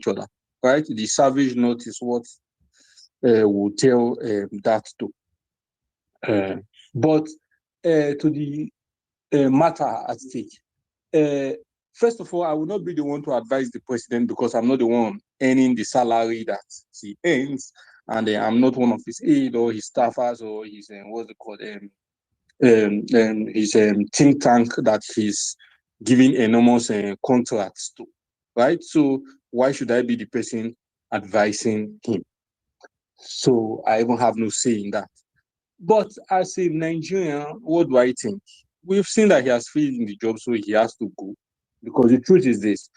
each other, right? The savage note is what will tell that to. But to the matter at stake, first of all, I will not be the one to advise the president because I'm not the one earning the salary that he earns, and I'm not one of his aide or his staffers or his what's it called, his think tank that he's giving enormous contracts to, right? So why should I be the person advising him? So I even have no say in that. But as a Nigerian, what do I think? We've seen that he has failed in the job, so he has to go. Because the truth is this,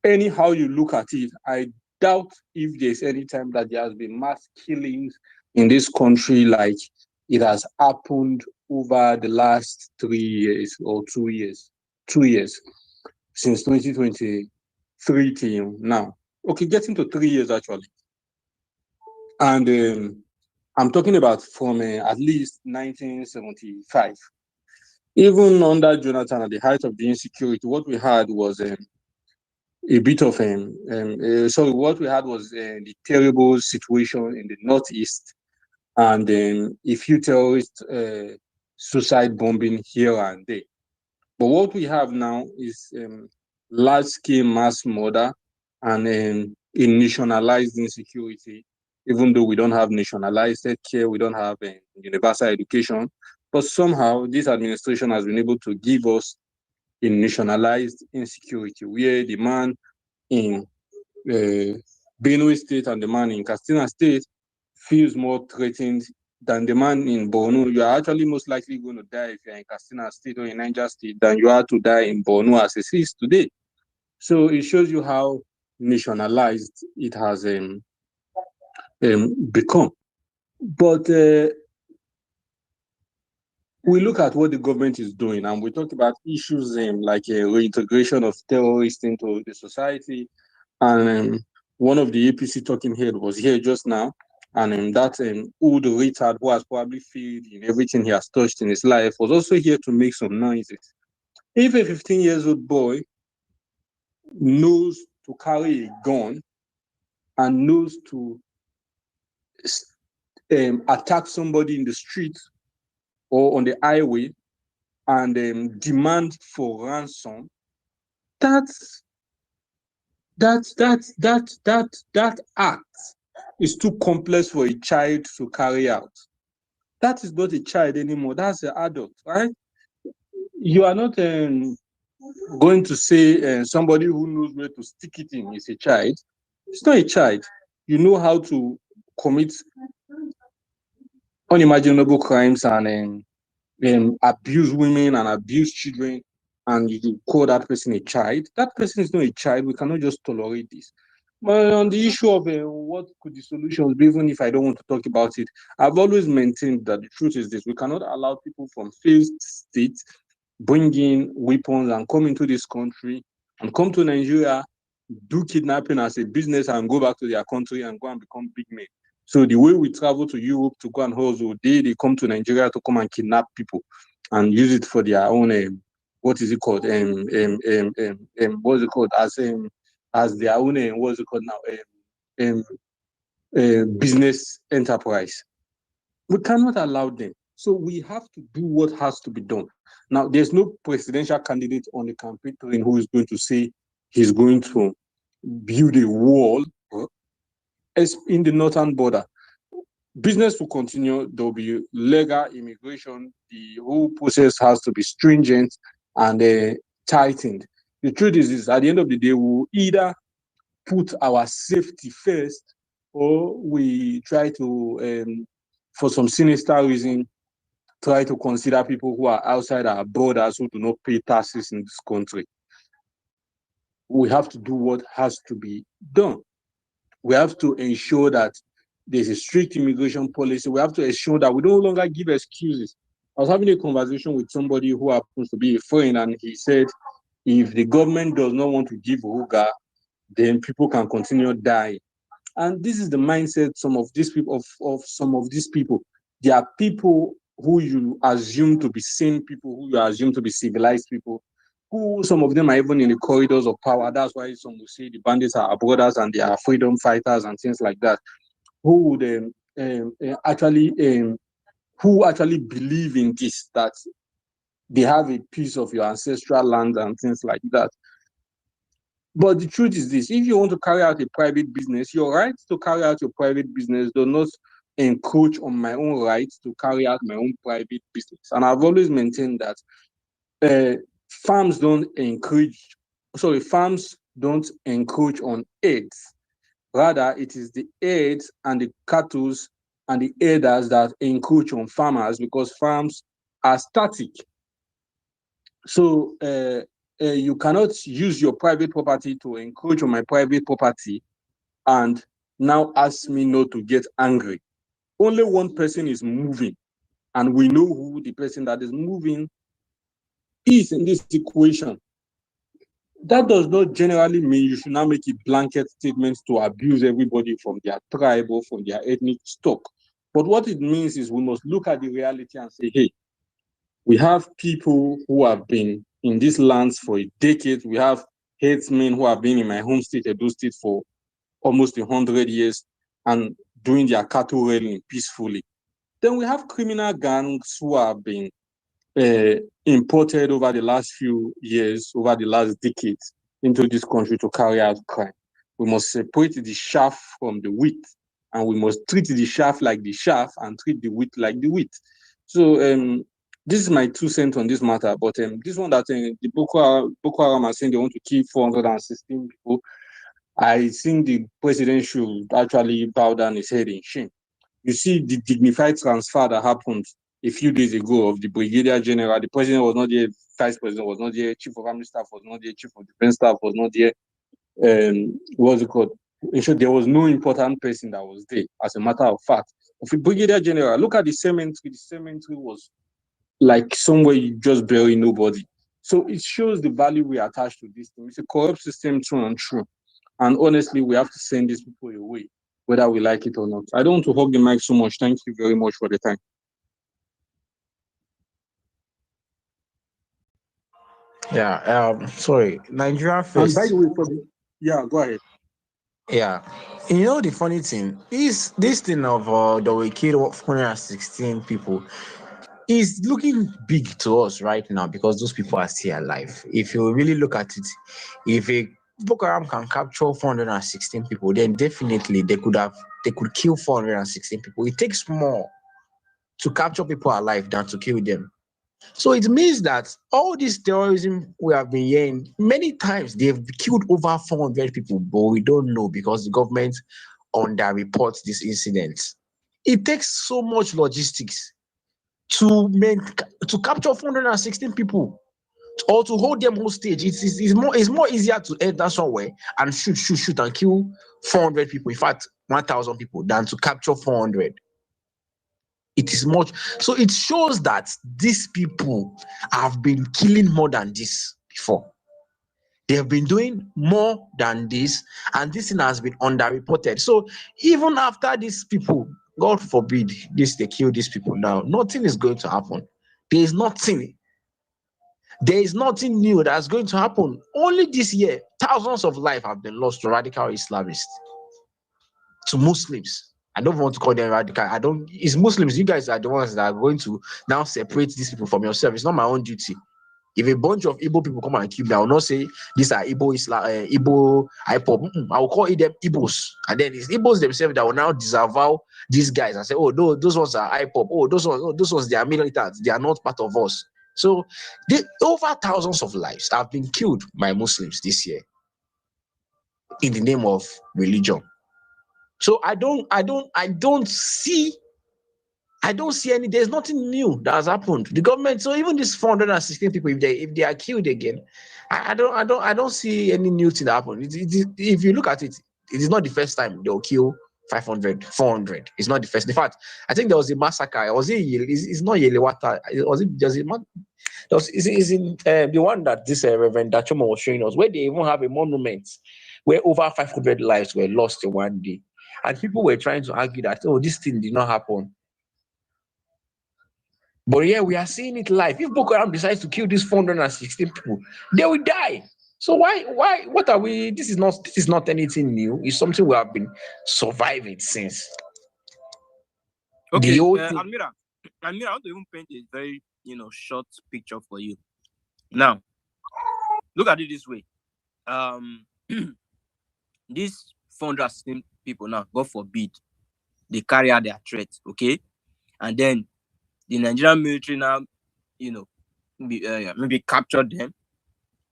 anyhow you look at it, I doubt if there's any time that there has been mass killings in this country like it has happened over the last 3 years or 2 years. 2 years since 2023 till now. Okay, getting to 3 years actually. And I'm talking about from at least 1975. Even under Jonathan, at the height of the insecurity, what we had was a bit of what we had was the terrible situation in the Northeast, and a few terrorist suicide bombing here and there. But what we have now is large-scale mass murder and a nationalized insecurity. Even though we don't have nationalized healthcare, we don't have universal education, but somehow this administration has been able to give us a nationalized insecurity, where the man in Benue State and the man in Katsina State feels more threatened than the man in Borno. You are actually most likely going to die if you're in Katsina State or in Niger State than you are to die in Borno as it is today. So it shows you how nationalized it has become. But we look at what the government is doing, and we talk about issues like reintegration of terrorists into the society. And one of the APC talking head was here just now, and that old retard who has probably failed in everything he has touched in his life was also here to make some noises. If a 15-year-old boy knows to carry a gun and knows to attack somebody in the street or on the highway and demand for ransom, that act is too complex for a child to carry out. That is not a child anymore. That's an adult, right? You are not going to say somebody who knows where to stick it in is a child. It's not a child. You know how to commit unimaginable crimes and abuse women and abuse children, and you call that person a child. That person is not a child. We cannot just tolerate this. But on the issue of what could the solutions be, even if I don't want to talk about it, I've always maintained that the truth is this: we cannot allow people from failed states bring in weapons and come into this country and come to Nigeria, do kidnapping as a business and go back to their country and go and become big men. So the way we travel to Europe to go and hustle, they come to Nigeria to come and kidnap people and use it for their own what is it called? What's it called? As their own what's it called now? Business enterprise. We cannot allow them. So we have to do what has to be done. Now, there's no presidential candidate on the campaign trail who is going to say he's going to build a wall in the northern border. Business will continue. There will be legal immigration. The whole process has to be stringent and tightened. The truth is at the end of the day, we'll either put our safety first, or we try to, for some sinister reason, try to consider people who are outside our borders who do not pay taxes in this country. We have to do what has to be done. We have to ensure that there's a strict immigration policy. We have to ensure that we no longer give excuses. I was having a conversation with somebody who happens to be a friend, and he said, if the government does not want to give Ruga, then people can continue dying. And this is the mindset some of these people of some of these people. They are people who you assume to be sane people, who you assume to be civilized people. who some of them are even in the corridors of power. That's why some will say the bandits are our brothers and they are freedom fighters and things like that. Who would actually who actually believe in this, that they have a piece of your ancestral land and things like that. But the truth is this: if you want to carry out a private business, your right to carry out your private business does not encroach on my own right to carry out my own private business. And I've always maintained that farms don't encroach on herds. Rather, it is the herds and the cattle and the herders that encroach on farmers, because farms are static. So you cannot use your private property to encroach on my private property and now ask me not to get angry. Only one person is moving, and we know who the person that is moving is in this equation. That does not generally mean you should now make a blanket statement to abuse everybody from their tribe or from their ethnic stock. But what it means is we must look at the reality and say, hey, we have people who have been in these lands for a decade. We have headsmen who have been in my home state, Edo State, for almost 100 years and doing their cattle railing peacefully. Then we have criminal gangs who have been imported over the last few years, over the last decades, into this country to carry out crime. We must separate the chaff from the wheat, and we must treat the chaff like the chaff and treat the wheat like the wheat. So this is my 2 cents on this matter. But this one that the Boko Haram are saying they want to kill 416 people, I think the president should actually bow down his head in shame. You see the dignified transfer that happened a few days ago of the brigadier general. The president was not there, vice president was not there, chief of army staff was not there, chief of defense staff was not there. What's it called? In short, there was no important person that was there. As a matter of fact, of the brigadier general, look at the cemetery. The cemetery was like somewhere you just bury nobody. So it shows the value we attach to this thing. It's a corrupt system through and through. And honestly, we have to send these people away, whether we like it or not. I don't want to hog the mic so much. Thank you very much for the time. Yeah, sorry, Nigeria And by first. the way, yeah, go ahead. Yeah, the funny thing is this thing of that we killed 416 people is looking big to us right now because those people are still alive. If you really look at it, if a Boko Haram can capture 416 people, then definitely they could kill 416 people. It takes more to capture people alive than to kill them. So it means that all this terrorism we have been hearing, many times they've killed over 400 people, but we don't know because the government underreports this incident. It takes so much logistics to to capture 416 people or to hold them hostage. It's more easier to enter somewhere and shoot and kill 400 people, in fact 1,000 people, than to capture 400. It is much. So it shows that these people have been killing more than this before. They have been doing more than this, and this thing has been underreported. So even after these people, God forbid, they kill these people now, nothing is going to happen. There is nothing. There is nothing new that's going to happen. Only this year, thousands of lives have been lost to radical Islamists, to Muslims. I don't want to call them radical. I don't. It's Muslims. You guys are the ones that are going to now separate these people from yourself. It's not my own duty. If a bunch of Igbo people come and kill me, I will not say these are Igbo Islam, Igbo IPOP. I will call them Igbos, and then it's Igbos themselves that will now disavow these guys and say, "Oh, no, those ones are IPOP. Oh, those ones, they are militants. They are not part of us." So, over thousands of lives have been killed by Muslims this year in the name of religion. So I don't see any. There's nothing new that has happened. The government. So even these 416 people, if they are killed again, I don't see any new thing that happened. If you look at it, it is not the first time they'll kill 500, 400. It's not the first. In fact, I think there was a massacre. Was it? It's not Yelewata. Was it? Does it? Is in the one that this Reverend Dachomo was showing us, where they even have a monument where over 500 lives were lost in one day. And people were trying to argue that, oh, this thing did not happen. But yeah, we are seeing it live. If Boko Haram decides to kill these 416 people, they will die. So what are we? This is not anything new. It's something we have been surviving since the Okay, whole thing. Almira, I want to even paint a very short picture for you. Now, look at it this way. These 416 people now, God forbid, they carry out their threat, okay, and then the Nigerian military now, maybe capture them.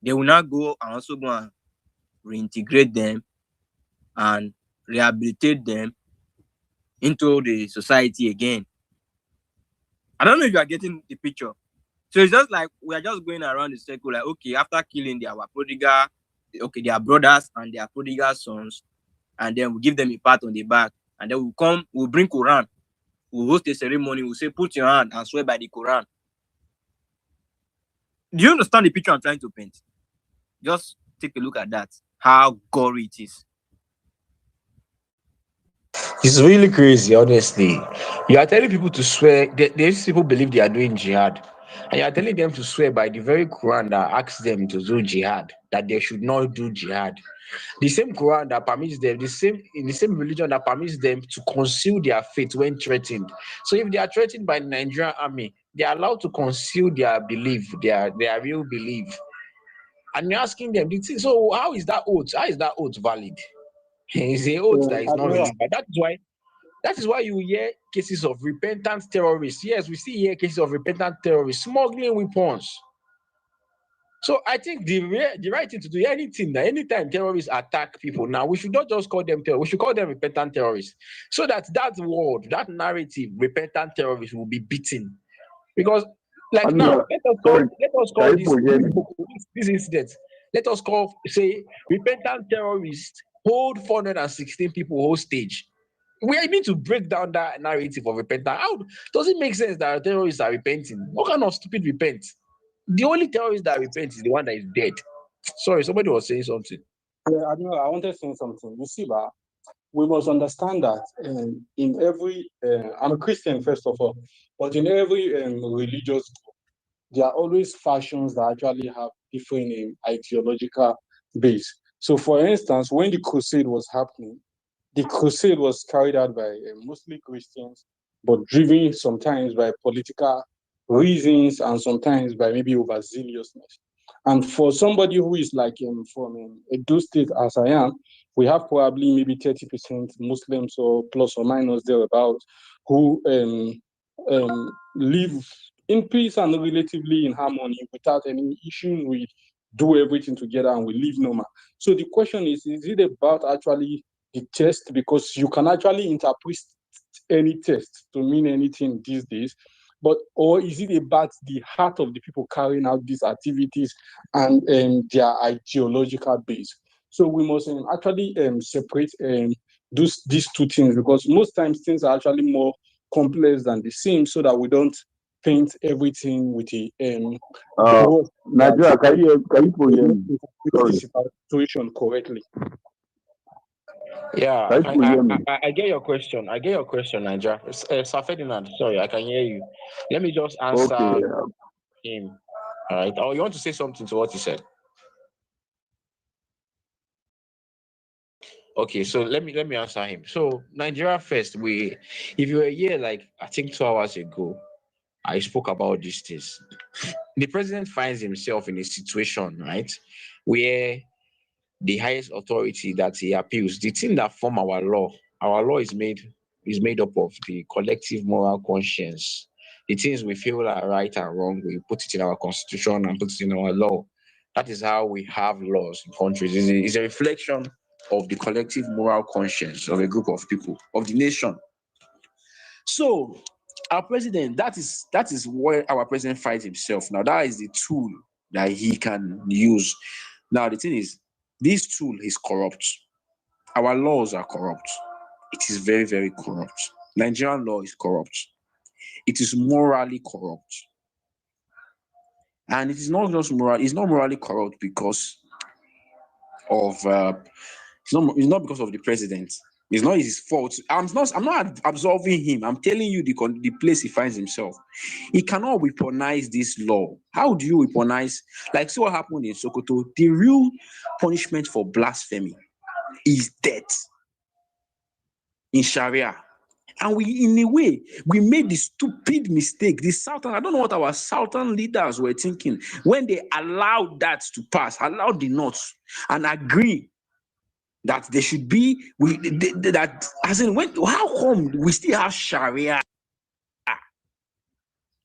They will now go and also go and reintegrate them and rehabilitate them into the society again. I don't know if you are getting the picture. So it's just like we are just going around the circle, like, okay, after killing their prodigal, okay, their brothers and their prodigal sons, and then we give them a pat on the back, and then we'll bring Quran, we'll host a ceremony, we'll say, put your hand and swear by the Quran. Do you understand the picture I'm trying to paint? Just take a look at that, how gory it is. It's really crazy, honestly. You are telling people to swear. These people believe they are doing jihad, and you are telling them to swear by the very Quran that asks them to do jihad, that they should not do jihad. The same Quran that permits them, in the same religion that permits them to conceal their faith when threatened. So if they are threatened by the Nigerian army, they are allowed to conceal their belief, their real belief. And you're asking them, so how is that oath? How is that oath valid? It's a oath that is not Admiral, really valid. That is why you hear cases of repentant terrorists. Yes, we still hear cases of repentant terrorists smuggling weapons. So I think the right thing to do, anytime terrorists attack people now, we should not just call them terrorists. We should call them repentant terrorists, so that word, that narrative, repentant terrorists, will be beaten. Because, like now, Admiral, sorry, let us can call you forgive me? this incident. Let us say repentant terrorists hold 416 people hostage. We need to break down that narrative of repentance. How does it make sense that terrorists are repenting? What kind of stupid repent? The only terrorist that repents is the one that is dead. Sorry, somebody was saying something. Admiral, I wanted to say something. You see, we must understand that in every, I'm a Christian first of all, but in every religious group, there are always factions that actually have different ideological base. So, for instance, when the crusade was happening, the crusade was carried out by mostly Christians, but driven sometimes by political reasons and sometimes by maybe overzealousness. And for somebody who is like from Edo State, as I am, we have probably maybe 30% Muslims or plus or minus thereabout who live in peace and relatively in harmony without any issue. We do everything together and we live normal. So the question is it about actually the test? Because you can actually interpret any test to mean anything these days. But or is it about the heart of the people carrying out these activities and their ideological base? So we must actually separate these two things, because most times things are actually more complex than they seem, so that we don't paint everything with a Uh, broad that Nigeria, can you we forgive not me? interpret Sorry, the situation correctly. Yeah, can you forgive me? I get your question. I get your question, Niger. Sir Ferdinand, sorry, I can hear you. Let me just Okay, answer him. All right. Oh, you want to say something to what he said? Okay, so let me answer him. So Nigeria first, if you were here like I think 2 hours ago, I spoke about these things. The president finds himself in a situation, right, where the highest authority that he appeals, the thing that form our law is made up of the collective moral conscience. The things we feel are right and wrong, we put it in our constitution and put it in our law. That is how we have laws in countries. It's a reflection of the collective moral conscience of a group of people, of the nation. So our president, that is where our president finds himself. Now, that is the tool that he can use. Now, the thing is, this tool is corrupt. Our laws are corrupt. It is very, very corrupt. Nigerian law is corrupt. It is morally corrupt. And it is not just moral, it's not morally corrupt because of it's not because of the president. It's not his fault. I'm not absolving him. I'm telling you the place he finds himself. He cannot weaponize this law. How do you weaponize? Like, see what happened in Sokoto. The real punishment for blasphemy is death in Sharia. And we, in a way, we made the stupid mistake. The Southern, I don't know what our Southern leaders were thinking when they allowed that to pass, allowed the North, and agree that there should be that, as in, when, how come we still have Sharia?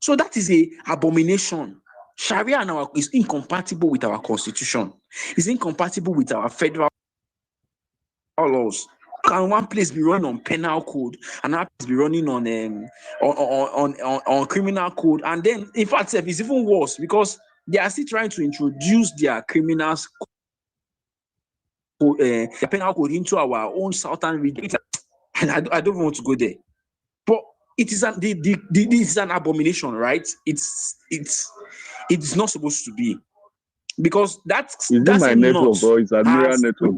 So that is a abomination. Sharia is incompatible with our constitution. It's incompatible with our federal laws. Can one place be running on penal code, and another place be running on criminal code? And then, in fact, it's even worse because they are still trying to introduce their criminals the penal code into our own southern region. And I don't want to go there, but it is this is an abomination, right? It's not supposed to be, because that's my network, not or it's a mirror network?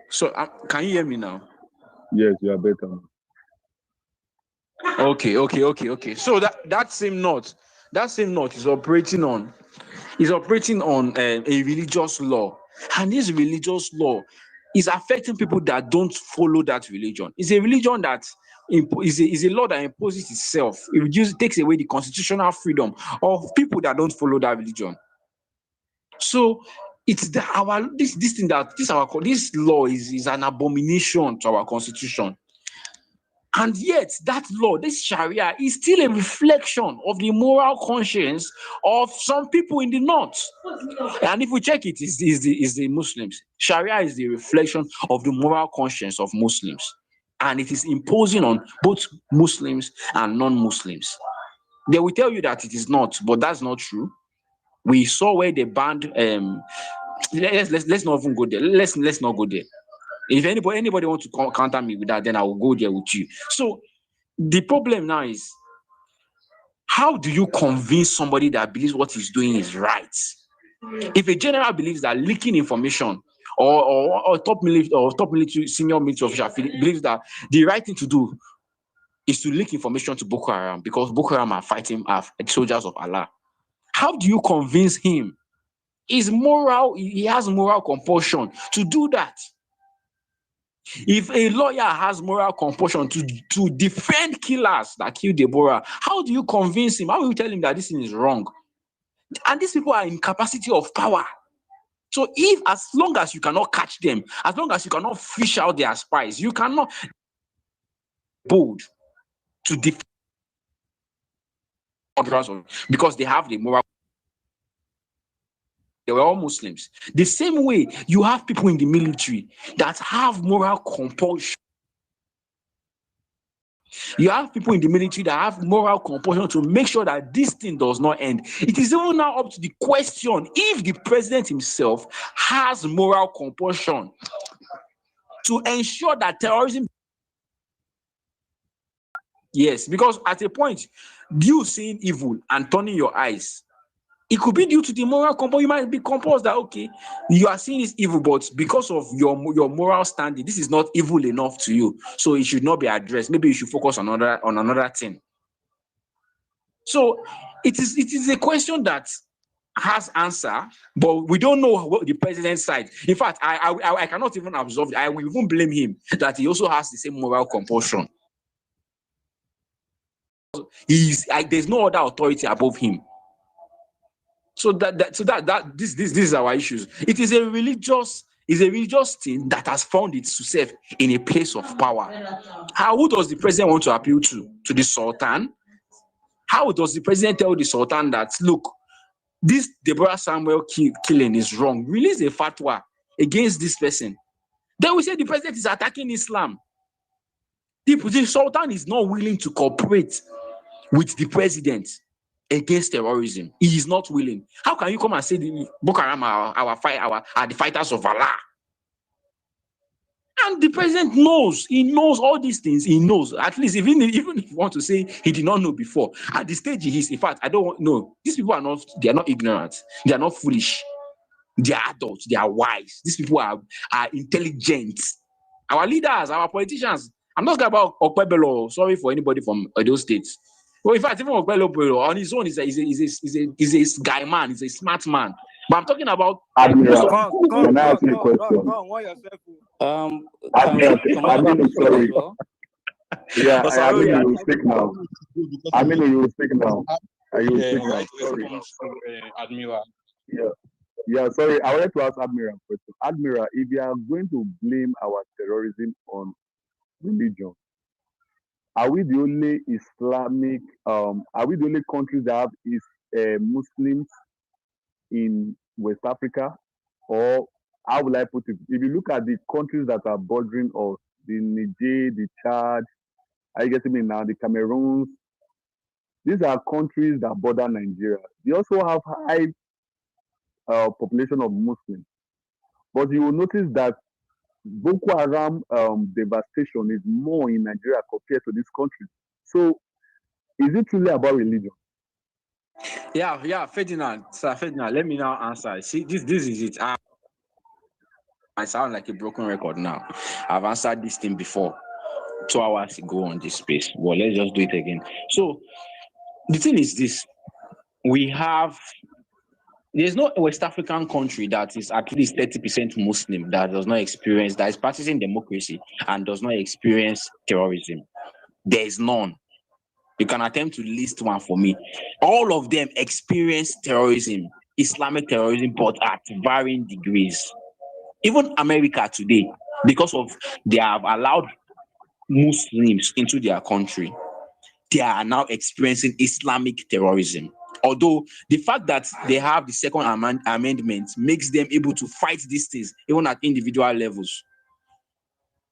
So can you hear me now? Yes, you are better. Okay. So that same knot is operating on a religious law, and this religious law is affecting people that don't follow that religion. It's a religion that is a law that imposes itself. It takes away the constitutional freedom of people that don't follow that religion. So it's this law is an abomination to our constitution. And yet, that law, this Sharia, is still a reflection of the moral conscience of some people in the North. And if we check it, is the Muslims. Sharia is the reflection of the moral conscience of Muslims. And it is imposing on both Muslims and non-Muslims. They will tell you that it is not, but that's not true. We saw where they banned. Let's not even go there. Let's not go there. If anybody wants to counter me with that, then I will go there with you. So the problem now is, how do you convince somebody that believes what he's doing is right? If a general believes that leaking information, or top military senior military official believes that the right thing to do is to leak information to Boko Haram because Boko Haram are fighting soldiers of Allah, how do you convince him? He has moral compulsion to do that. If a lawyer has moral compulsion to defend killers that killed Deborah, how do you convince him? How will you tell him that this thing is wrong? And these people are in capacity of power. So as long as you cannot catch them, as long as you cannot fish out their spies, you cannot bold to defend, because they have the moral. They were all Muslims. The same way you have people in the military that have moral compulsion. You have people in the military that have moral compulsion to make sure that this thing does not end. It is even now up to the question if the president himself has moral compulsion to ensure that terrorism. Yes, because at a point, you seeing evil and turning your eyes, it could be due to the moral compulsion. You might be compulsed that, okay, you are seeing this evil, but because of your moral standing, this is not evil enough to you, so it should not be addressed. Maybe you should focus on another thing. So it is a question that has answer, but we don't know what the president's side. In fact, I cannot even absolve. I will even blame him that he also has the same moral compulsion. There's no other authority above him. So this is our issues. It is a religious thing that has found itself in a place of power. Who does the president want to appeal to? To the Sultan? How does the president tell the Sultan that, look, this Deborah Samuel killing is wrong? Release a fatwa against this person. Then we say the president is attacking Islam. The Sultan is not willing to cooperate with the president against terrorism. He is not willing. How can you come and say the Boko Haram are the fighters of Allah? And the president knows. He knows all these things. He knows. At least, even if you want to say he did not know before, at the stage he is. In fact, I don't know. These people are not ignorant. They are not foolish. They are adults, they are wise. These people are intelligent. Our leaders, our politicians. I'm not talking about Okpebelo. Sorry for anybody from those states. Well, in fact, even Okpebelo on his own is a guy man, he's a smart man. But I'm talking about most of Admiral, can I ask you a question? What yourself? Admiral, Can I Aminu, speak sorry. as well? Yeah, Oh, sorry, Aminu, you will speak now. Aminu, you will speak now. You will Yeah, speak now. right. Sorry. Admiral. Yeah, sorry. I wanted to ask Admiral a question. Admiral, if you are going to blame our terrorism on religion, are we the only Islamic, are we the only countries that have Muslims in West Africa? Or how will I put it? If you look at the countries that are bordering us, the Niger, the Chad, are you getting me now? The Cameroons, these are countries that border Nigeria. They also have high population of Muslims. But you will notice that Boko Haram devastation is more in Nigeria compared to this country. So is it truly about religion? yeah, Ferdinand, Sir Ferdinand, let me now answer. See, this is it. I sound like a broken record now. I've answered this thing before 2 hours ago on this space. Well, let's just do it again. So the thing is this: there's no West African country that is at least 30% Muslim that is practicing democracy and does not experience terrorism. There is none. You can attempt to list one for me. All of them experience terrorism, Islamic terrorism, but at varying degrees. Even America today, because of they have allowed Muslims into their country, they are now experiencing Islamic terrorism. Although the fact that they have the second amendment makes them able to fight these things even at individual levels.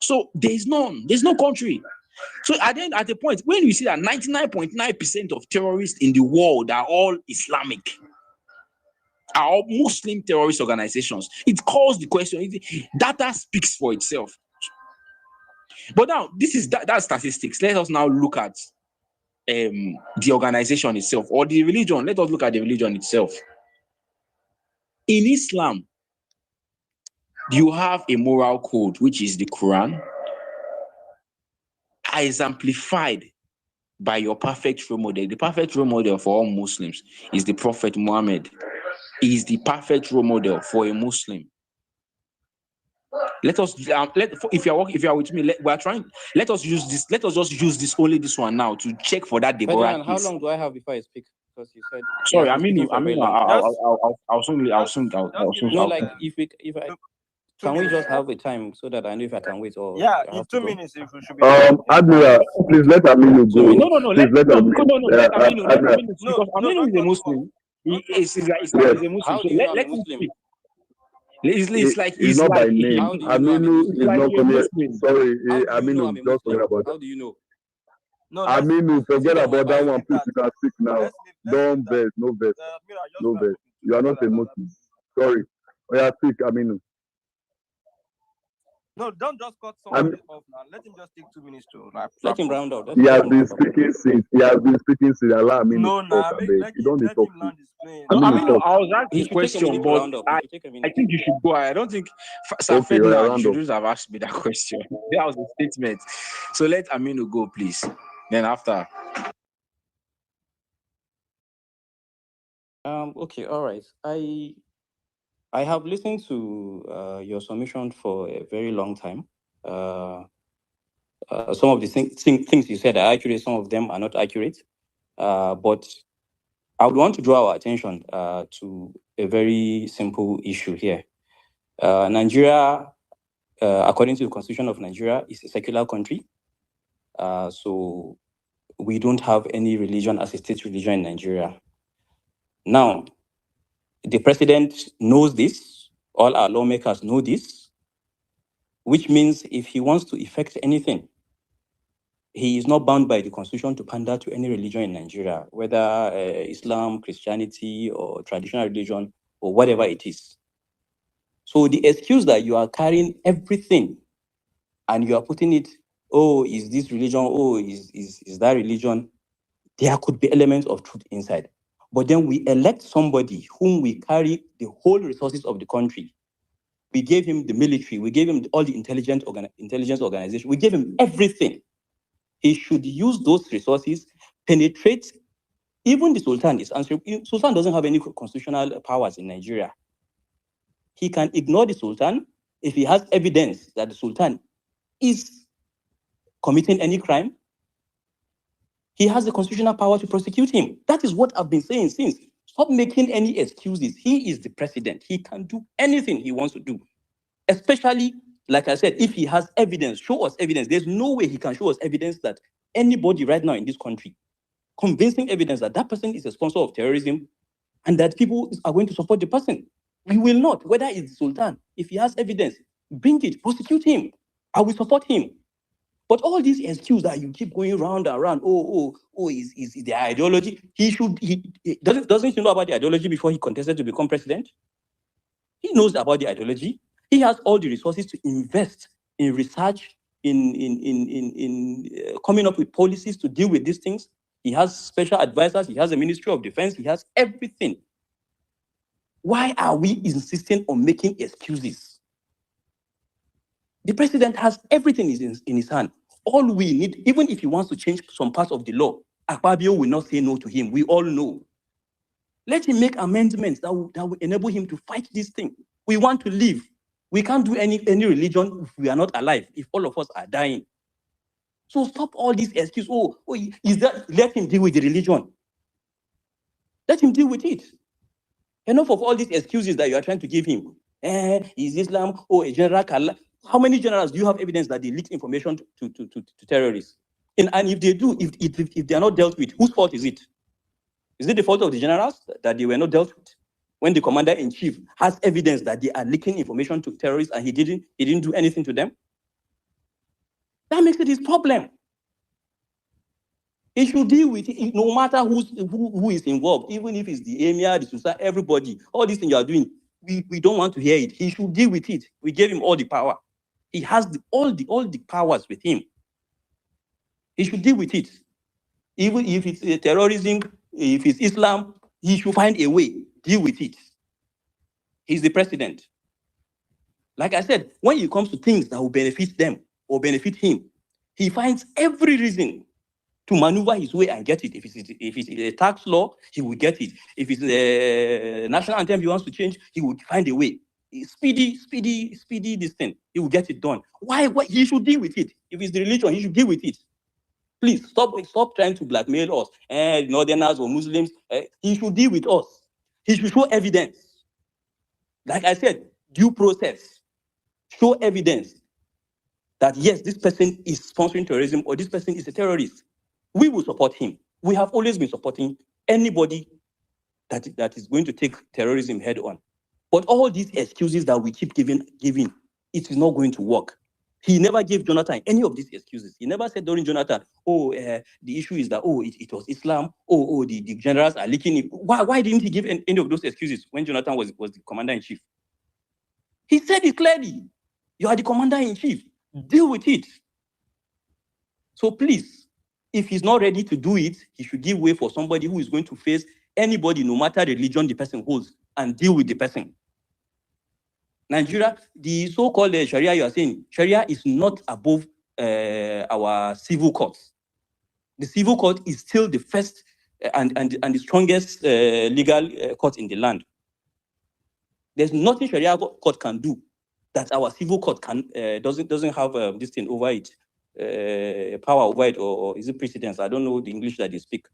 So there's no country. So at the point when you see that 99.9% of terrorists in the world are all Islamic, are all Muslim terrorist organizations, it calls the question. Data speaks for itself. But now this is that statistics. Let us now look at the organization itself or the religion. Let us look at the religion itself. In Islam, you have a moral code, which is the Quran, exemplified by your perfect role model. The perfect role model for all Muslims is the Prophet Muhammad. He is the perfect role model for a Muslim. Let us if you are with me, let us use this. Let us just use this one now to check for that Deborah Ferdinand, how case. long do I have before I speak? Because you said Sorry, I'll soon. No, like if I can we just have a time so that I know if I can wait or Yeah, I in have 2 to go? minutes if we should be done. Admiral, please let Aminu go. No. Please let Aminu. Let Aminu. Let Admiral, Aminu, No, because Aminu don't is a cut him off. Muslim. He is a yes, Muslim. How So do you know I'm a let him Muslim? speak. It's like it's not by name. How do you know I'm a Aminu Muslim? is like not a coming. Muslim. Sorry, How do you know Aminu, I'm a just forget Muslim? about How that. do you know? No, Aminu, forget let's about that one. Please, leave you can speak now. let's Don't leave that. vex, no vex, Mira, just no go and vex. open You are not a Muslim. Sorry. Oh yeah, speak, Aminu. No, don't just cut Am- somebody off now. Let him just take 2 minutes to like Let wrap him up. round up. He has Let him been wrap up. speaking since. He has been speaking since. Allow Aminu No, to talk. nah, I beg. let You don't need him to talk. land his plane. No, Aminu, Aminu, talk. I was He asking a should take a minute question, to but round up. He I should take a minute. think you should go. I don't think Sir Okay, Ferdinand, you round should up. just have asked me that question. That was a statement. So let Aminu go, please. Then after. Okay, all right. I have listened to your submission for a very long time. Some of the things you said are accurate, some of them are not accurate. But I would want to draw our attention to a very simple issue here. Nigeria, according to the Constitution of Nigeria, is a secular country. So we don't have any religion as a state religion in Nigeria. Now, the president knows this, all our lawmakers know this, which means if he wants to effect anything, he is not bound by the constitution to pander to any religion in Nigeria, whether Islam, Christianity, or traditional religion, or whatever it is. So the excuse that you are carrying everything and you are putting it, oh, is this religion, oh, is that religion, there could be elements of truth inside. But then we elect somebody whom we carry the whole resources of the country. We gave him the military. We gave him all the intelligence organization. We gave him everything. He should use those resources, penetrate. Even the Sultan is answering. Sultan doesn't have any constitutional powers in Nigeria. He can ignore the Sultan if he has evidence that the Sultan is committing any crime. He has the constitutional power to prosecute him. That is what I've been saying since. Stop making any excuses. He is the president. He can do anything he wants to do. Especially, like I said, if he has evidence, show us evidence. There's no way he can show us evidence that anybody right now in this country, convincing evidence that that person is a sponsor of terrorism and that people are going to support the person. We will not, whether it's Sultan. If he has evidence, bring it, prosecute him. I will support him. But all these excuses that you keep going round and round, is the ideology. He doesn't he know about the ideology before he contested to become president? He knows about the ideology. He has all the resources to invest in research, in coming up with policies to deal with these things. He has special advisors. He has a Ministry of Defense. He has everything. Why are we insisting on making excuses? The president has everything in his hand. All we need, even if he wants to change some parts of the law, Akpabio will not say no to him. We all know. Let him make amendments that will enable him to fight this thing. We want to live. We can't do any religion if we are not alive, if all of us are dying. So stop all these excuses. Let him deal with the religion. Let him deal with it. Enough of all these excuses that you are trying to give him. Is Islam a general? How many generals do you have evidence that they leaked information to terrorists? And if they do, if they are not dealt with, whose fault is it? Is it the fault of the generals that they were not dealt with? When the commander-in-chief has evidence that they are leaking information to terrorists and he didn't do anything to them? That makes it his problem. He should deal with it, no matter who is involved, even if it's the emir, the sultan, everybody. All these things you are doing, we don't want to hear it. He should deal with it. We gave him all the power. He has all the powers with him. He should deal with it. Even if it's terrorism, if it's Islam, he should find a way, deal with it. He's the president. Like I said, when it comes to things that will benefit them or benefit him, he finds every reason to maneuver his way and get it. If it's a tax law, he will get it. If it's a national anthem he wants to change, he will find a way. Speedy this thing. He will get it done. Why? He should deal with it. If it's the religion, he should deal with it. Please stop trying to blackmail us, Northerners or Muslims. He should deal with us. He should show evidence. Like I said, due process. Show evidence that yes, this person is sponsoring terrorism or this person is a terrorist. We will support him. We have always been supporting anybody that is going to take terrorism head on. But all these excuses that we keep giving, it is not going to work. He never gave Jonathan any of these excuses. He never said during Jonathan, the issue is that, it was Islam, the generals are leaking it. Why didn't he give any of those excuses when Jonathan was the commander-in-chief? He said it clearly. You are the commander-in-chief. Deal with it. So please, if he's not ready to do it, he should give way for somebody who is going to face anybody, no matter the religion the person holds, and deal with the person. Nigeria, the so-called Sharia you are saying, Sharia is not above our civil courts. The civil court is still the first and the strongest legal court in the land. There's nothing Sharia court can do that our civil court doesn't have this thing over it, power over it, or is it precedence? I don't know the English that they speak.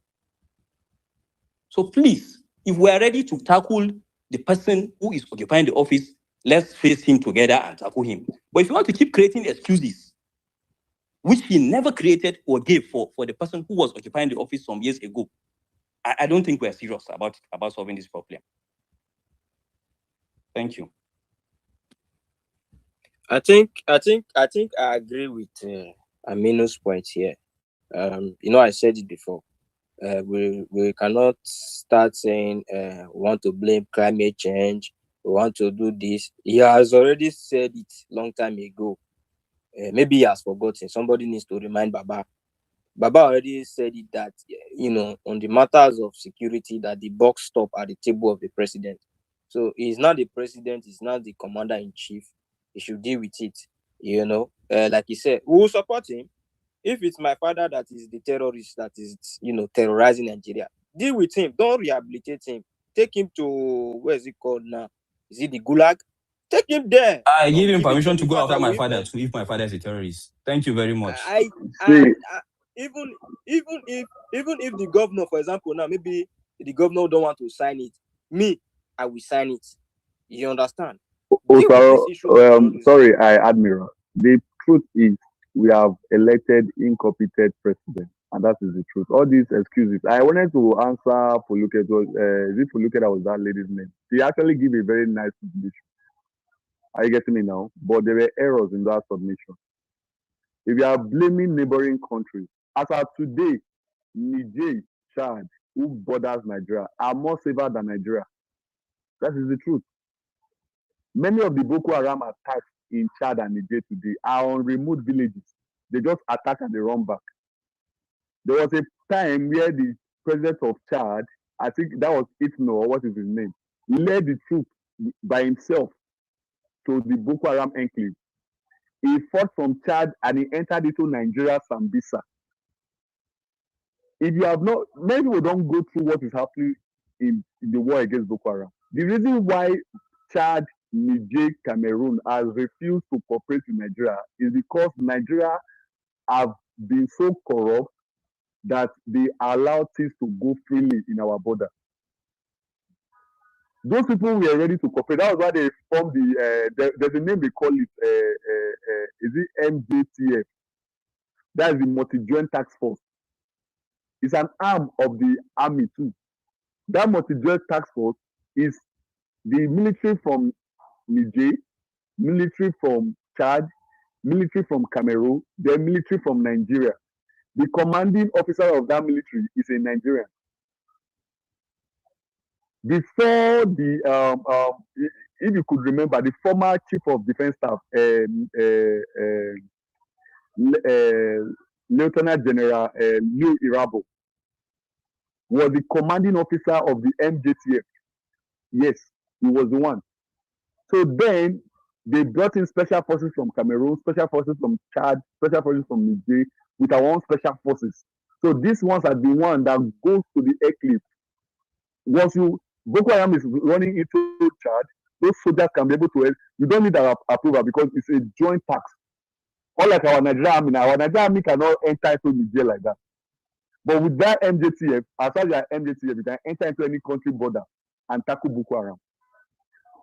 So please, if we are ready to tackle the person who is occupying the office, let's face him together and tackle him. But if you want to keep creating excuses, which he never created or gave for the person who was occupying the office some years ago, I don't think we're serious about solving this problem. Thank you. I think I agree with Amino's point here. I said it before. We cannot start saying we want to blame climate change. We want to do this. He has already said it long time ago. Maybe he has forgotten. Somebody needs to remind Baba. Baba already said it that on the matters of security that the buck stop at the table of the president. So he's not the president, he's not the commander in chief. He should deal with it. Like he said, we will support him. If it's my father that is the terrorist that is terrorizing Nigeria, deal with him. Don't rehabilitate him. Take him to, where is it called now? Is it the Gulag? Take him there. I give Don't him give him permission to go 25 after my away father men. too, if my father is a terrorist. Thank you very much. See, Even if the governor, for example, now maybe the governor don't want to sign it, me, I will sign it. You understand? Deal with this Osaro, issue of terrorism. sorry, Admiral. The truth is, we have elected incompetent president, and that is the truth. All these excuses. I wanted to answer Foluke. Is it Foluke that was that lady's name? She actually gave a very nice submission. Are you getting me now? But there were errors in that submission. If you are blaming neighboring countries, as of today, Niger, Chad, who borders Nigeria, are more safer than Nigeria. That is the truth. Many of the Boko Haram attacks in Chad and Niger today are on remote villages. They just attack and they run back. There was a time where the president of Chad, I think that was Itno, or what is his name, led the troops by himself to the Boko Haram enclave. He fought from Chad and he entered into Nigeria, Sambisa. If you have not, many people don't go through what is happening in the war against Boko Haram. The reason why Chad, Niger, Cameroon has refused to cooperate with Nigeria is because Nigeria have been so corrupt that they allow things to go freely in our border. Those people were ready to cooperate. That was why they formed there's a name they call it, is it MJTF? That is the Multi-Joint Task Force. It's an arm of the army too. That Multi-Joint Task Force is the military from Niger, military from Chad, military from Cameroon, then military from Nigeria. The commanding officer of that military is a Nigerian. Before if you could remember, the former chief of defense staff, Lieutenant General Liu Irabo, was the commanding officer of the MJTF. Yes, he was the one. So then they brought in special forces from Cameroon, special forces from Chad, special forces from Niger, with our own special forces. So these ones are the one that goes to the eclipse. Once Boko Haram is running into Chad, those soldiers can be able to help. You don't need our approval because it's a joint tax. Unlike our Nigerian army cannot enter into Niger like that. But with that MJTF, as far as you are MJTF, you can enter into any country border and tackle Boko Haram.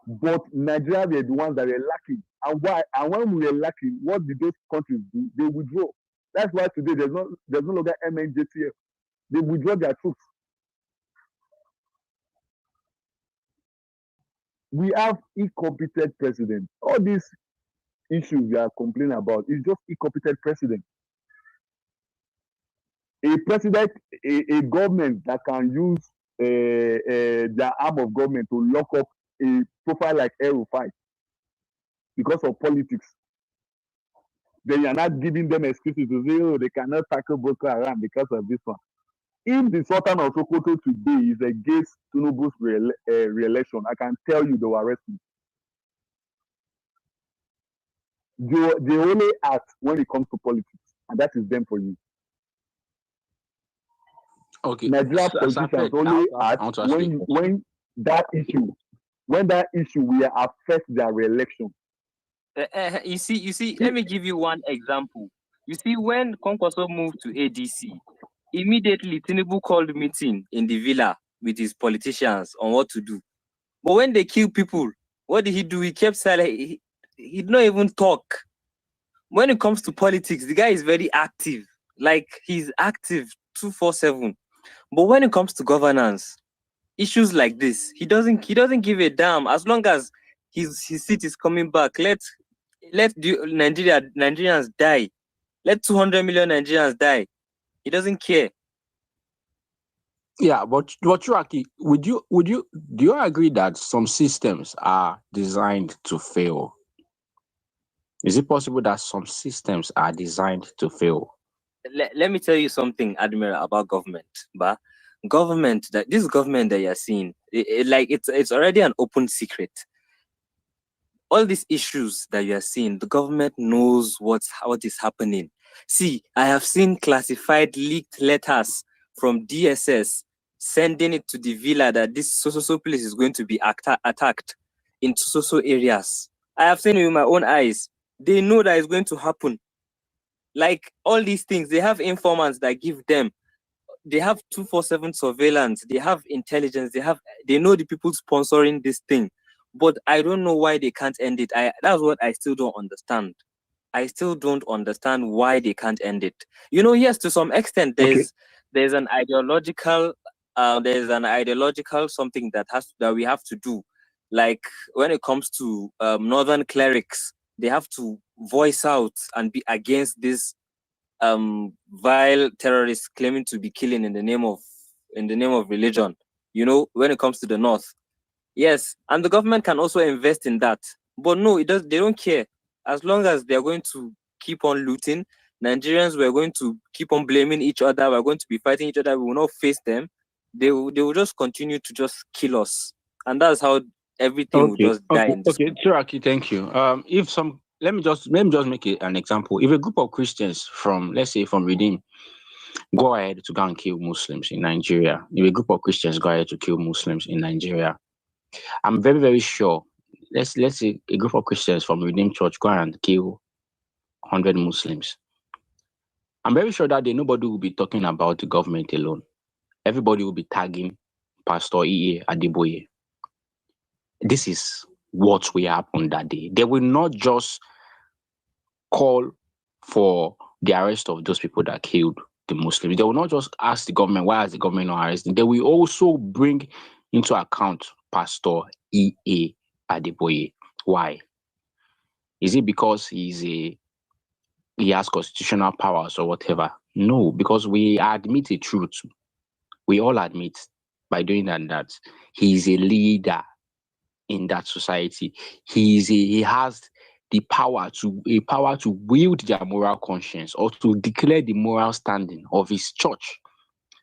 But Nigeria were the ones that were lacking. And why? And when we were lacking, what did those countries do? They withdraw. That's why today there's no longer MNJTF. They withdraw their troops. We have incompetent president. All these issues we are complaining about is just incompetent president. A president, a government that can use their arm of government to lock up a profile like El-Rufai because of politics. Then you're not giving them excuses to say, oh, they cannot tackle Boko Haram because of this one. If the Sultan of Sokoto today is against Tinubu's re-election, I can tell you they will arrest me. They only act when it comes to politics, and that is them for you. Okay. Nigerian politicians only act when that issue will affect their re-election. You see, let me give you one example. You see, when Kwankwaso moved to ADC, immediately Tinubu called a meeting in the villa with his politicians on what to do. But when they kill people, what did he do? He kept silent. He did not even talk. When it comes to politics, the guy is very active. Like, he's active 24/7. But when it comes to governance, issues like this, he doesn't give a damn. As long as his seat is coming back, let the Nigerians die. Let 200 million Nigerians die. He doesn't care. Yeah, but Churaki, do you agree that some systems are designed to fail? Is it possible that some systems are designed to fail? let me tell you something, Admiral, about government. But government that this government that you're seeing, like it's already an open secret. All these issues that you are seeing, the government knows what is happening. See, I have seen classified leaked letters from DSS sending it to the villa that this so place is going to be attacked in so areas. I have seen it with my own eyes. They know that it's going to happen. Like all these things, they have informants that give them. They have 247 surveillance. They have intelligence. They know the people sponsoring this thing. But I don't know why they can't end it. That's what I still don't understand. I still don't understand why they can't end it. You know, yes, to some extent, Okay. there's an ideological something that we have to do. Like when it comes to northern clerics, they have to voice out and be against this vile terrorists claiming to be killing in the name of religion. You know, when it comes to the north, yes, and the government can also invest in that. But no, it does. They don't care. As long as they're going to keep on looting, Nigerians, we're going to keep on blaming each other. We're going to be fighting each other. We will not face them. They will just continue to just kill us, and that's how everything will just die in this. Okay, Chiraki, thank you. If some, let me just make an example. If a group of Christians from, let's say, from Redeem, go ahead to go and kill Muslims in Nigeria, if a group of Christians go ahead to kill Muslims in Nigeria, I'm very, very sure. Let's say a group of Christians from Redeem Church go and kill 100 Muslims. I'm very sure that day nobody will be talking about the government alone. Everybody will be tagging Pastor E.A. Adeboye. This is what will happen that day. They will not just call for the arrest of those people that killed the Muslims. They will not just ask the government, why has the government not arrested? They will also bring into account Pastor E.A. Adeboye. Why? Is it because he has constitutional powers or whatever? No, because we admit the truth. We all admit by doing that he is a leader in that society. He has the power to wield their moral conscience or to declare the moral standing of his church.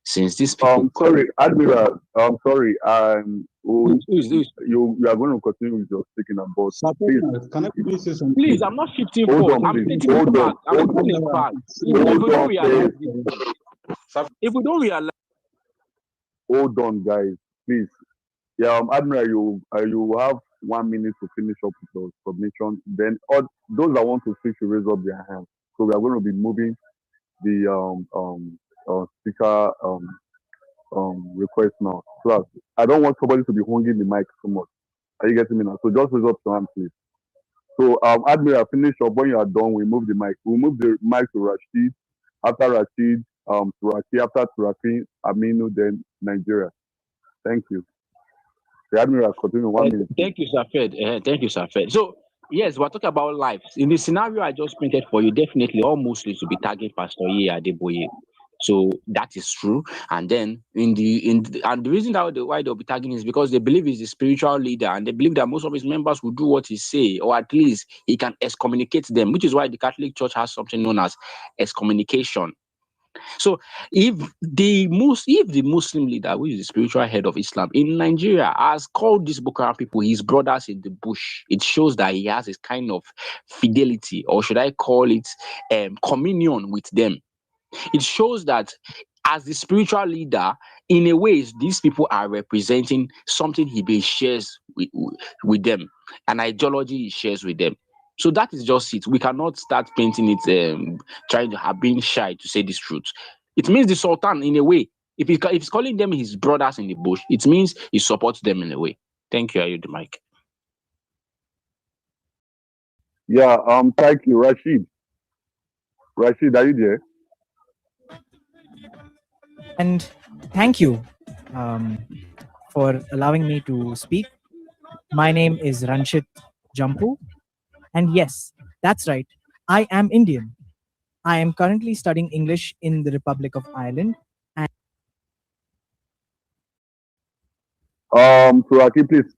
Since these people, Sorry, Admiral. Sorry. who is this? You are going to continue with your speaking about. Please, Can I please say something? Please, I'm not shifting hold forward. on, I'm please. stating Hold fact. on. I'm Hold stating a fact. If we Hold don't on, realize please. this, if we don't realize, Hold on, guys. Please. Yeah, Admiral, you have 1 minute to finish up with your submission. Then those that want to speak should raise up their hands. So we are going to be moving the speaker request now. Plus, I don't want somebody to be holding the mic too much. Are you getting me now? So just raise up your hand, please. So Admiral, finish up. When you are done, we move the mic. We move the mic to Rashid. After Rashid, Turaki. After Turaki, Aminu, then Nigeria. Thank you. The Admiral, continue 1 minute. thank you, Safed. Thank you, Safed. So, yes, we're talking about lives. In the scenario I just painted for you, definitely all Muslims will be targeting Pastor Ye Adeboye. So that is true. And then and the reason why they'll be tagging is because they believe he's the spiritual leader, and they believe that most of his members will do what he say, or at least he can excommunicate them, which is why the Catholic Church has something known as excommunication. So if the Muslim leader, who is the spiritual head of Islam in Nigeria, has called these Boko Haram people his brothers in the bush, it shows that he has this kind of fidelity, or should I call it communion with them. It shows that as the spiritual leader, in a way, these people are representing something he shares with them, an ideology he shares with them. So that is just it. We cannot start painting it, trying to have been shy to say this truth. It means the Sultan, in a way, if he's calling them his brothers in the bush, it means he supports them in a way. Thank you. I yield the mic. Yeah, thank you, Rashid. Rashid, are you there? And thank you for allowing me to speak. My name is Ranchit Jampu. And yes, that's right. I am Indian. I am currently studying English in the Republic of Ireland. And Turaki, please.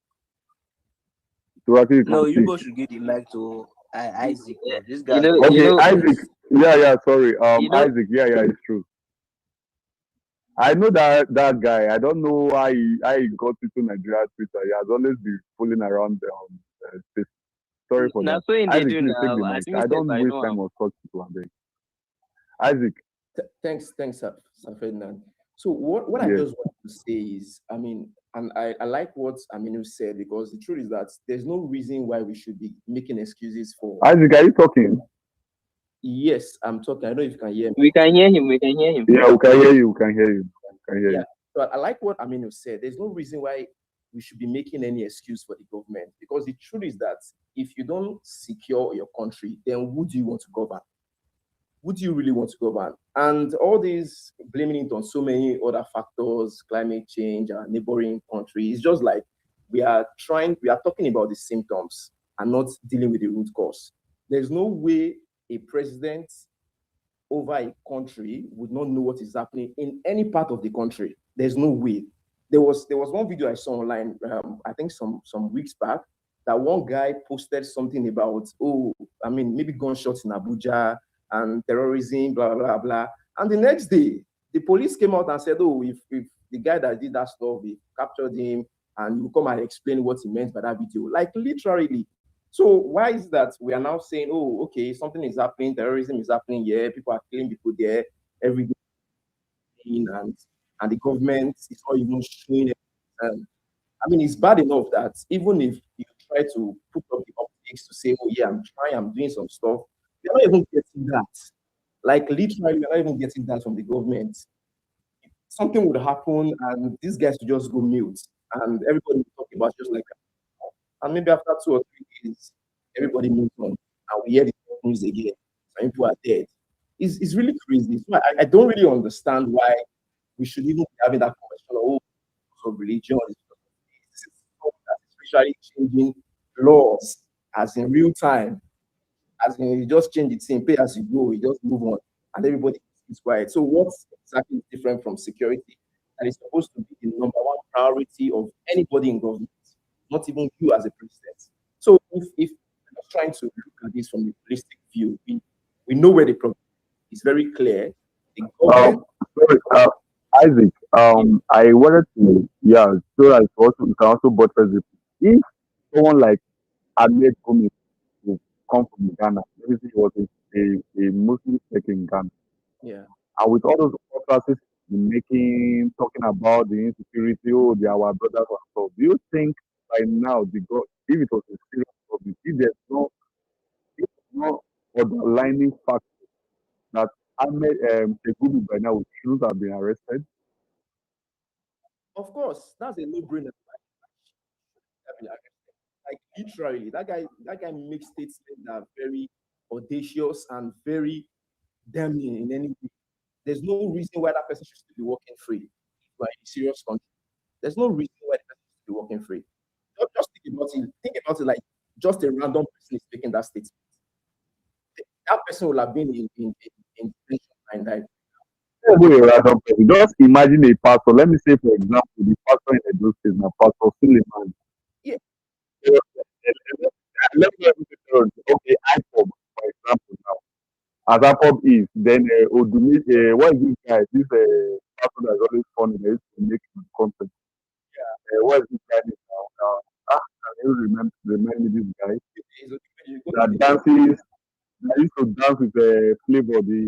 Turaki, you can No, you speak. both should give the mic to Isaac. Bro. This You guy. know, Okay, Isaac. Yeah, sorry. You know, Isaac, yeah, it's true. I know that guy. I don't know how he got into Nigeria Twitter. He has always been fooling around space. Sorry for now that. so in they Isaac, do please take the now. mic. As me I step, don't I waste know time him. on such people, I beg. Isaac, Thanks, Sir Ferdinand. So what I yes. just want to say is, I mean, and I like what Aminu said, because the truth is that there's no reason why we should be making excuses for. Isaac, are you talking? Yes, I'm talking. I don't know if you can hear me. We can hear him. We can hear him. Yeah, we can hear you. We can hear you. We can hear Yeah. you. So I like what Aminu said. There's no reason why we should be making any excuse for the government, because the truth is that if you don't secure your country, then who do you want to govern? Who do you really want to govern? And all these blaming it on so many other factors, climate change, our neighboring countries, it's just like we are talking about the symptoms and not dealing with the root cause. There's no way a president over a country would not know what is happening in any part of the country. There's no way. There was one video I saw online, I think some weeks back, that one guy posted something about, I mean, maybe gunshots in Abuja and terrorism, blah blah blah. And the next day, the police came out and said, if the guy that did that stuff, we captured him, and you come and explain what he meant by that video, like literally. So why is that we are now saying, okay, something is happening, terrorism is happening here, people are killing people there every day, and the government is not even showing it. I mean, it's bad enough that even if you try to put up the optics to say, yeah, I'm doing some stuff, you're not even getting that. Like literally, you're not even getting that from the government. Something would happen, and these guys would just go mute, and everybody would talk about just like, and maybe after 2 or 3 days, everybody moves on, and we hear the news again. Some people are dead. It's really crazy. So I don't really understand why we should even be having that conversation. So religion is especially changing laws as in real time, as in you just change the thing, pay as you go, you just move on, and everybody is quiet. So what's exactly different from security that is supposed to be the number one priority of anybody in government, not even you as a president? So if we're just trying to look at this from the holistic view, we know where the problem is very clear. The government, Sorry, Isaac. I wanted to, yeah, so that also you can also buttress it. If someone like Ahmed Gomez who come from Ghana, everything was a Muslim state in Ghana, yeah. and with all those classes making, talking about the insecurity, they are our brothers and stuff. Do you think by now if it was a serious problem, if there's no underlining fact that Ahmed Tegumi by now shouldn't have been arrested? Of course, that's a no-brainer. Like literally, that guy makes statements that are very audacious and very damning in any way. There's no reason why that person should still be walking free. Like in a serious country, there's no reason why the person should be walking free. Just think about it. Think about it like just a random person is making that statement. That person will have been in detention and died. Even a random person. Just imagine a pastor. Let me say, for example, the pastor in Edo State, now Pastor Suleiman. Yeah, Let me okay, IPOB, for example, now. As IPOB is, then Odumi, what is this guy? This pastor that is always funny, that used to make content. What is this guy name now? Can you remind me this guy it's okay. You go to that dances, that used to dance with Flavor, the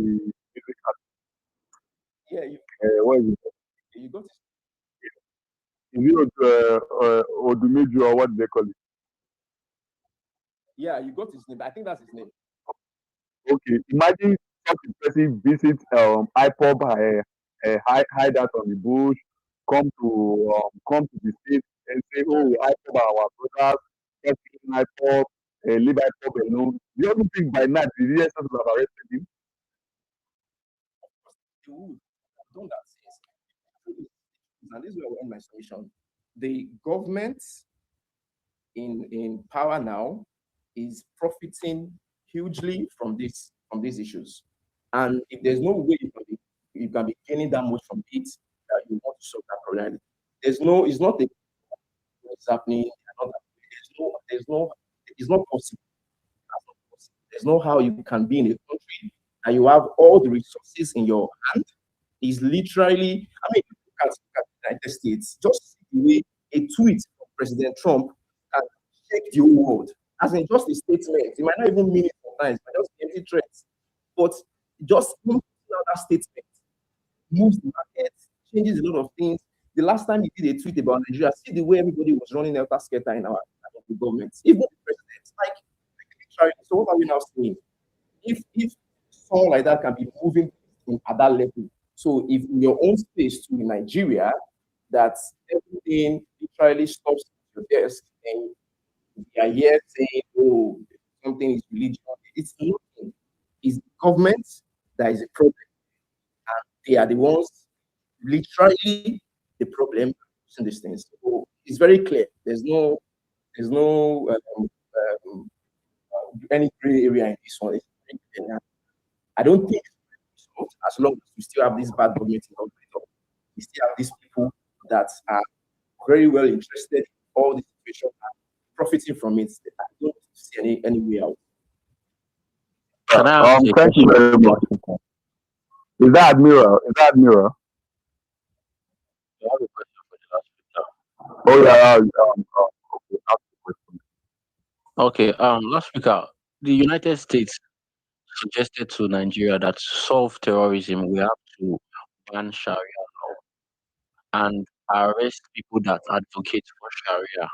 music artist. yeah, What is it? you got Is it Odumeju or what do they call it? yeah, you got his name. I think that's his name. Okay, imagine such a person visit IPOB hideout on the bush, come to the state and say, IPOB are our brothers, let's kill IPOB, leave IPOB alone. Do you ever think by now the DSS will have arrested him? They would have done that since. And this is where I will end my submission. The government in power now is profiting hugely from these issues. And if there's no way you can be gaining that much from it, that you want to solve that problem. It's not what's happening. There's no, it's not possible. There's no how you can be in a country that you have all the resources in your hand. Is literally, I mean, look at the United States, just see the way a tweet from President Trump can shake the whole world. As in just a statement. It might not even mean it sometimes, but just empty threats. But just out that statement moves the market, changes a lot of things. The last time he did a tweet about Nigeria, see the way everybody was running helter skelter in our government, even the president. Like, so what are we now saying? If someone like that can be moving at that level, so if in your own space too in Nigeria, that everything literally stops at your desk and they are here saying, oh, something is religion. It's nothing. It's the government that is a problem. And they are the ones literally the problem in these things. So it's very clear. There's no any gray area in this one. I don't think so, as long as we still have this bad government in government, we still have these people that are very well interested in all the situation and profiting from it. I don't see any way out. Can I ask a Thank you question? very much. Is that Admiral? Is that Admiral? I have a question for the last speaker. Oh yeah. Okay. Ask the question. Okay, last speaker, the United States suggested to Nigeria that to solve terrorism, we have to ban Sharia law and arrest people that advocate for Sharia.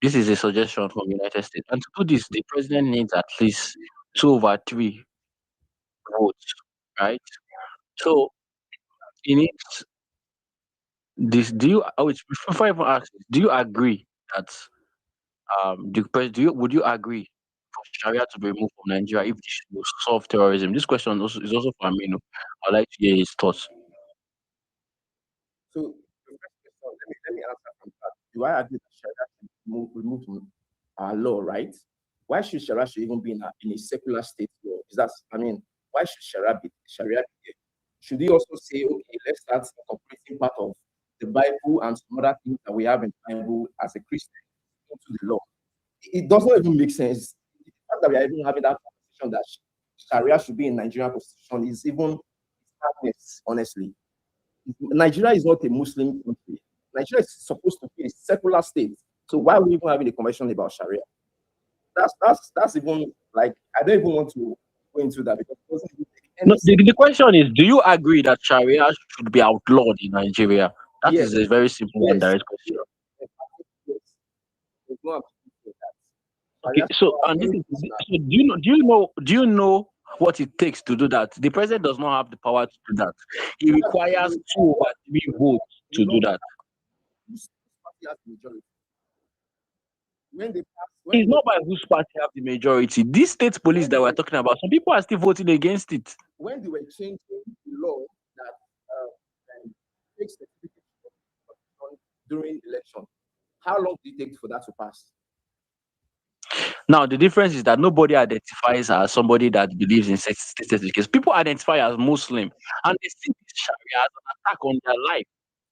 This is a suggestion from the United States. And to do this, the president needs at least 2/3 votes, right? So he needs this. Before I even ask this, do you agree that would you agree for Sharia to be removed from Nigeria if this will solve terrorism? This question is also for Aminu. I'd like to hear his thoughts. So the first question, let me answer from that. Do I agree that Sharia should be removed from our law, right? Why should Sharia even be in a secular state law? Is that, I mean, why should Sharia be there? Should he also say, okay, let's start incorporating part of the Bible and some other things that we have in the Bible as a Christian into the law? It does not even make sense. The fact that we are even having that conversation that Sharia should be in Nigerian constitution is even madness, honestly. Nigeria is not a Muslim country. Nigeria is supposed to be a secular state. So why are we even having a conversation about Sharia? That's even like, I don't even want to go into that because it doesn't even make any No, sense. the question is, do you agree that Sharia should be outlawed in Nigeria? That Yes, is a very simple and yes, direct question. yes. There's no absolute with that. Okay, Sharia so should and be this any is personal. so do you know what it takes to do that? The president does not have the power to do that. He requires 2/3 votes to do that. Whose party has the majority? When they pass, It's not by whose party have the majority. This state police that we're talking about, some people are still voting against it. when they were changing the law that takes certificate during election, how long did it take for that to pass? Now, the difference is that nobody identifies as somebody that believes in state certificates. People identify as Muslim, and they see this Sharia as an attack on their life.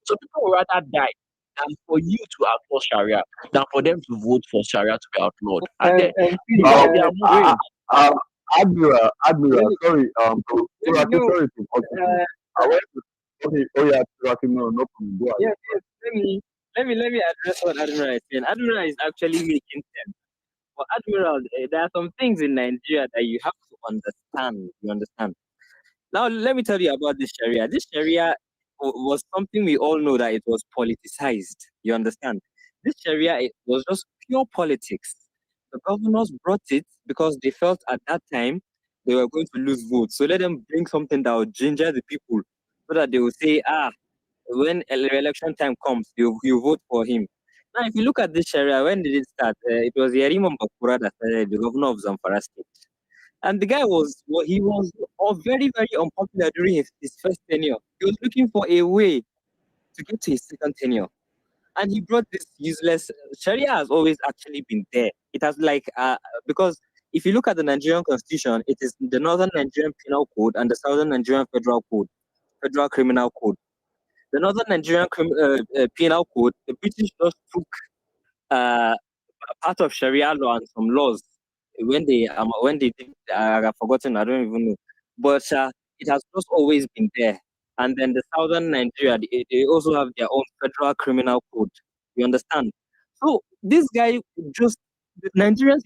So people would rather die than for you to outlaw Sharia, than for them to vote for Sharia to be outlawed. And because they are Muslim, Uh, Admiral, Let me, sorry, let me, no, sorry to cut you. I want to, okay, oh yeah, no problem. Go ahead. yes, let me address what Admiral is saying. Admiral is actually making sense. For Admiral, there are some things in Nigeria that you have to understand. You understand? Now, let me tell you about this Sharia. This Sharia was something we all know that it was politicized. You understand? This Sharia, it was just pure politics. The governors brought it because they felt at that time they were going to lose votes. So let them bring something that would ginger the people so that they will say, when election time comes, you vote for him. Now, if you look at this Sharia, when did it start? It was Yarima Bakura that started, the governor of Zamfara State. And the guy he was very, very unpopular during his first tenure. He was looking for a way to get to his second tenure. And he brought this useless Sharia has always actually been there. It has because if you look at the Nigerian constitution, it is the Northern Nigerian Penal Code and the Southern Nigerian Federal Code, Federal Criminal Code. The Northern Nigerian Penal Code, the British just took a part of Sharia law and some laws when they did, I've forgotten. I don't even know. But it has just always been there. And then the southern Nigeria, they also have their own federal criminal code. You understand? So this guy just the Nigerians,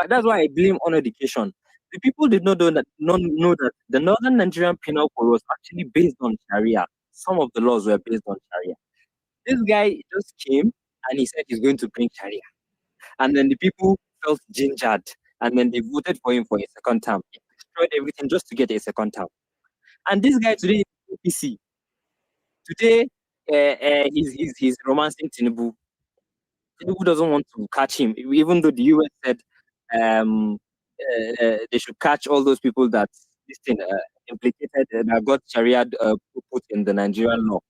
that's why I blame on education. The people did not know that the Northern Nigerian Penal Code was actually based on Sharia. Some of the laws were based on Sharia. This guy just came and he said he's going to bring Sharia. And then the people felt gingered. And then they voted for him for a second term. He destroyed everything just to get a second term. And this guy today is APC. Today, he's romancing Tinubu. Tinubu doesn't want to catch him, even though the US said they should catch all those people that this thing implicated that got Sharia put in the Nigerian law.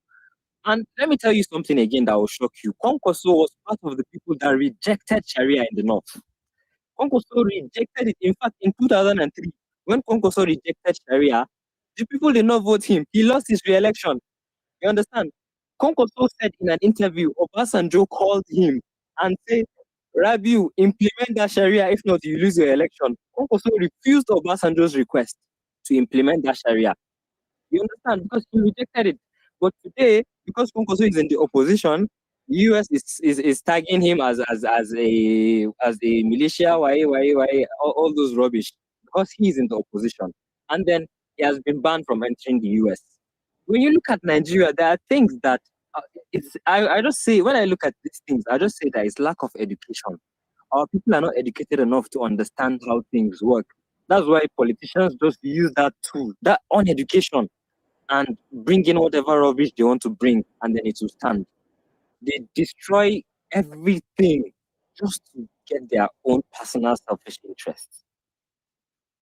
And let me tell you something again that will shock you. Kwankwaso was part of the people that rejected Sharia in the north. Kwankwaso rejected it. In fact, in 2003, when Kwankwaso rejected Sharia, the people did not vote him. He lost his re-election. You understand? Kwankwaso said in an interview, Obasanjo called him and said, Rabiu, implement that Sharia. If not, you lose your election. Kwankwaso refused Obasanjo's request to implement that Sharia. You understand? Because he rejected it. But today, because Kwankwaso is in the opposition, the US is tagging him as a militia, all those rubbish, because he's in the opposition. And then he has been banned from entering the US. When you look at Nigeria, there are things that I just say, when I look at these things, I just say that it's lack of education. Our people are not educated enough to understand how things work. That's why politicians just use that tool, that on education, and bring in whatever rubbish they want to bring, and then it will stand. They destroy everything just to get their own personal selfish interests.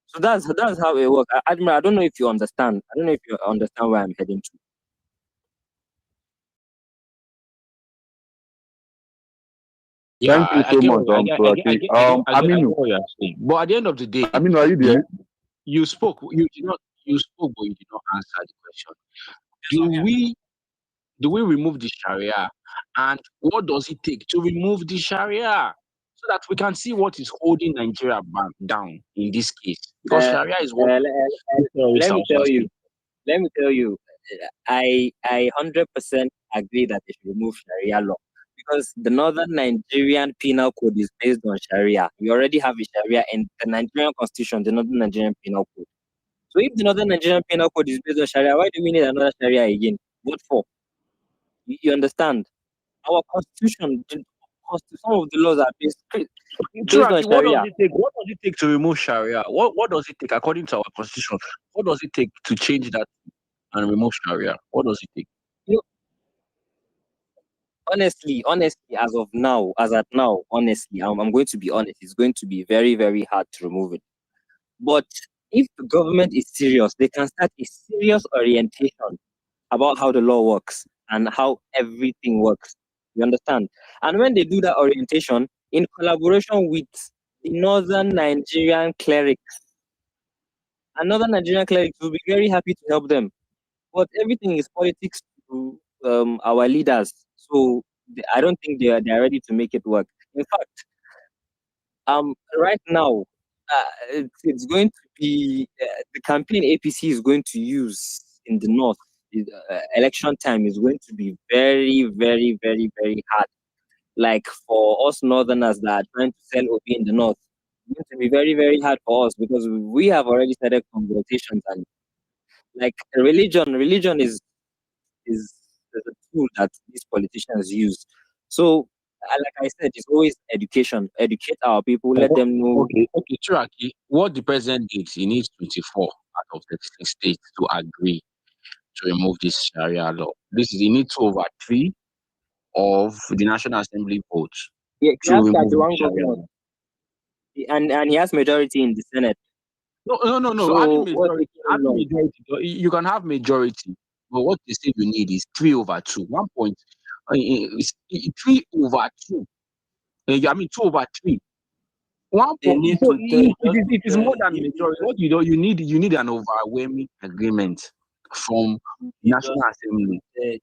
So that's how it works. Admiral, I don't know if you understand. I don't know if you understand where I'm heading to. Yeah, Thank you I so get much, what I get, Turaki. I get Aminu, what you're saying. But at the end of the day, Aminu, are you you there? you spoke. You spoke, but you did not answer the question. Do we remove the Sharia, and what does it take to remove the Sharia, so that we can see what is holding Nigeria back down in this case? Because Uh, Sharia is what these terrorists let are me also tell asking. you. I 100% agree that they should remove Sharia law, because the Northern Nigerian Penal Code is based on Sharia. We already have a Sharia in the Nigerian Constitution, the Northern Nigerian Penal Code. So if the Northern Nigerian Penal Code is based on Sharia, why do we need another Sharia again? What for? You understand? Our Constitution, some of the laws are based on Turaki, what does Sharia. it take? What does it take to remove Sharia? What does it take according to our constitution? What does it take to change that and remove Sharia? What does it take? You know, honestly, as at now, honestly, I'm going to be honest. It's going to be very, very hard to remove it. But if the government is serious, they can start a serious orientation about how the law works and how everything works. You understand? And when they do that orientation in collaboration with the Northern Nigerian clerics, and Northern Nigerian clerics will be very happy to help them. But everything is politics to our leaders. So I don't think they are ready to make it work. In fact, right now, it's going to be the campaign APC is going to use in the north. Election time is going to be very, very, very, very hard. Like for us northerners that are trying to sell OP in the north, it's going to be very, very hard for us, because we have already started conversations, and like religion is a tool that these politicians use. So, like I said, it's always education. Educate our people, let them know. Okay, Turaki, what the president did, he needs 24 out of 36 states to agree to remove this Sharia law. This is he needs 2/3 of the National Assembly votes Yeah, he to has remove the 31 Sharia governors, law. and he has majority in the Senate. No. So what's taking him Having long? majority, you can have majority, but what they say you need is 3/2. 1 point, 3/2. I mean 2/3. One They point. need So to tell, just it is more than if majority. What you need an overwhelming agreement from just National Assembly. said,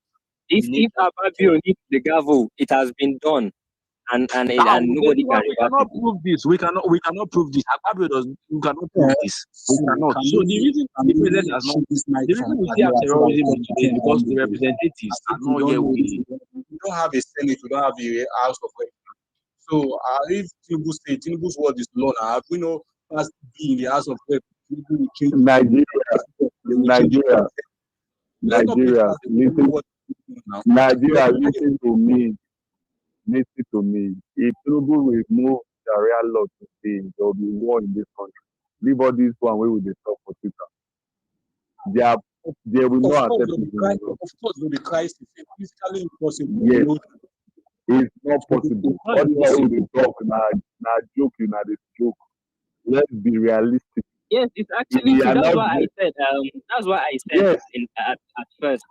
If you need just to tell. Ababio needs the gavel, it has been done. and Now, nobody can we reverse cannot it. prove this. We cannot prove this. Akpabio does. We cannot prove Yeah. this. We So cannot. can So the we reason can the we president has not. shoot this mic The from reason we still have Nigeria so that we terrorism can today is move because on the with this? representatives As are if we not don't here know this. willing. We don't have a Senate, we don't have a House of Reps. So if Tinubu's word is law now, have we know past be in the House of Reps, Tinubu will change Nigeria, they will change it. Nigeria, Let's not play Nigeria, past the listen, what now. Nigeria, listen to me. Listen to me. If Tinubu will move Sharia law today, there will be war in this country. Leave all this one way with the talk for Twitter. They will Of not course, accept there'll be it crisis. anymore. Of course, there'll be crisis. It's physically impossible. Yes, You know, it's not It's possible. not All this way impossible. with the talk, na joke, this joke. Let's be realistic. Yes, it's If actually we true. are That's not, why I said. That's why I said yes, at first.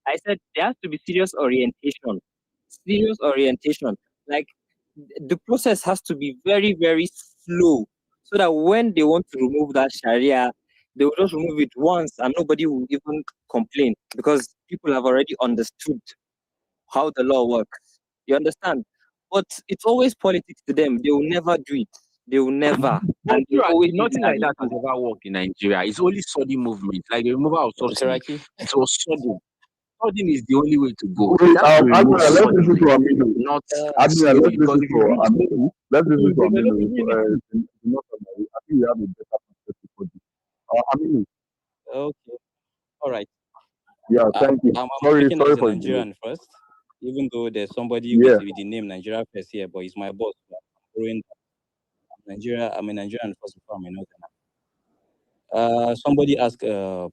I said there has to be serious orientation. Serious orientation. Like the process has to be very, very slow, so that when they want to remove that Sharia, they will just remove it once, and nobody will even complain because people have already understood how the law works. You understand? But it's always politics to them. They will never do it. They will never, But and they will always use nothing it as like a that has tool. ever worked in Nigeria. It's only sudden movement, like the removal of subsidy. Seraki, It was sudden. Sudden is the only way to go. wait, It has to be removed Admiral, let's listen suddenly, to Aminu. not Admiral, slowly. let's Because listen if to you do it Aminu. slowly, Let's it listen will to develop Aminu. immunity. I think we have a better perspective for this. Aminu, okay, all right. yeah, thank you. I'm Sorry speaking as a for the delay. Nigerian first, even though there's somebody Yeah, with the name Nigeria first here, but he's my boss. So I'm borrowing Nigeria. I'm a Nigerian first before I'm a Northerner. Somebody asked a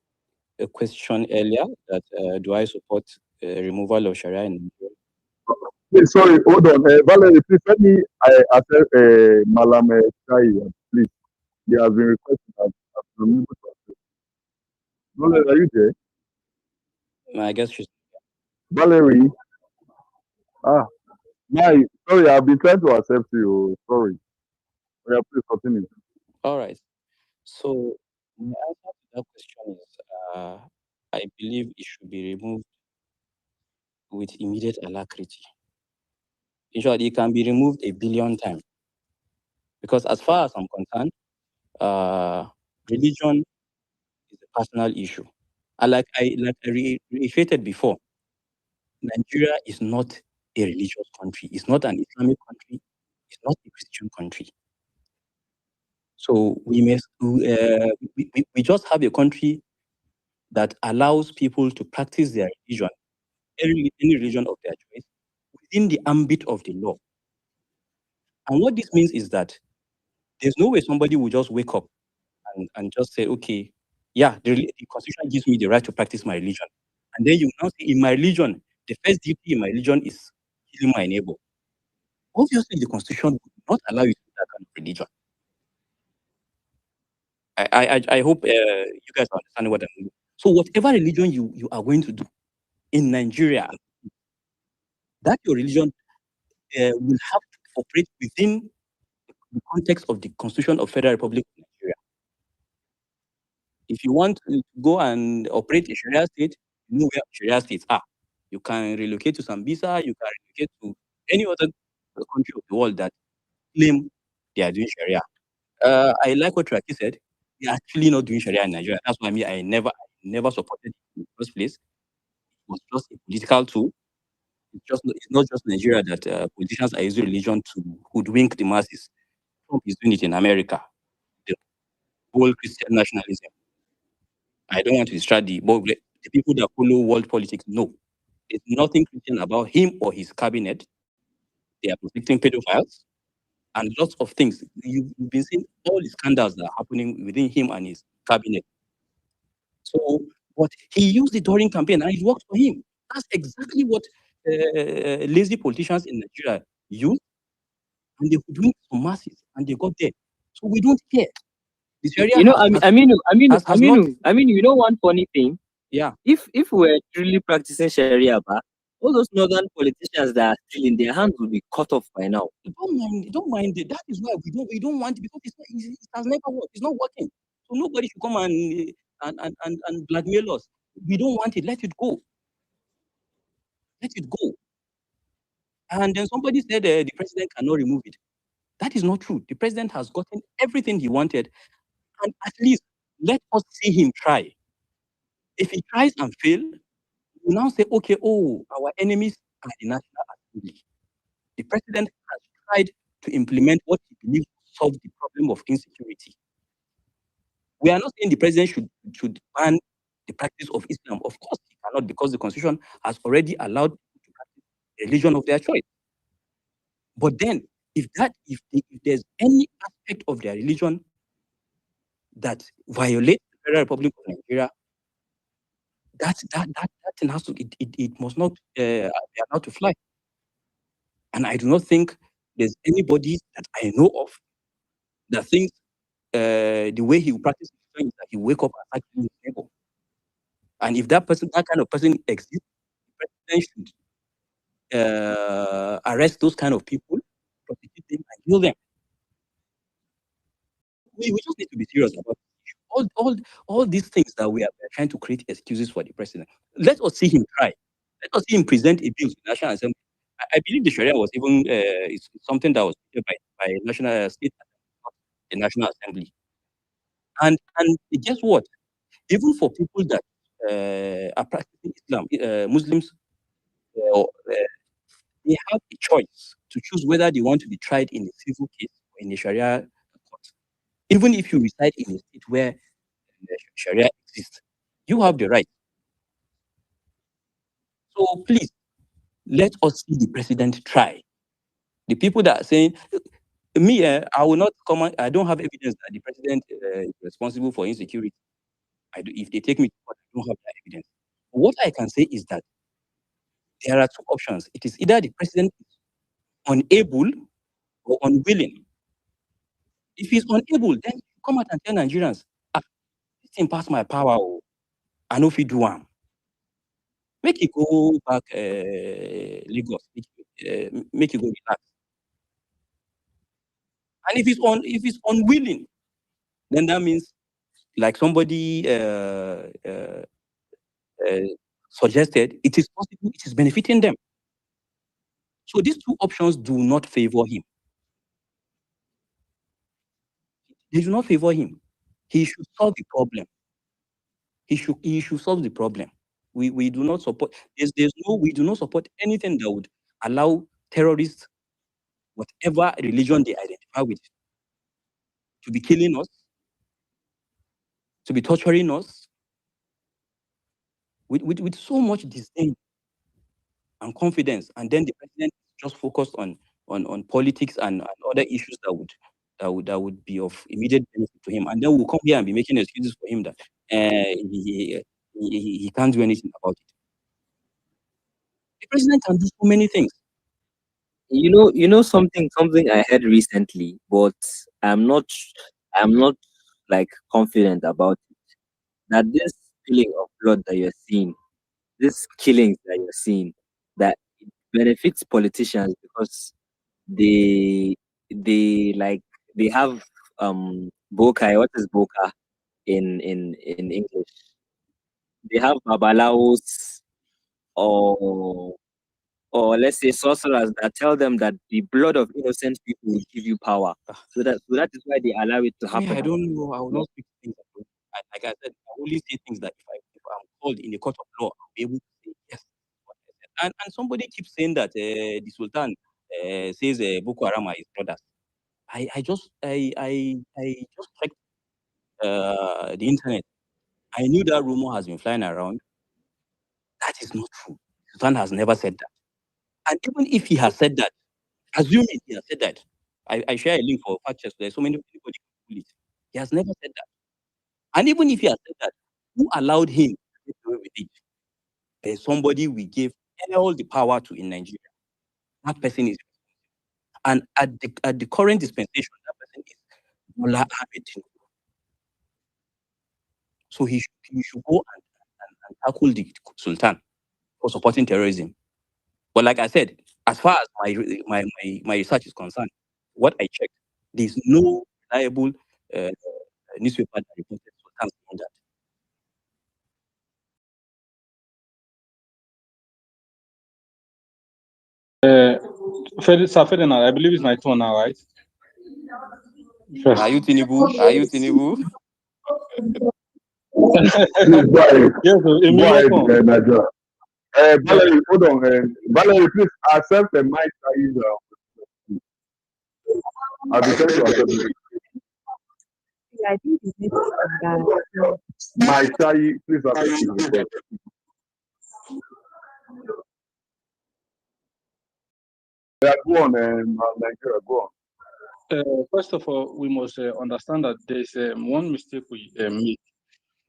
question earlier that do I support removal of Sharia in Nigeria? wait, sorry, hold on. Valerie, please let me accept Malam Shai, please. He has been requested as unable to accept. Valerie, are you there? I guess she's Valerie, ah, sorry, I've been trying to accept you. Sorry. Yeah, please continue. all right. So my answer to that question is I believe it should be removed with immediate alacrity. In short, it can be removed a billion times because, as far as I'm concerned, religion is a personal issue. And like I reiterated before, Nigeria is not a religious country. It's not an Islamic country. It's not a Christian country. So we just have a country that allows people to practice their religion, any religion of their choice, within the ambit of the law. And what this means is that there's no way somebody will just wake up and just say, okay, yeah, the constitution gives me the right to practice my religion. And then you now say, in my religion, the first duty in my religion is killing my neighbor. Obviously, the constitution would not allow you to do that kind of religion. I hope you guys understand what I mean. So whatever religion you are going to do in Nigeria, that your religion will have to operate within the context of the Constitution of Federal Republic of Nigeria. If you want to go and operate a Sharia state, you know where Sharia states are. You can relocate to Sambisa, you can relocate to any other country of the world that claim they are doing Sharia. I like what Raki said. We are actually not doing Sharia in Nigeria. That's why I never supported it in the first place. It was just a political tool. It's not just Nigeria that politicians are using religion to hoodwink the masses. Trump is doing it in America. The whole Christian nationalism. I don't want to distract but the people that follow world politics know there's nothing Christian about him or his cabinet. They are protecting pedophiles and lots of things. You've been seeing all the scandals that are happening within him and his cabinet. So, but he used it during campaign and it worked for him. That's exactly what lazy politicians in Nigeria use, and they could do it for masses, and they got there. So we don't care. The Sharia You know, has not. You know one funny thing. Yeah. If we're truly practicing Sharia, all those northern politicians that are still in their hands will be cut off by now. Don't mind it. That is why we don't want it because it has never worked. It's not working. So nobody should come and blackmail us. We don't want it. Let it go. Let it go. And then somebody said the president cannot remove it. That is not true. The president has gotten everything he wanted, and at least let us see him try. If he tries and fail, we now say, okay, oh, our enemies are the National Assembly. The president has tried to implement what he believes will solve the problem of insecurity. We are not saying the president should ban the practice of Islam. Of course, he cannot, because the constitution has already allowed people to practice a religion of their choice. But then, if there's any aspect of their religion that violates the Federal Republic of Nigeria, that thing has to it must not be allowed to fly. And I do not think there's anybody that I know of that thinks the way he will practice religion is that he wake up and start killing his neighbor. And if that kind of person exists, the president should arrest those kind of people, prosecute them, and kill them. We just need to be serious about all these things that we are trying to create excuses for the president. Let us see him try. Let us see him present a bill to the National Assembly. I believe the Sharia was even it's something that was created by national state, not the National Assembly. And guess what? Even for people that are practicing Islam, Muslims, they have a choice to choose whether they want to be tried in a civil case or in a Sharia court. Even if you reside in a state where Sharia exists, you have the right. So please, let us see the president try. The people that are saying, me, I will not comment. I don't have evidence that the president is responsible for insecurity. If they take me to court, I don't have that evidence. What I can say is that there are two options. It is either the president is unable or unwilling. If he's unable, then come out and tell Nigerians, this thing pass my power. I know if you do one. Make it go back Lagos. Make it go relax. And if he's unwilling, then that means, like somebody suggested, it is possible it is benefiting them. So these two options do not favor him. They do not favor him. He should solve the problem. He should solve the problem. We do not support. We do not support anything that would allow terrorists, whatever religion they identify with, to be killing us, to be torturing us, with so much disdain and confidence. And then the president just focused on politics and other issues that would be of immediate benefit to him. And then we'll come here and be making excuses for him that he can't do anything about it. The president can do so many things. You know something I heard recently, but I'm not like confident about it. That this spilling of blood that you're seeing, this killings that you're seeing, that it benefits politicians because they have boka. What is boka in English? They have babalawos or let's say sorcerers that tell them that the blood of innocent people will give you power. So that is why they allow it to happen. I don't know. I will not speak things. Like I said, I only say things that if I'm called in a court of law, I'll be able to say yes. And somebody keeps saying that the Sultan says Boko Haram are his brothers. I just checked the internet. I knew that rumor has been flying around. That is not true. Sultan has never said that. And even if he has said that, assuming he has said that, I share a link for fact checks. There's so many people who can it. He has never said that. And even if he has said that, who allowed him to get away with it? There's somebody we gave all the power to in Nigeria. That person is, and at the current dispensation, that person is Bola Ahmed Tinubu. So he should go and tackle the Sultan for supporting terrorism. But like I said, as far as my research is concerned, what I checked, there's no reliable newspaper that reported Sultan saying that. Sir Ferdinand, I believe it's my turn now, right? Are you Tinubu? Are you Tinubu? Please go ahead. Yes, Go ahead, Emilio. Naja. Valerie, hold on. Valerie, please accept the mic size. I'll be sent to accept it. Yeah, I think it's network is bad. My Shai, please accept the request. Yeah, go on, Nigeria, go on. First of all, we must understand that there's one mistake we make.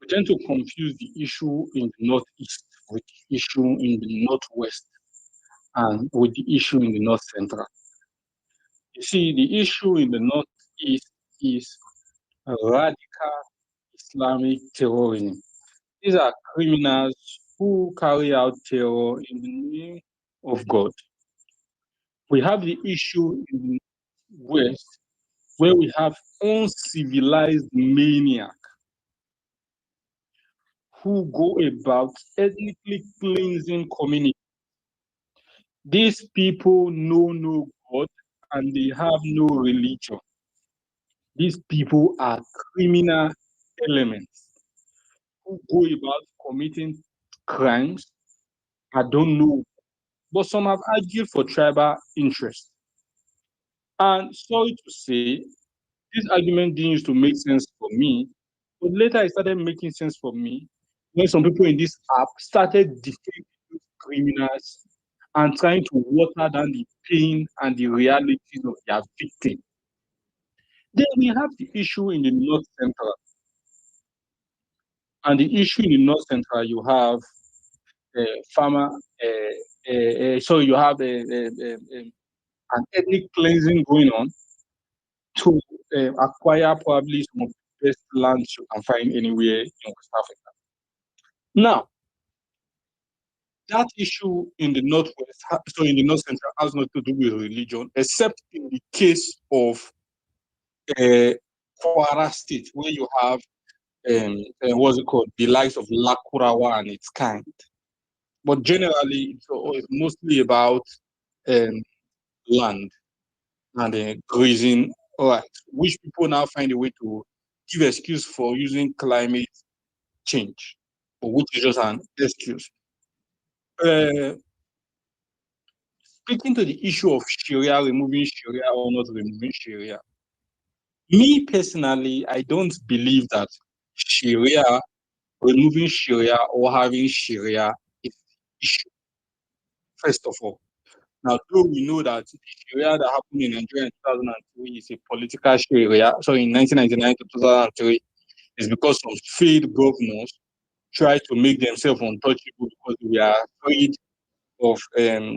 We tend to confuse the issue in the northeast with the issue in the northwest and with the issue in the north central. You see, the issue in the northeast is radical Islamic terrorism. These are criminals who carry out terror in the name of God. We have the issue in the west where we have uncivilized maniac who go about ethnically cleansing communities. These people know no God and they have no religion. These people are criminal elements who go about committing crimes. I don't know, but some have argued for tribal interest. And sorry to say, this argument didn't used to make sense for me, but later it started making sense for me when some people in this app started defending these criminals and trying to water down the pain and the realities of their victim. Then we have the issue in the North Central. And the issue in the North Central, you have farmer, so you have an ethnic cleansing going on to acquire probably some of the best lands you can find anywhere in West Africa. Now, that issue in the northwest, so in the north central, has not to do with religion, except in the case of Kwara State, where you have what's it called, the likes of Lakurawa and its kind. But generally, it's mostly about land and grazing. All right, which people now find a way to give excuse for using climate change, but which is just an excuse. Speaking to the issue of Sharia, removing Sharia or not removing Sharia, me personally, I don't believe that Sharia, removing Sharia or having Sharia is the issue, first of all. Now, though we know that the Sharia that happened in Nigeria in 2003 is a political Sharia, so in 1999 to 2003, is because some failed governors tried to make themselves untouchable because we are afraid of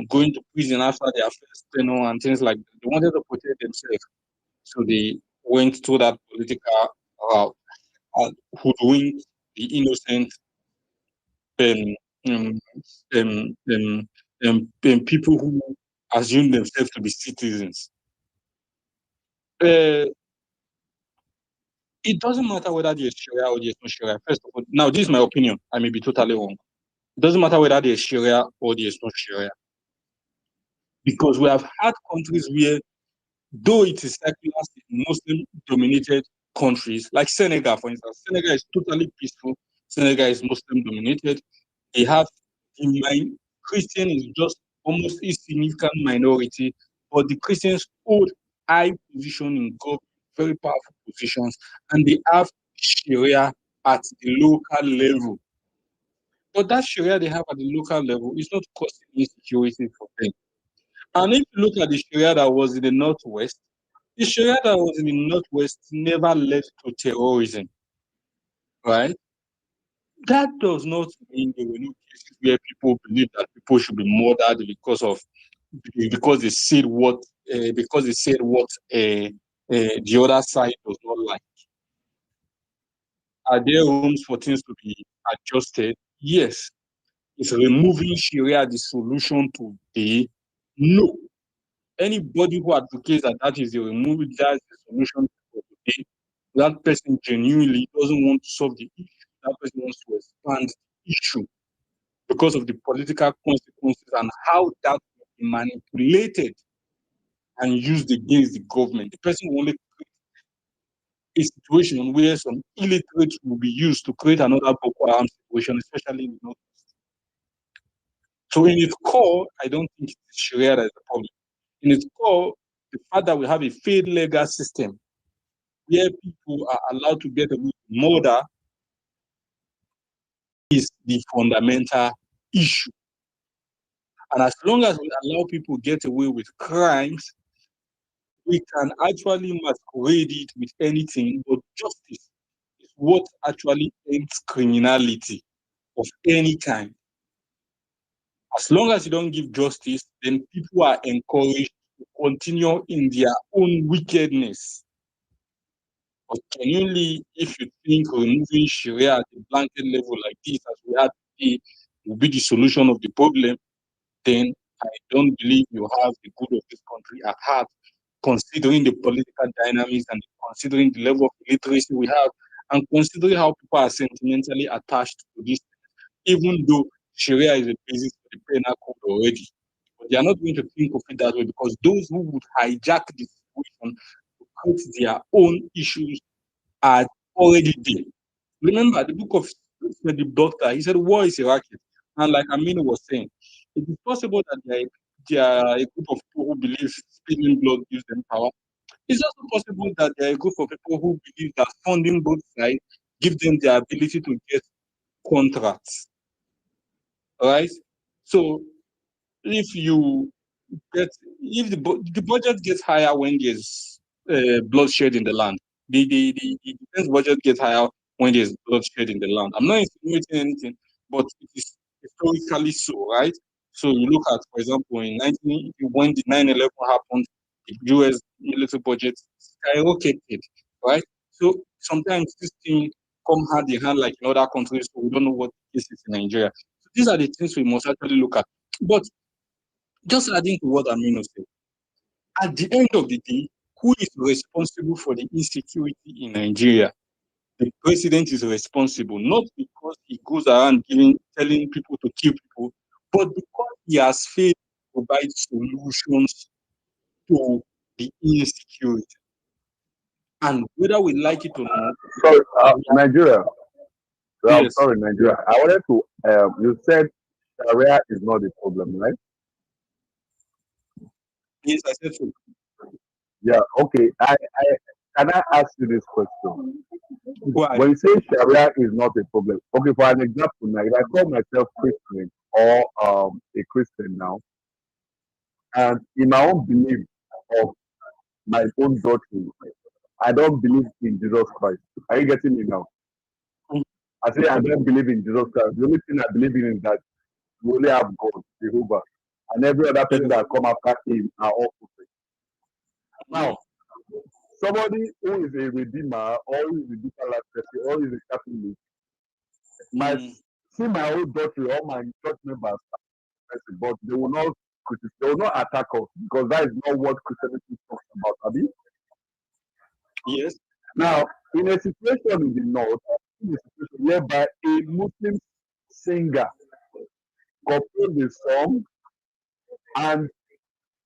going to prison after their first tenure and things like that. They wanted to protect themselves. So they went to that political route and hoodwinked the innocent um, um, um, um, people who assume themselves to be citizens. Uh, it doesn't matter whether there's Sharia or there's no Sharia. First of all, now this is my opinion. I may be totally wrong. It doesn't matter whether there's Sharia or there's no Sharia. Because we have had countries where, though it is secular, Muslim dominated countries, like Senegal, for instance. Senegal is totally peaceful. Senegal is Muslim dominated. They have Christian is just almost insignificant minority, but the Christians hold high position in government, very powerful positions, and they have Sharia at the local level. But that Sharia they have at the local level is not causing insecurity for them. And if you look at the Sharia that was in the Northwest, the Sharia that was in the Northwest never led to terrorism, right? That does not mean there were no cases where people believe that people should be murdered because they said what the other side does not like. Are there rooms for things to be adjusted? Yes. Is removing Sharia the solution today? No. Anybody who advocates that that is that's the solution for today, that person genuinely doesn't want to solve the issue. That person wants to expand the issue because of the political consequences and how that will be manipulated and used against the government. The person will only create a situation where some illiterates will be used to create another Boko Haram situation, especially in the North. So in its core, I don't think it's Sharia that is the problem. In its core, the fact that we have a failed legal system where people are allowed to get away with murder is the fundamental issue. And as long as we allow people get away with crimes, we can actually masquerade it with anything, but justice is what actually ends criminality of any kind. As long as you don't give justice, then people are encouraged to continue in their own wickedness. But genuinely, if you think removing Sharia at a blanket level like this, as we had today, will be the solution of the problem, then I don't believe you have the good of this country at heart, considering the political dynamics and considering the level of literacy we have, and considering how people are sentimentally attached to this, even though Sharia is a basis for the penal code already. But they are not going to think of it that way because those who would hijack the situation to create their own issues are already there. Remember the book of the doctor, he said war is a racket. And like Aminu was saying, it is possible that there are a group of people who believe spilling blood gives them power. It's also possible that there are a group of people who believe that funding both sides give them the ability to get contracts. Right? So if you get if the budget gets higher when there's bloodshed in the land, the defense budget gets higher when there's bloodshed in the land. I'm not insinuating anything, but it is historically so, right? So you look at, for example, in 19 when the 9/11 happened, the U.S. military budget skyrocketed, right? So sometimes this thing come hand in hand like in other countries, so we don't know what the case is in Nigeria. So these are the things we must actually look at. But just adding to what Amino said, at the end of the day, who is responsible for the insecurity in Nigeria? The president is responsible, not because he goes around telling people to kill people, but because he has failed to provide solutions to the insecurity. And whether we like it or not, Sorry, Nigeria. I'm yes, sorry, Nigeria. I wanted to. You said Sharia is not the problem, right? yes, I said so. Yeah. Okay. I can I ask you this question? Why? When you say Sharia is not a problem, okay. For an example, now, if I call myself Christian or a Christian now, and in my own belief of my own doctrine, I don't believe in Jesus Christ. Are you getting me now? Mm, I say I don't believe in Jesus Christ. The only thing I believe in is that we only have God, Jehovah, and every other person yes, that come after him are all prophets. mm, Now, somebody who is a redeemer or who is a deeper life person or is a Catholic might mm, see my own doctrine or my church members, but they will not they will not attack us because that is not what Christianity talks about, Abi. yes, Now, in a situation in the north, in a situation whereby a Muslim singer composed a song and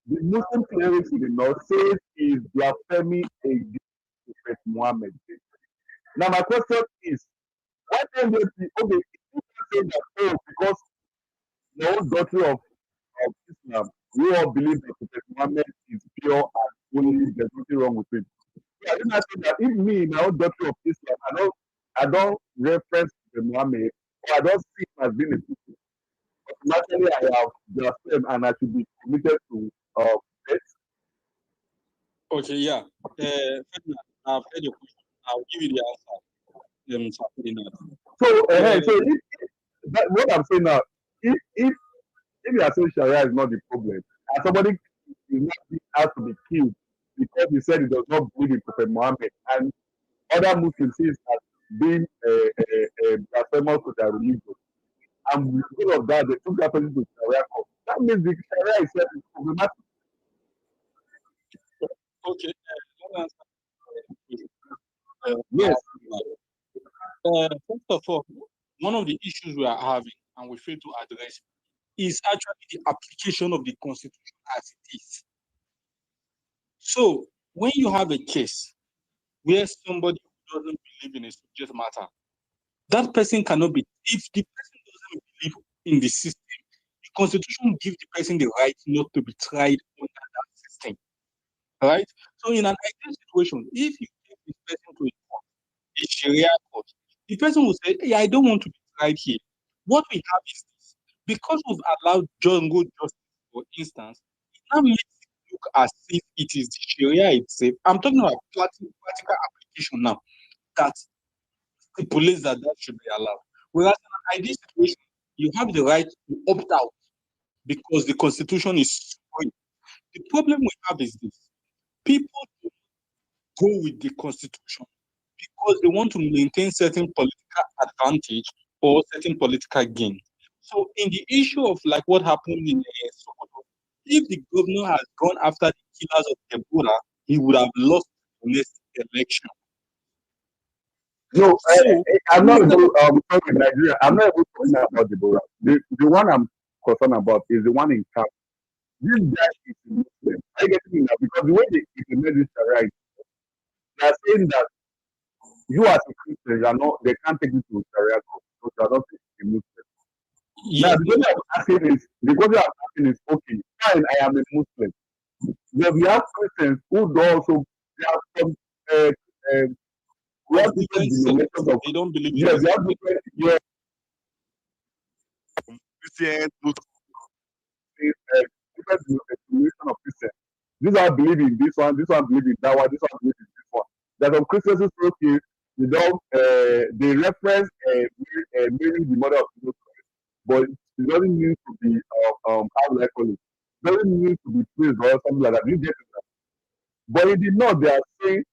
the Muslim clerics in the north says is blasphemy against Prophet Muhammad. Now, my question is, why can't they be okay? If you say that, oh, because the whole doctrine of Islam, we all believe that Prophet Muhammad is pure and holy, there's nothing wrong with it. I did not say that if me, my own doctrine of Islam, I don't reference Prophet Muhammad, or I don't see him as being a Christian. Naturally, I have blasphemed and I should be committed to death. okay, yeah. Ferdinand, I've heard your question. I'll give you the answer. Ferdinand. So Uh, what I'm saying now, if you are saying Sharia is not the problem, and somebody is not has to be killed because he said he does not believe in Prophet Muhammad, and other Muslims see that being blasphemous to their religion, and because of that, they took that person to Sharia court. That means the Sharia itself is problematic. okay, let me answer the question. Yes. First of all, one of the issues we are having and we fail to address is actually the application of the constitution as it is. So when you have a case where somebody who doesn't believe in a subject matter, that person cannot be, if the person doesn't believe in the system, the constitution gives the person the right not to be tried under that system. Right? So in an ideal situation, if you take this person to a court, a Sharia court, the person will say, hey, I don't want to be tried here. What we have is this. Because we've allowed jungle justice, for instance, it now makes it look as if it is the Sharia itself. I'm talking about practical application now that stipulates that that should be allowed. Whereas in an ideal situation, you have the right to opt out because the constitution is free. The problem we have is this. People go with the constitution because they want to maintain certain political advantage or certain political gain. So in the issue of like what happened in Sokoto, if the governor has gone after the killers of Ebola, he would have lost the next election. No, So I'm not instead even of talking with Nigeria. I'm not even talking about the Bora. The one I'm concerned about is the one in camp. This guy is a Muslim. I get it now because the way they implement this Sharia, they are saying that you as a Christian, you are not, they can't take you to Sharia court because you are not a Muslim. Now, yes, the question I'm asking is, okay, fine, I am a Muslim. But we have Christians who do also, they have some, uh, uh, we have of different different sects, denominations of, they don't believe in yes, this. we have different, yes, Christians, Muslims, different denominations of Christians. This one believe in this one believe in that one, this one believe in this one. There are some Christians who say, okay, they don't, they reference Mary, the mother of Jesus Christ, but it doesn't mean to be, how do I call it? It doesn't mean to be praised or something like that. You get it? But in the north, they are saying,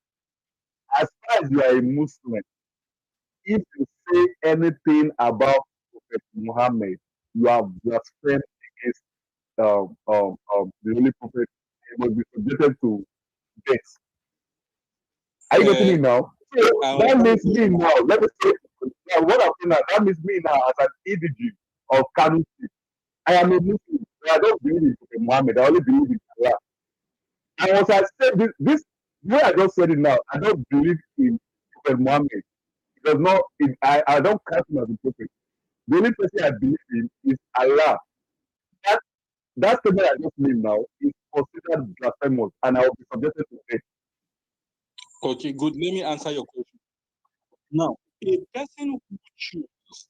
as far as you are a Muslim, if you say anything about Prophet Muhammad, you have blasphemed against the Holy Prophet. He must be subjected to death. Are you getting me Uh, now? So I that understand. makes me now, let me say, now what I'm saying now, that makes me now as an individual of Kano State. I am a Muslim. I don't believe in Prophet Muhammad. I only believe in Allah. And as I said, the way I just said it now, I don't believe in Prophet Muhammad. It does not, I don't count him as a prophet. The only person I believe in is Allah. That, that statement I just made now is considered blasphemous and I will be subjected to death. Okay, good. Let me answer your question. Now, a person who chooses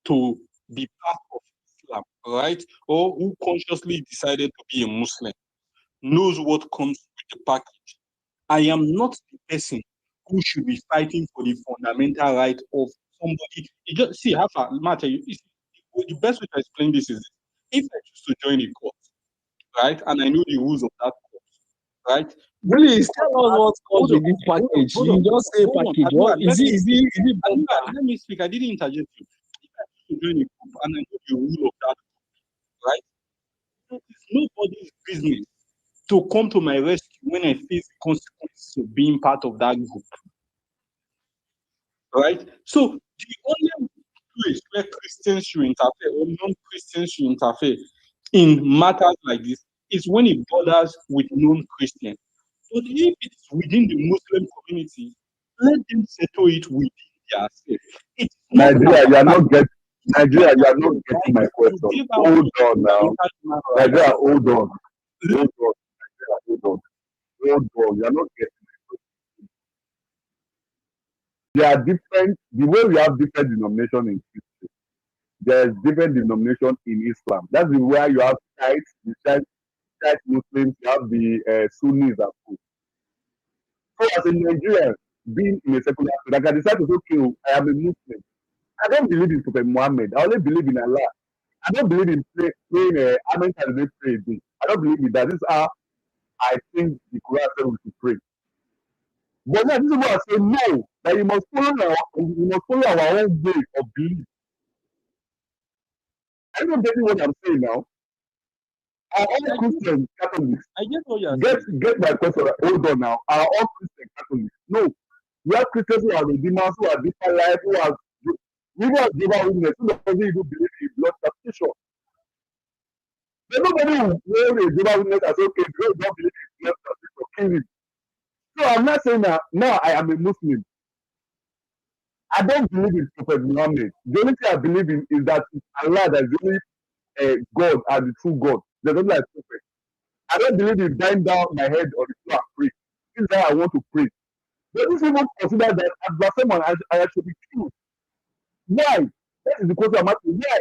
to be part of Islam, right, or who consciously decided to be a Muslim, knows what comes with the package. I am not the person who should be fighting for the fundamental right of somebody. You just see how far matter. The best way to explain this is if I choose to join a court, right, and I know the rules of that court, right. Please tell us what comes with this package. Hold You on, just say hold on. package. What is it? Is it Adua, bumper? let me speak. I didn't interject you. If I choose to join a group and I know the rule of that, right, it is nobody's business to come to my rescue when I face the consequences of being part of that group. Right? So the only place where Christians should interfere or non-Christians should interfere in matters like this is when it borders with non-Christians. But if it's within the Muslim community, let them settle it within themselves. It's not Nigeria, you are not getting Nigeria, you are not right? getting my You question. give out Hold on now. fundamental human rights. Nigeria, hold on. Hold on. Nigeria, hold on. Hold on. You are not getting my question. There are different, the way we have different denominations in Christian, there is different denomination in Islam. That's the way you have Shiites, the Shiite Muslims, you have the Sunnis and so. So as a Nigerian, being in a secular state, I can decide to say, okay, I am a Muslim. I don't believe in Prophet Muhammad. I only believe in Allah. I don't believe in praying how many times they pray a day. I don't believe in that. This is how I think the Quran says we should pray. But now this is what I say, no, that you must follow our own way of belief. Are you not getting what I'm saying now? Are all Christian Catholics? I get what you're Get saying. my question. Hold on now. Are all Christian Catholics? No. We have Christians who are redeemers, who are different life, who are even as Jehovah's Witness, who doesn't even believe in blood transfusion. There's nobody who will a Jehovah's Witness and say, okay, don't believe in blood transfusion. feel it. So I'm not saying that now I am a Muslim. I don't believe in Prophet Muhammad. The only thing I believe in is that it's Allah that is the only God and the true God. There's only like Prophet. I don't believe in bowing down my head on the floor and pray. This is how I want to pray. But this people consider that as blasphemy and I should be killed. Why? That is the question I'm asking. Why?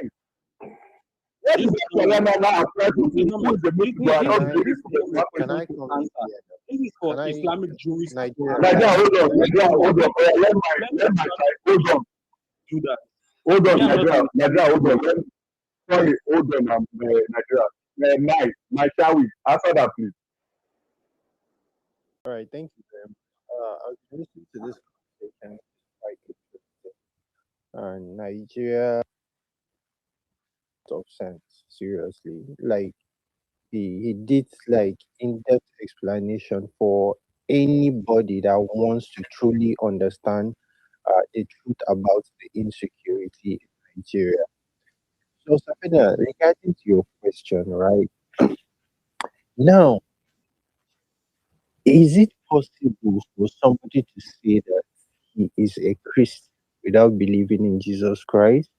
What This is is that not Sharia now apply to this is who not is the this, Muslim this, and this, not is- the this is not my Can question I to come in answer. here? This is for Can I, Islamic jurists to Nigeria, answer. Nigeria, hold on, Let me Nigeria, hold on. Let my child, do that. hold on, Me, I'm not Nigeria, an Nigeria, Islamic hold on. jurist. Sorry, hold on, Nigeria. My child, answer that please. all right, thank you very much. I was listening to this conversation, quite interesting. Nigeria, of sense, seriously. Like he did like in-depth explanation for anybody that wants to truly understand the truth about the insecurity in Nigeria. So, Safina, regarding to your question, right now, is it possible for somebody to say that he is a Christian without believing in Jesus Christ?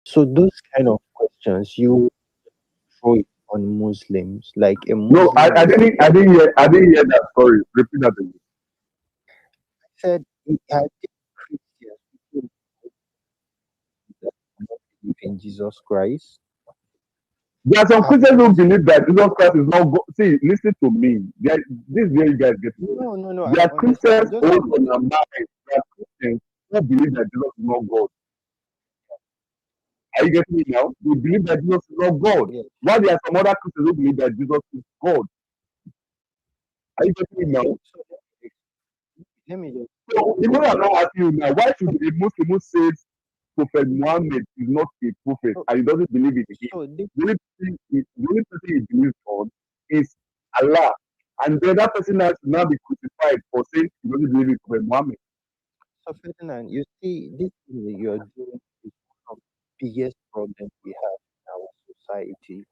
So, those kind of questions you throw it on Muslims, like a No, Muslim will I didn't hear that. Sorry, repeat that again. said I think Christians people that do not believe in Jesus Christ There are some have Christians who not. believe that Jesus Christ is not God. See, listen to me. This is where you guys get it. No, There I are understand. Christians Just hold on their mind. There are Christians who believe that Jesus is not God. Are you getting me now? They believe that Jesus is not God. yeah. While there are some other Christians who believe that Jesus is God. Are you getting me now? So let me just So the moment I'm not asking you now, why should a Muslim who says Prophet Muhammad is not a prophet so, and he doesn't believe in him? so this, The only person he believes on is Allah. And then that person has to now be crucified for saying he doesn't believe in Prophet Muhammad. so Ferdinand, you see, this thing that you are doing is one of the biggest problems we have in our society.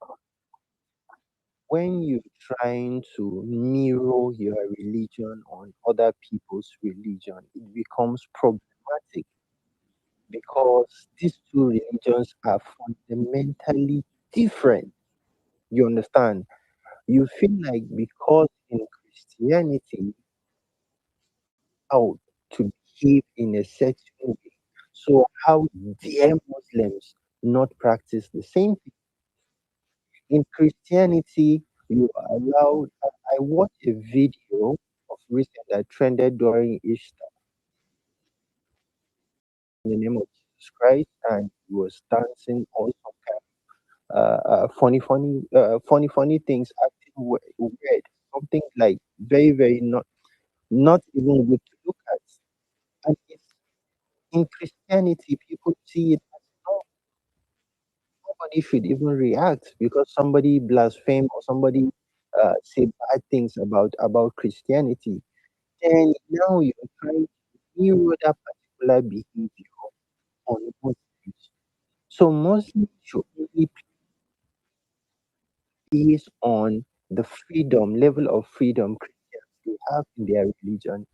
When you're trying to mirror your religion on other people's religion, it becomes problematic because these two religions are fundamentally different. You understand? You feel like because in Christianity, how to behave in a certain way. So how dare Muslims not practice the same thing? In Christianity, you are allowed. I watched a video of recent that trended during Easter in the name of Jesus Christ, and he was dancing on some kind funny things, acting weird, something like very, very not even good to look at. And it's in Christianity, people see it as nobody should even react because somebody blaspheme or somebody say bad things about Christianity. Then now you're trying to mirror that particular behavior on Muslims. So Muslims should only based on the freedom level of freedom Christians they have in their religion.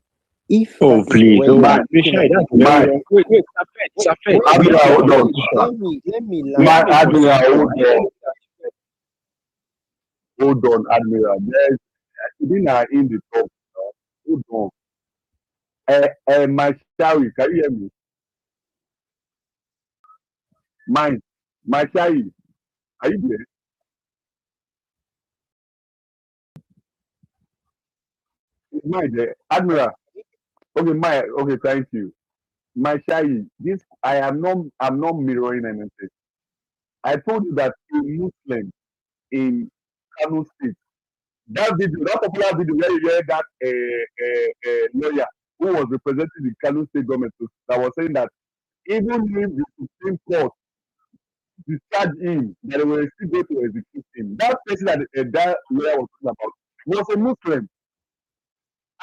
If that Oh, is the please. way Oh, you're looking Rishai, at that's it, very My wrong. Wait, Safed, wait, we Admiral, have a hold on. conversation. let me We land. My have a Admiral, conversation. hold on, Admiral. There's within in the talk. Hold on. My Shari, can you hear me? My Shari, are you there? Is my there? Admiral. Okay, okay, thank you. My Shari, this I'm not mirroring anything. I told you that a Muslim in Kano State, that video, that popular video where you hear that lawyer who was representing the Kano State government that was saying that even if the Supreme Court discharge him, that they will still go to execute him. That person that lawyer was talking about was a Muslim.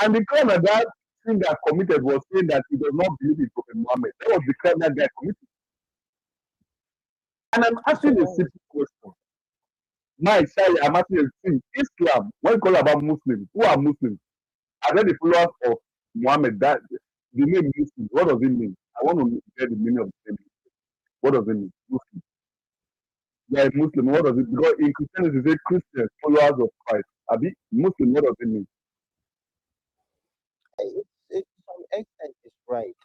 And the crime that thing that committed was saying that he does not believe in Prophet Muhammad. That was the crime that guy committed. And I'm So asking a that was simple question. My child, I'm asking you, see, Islam, when you call about Muslims, who are Muslims? Are they the followers of Muhammad? That the name Muslim, what does it mean? I want to get the meaning of the name. What does it mean? Muslim. They are Muslim. What does it? Because in Christianity, they say Christians, followers of Christ. Abi, Muslim. What does it mean? To some extent is right.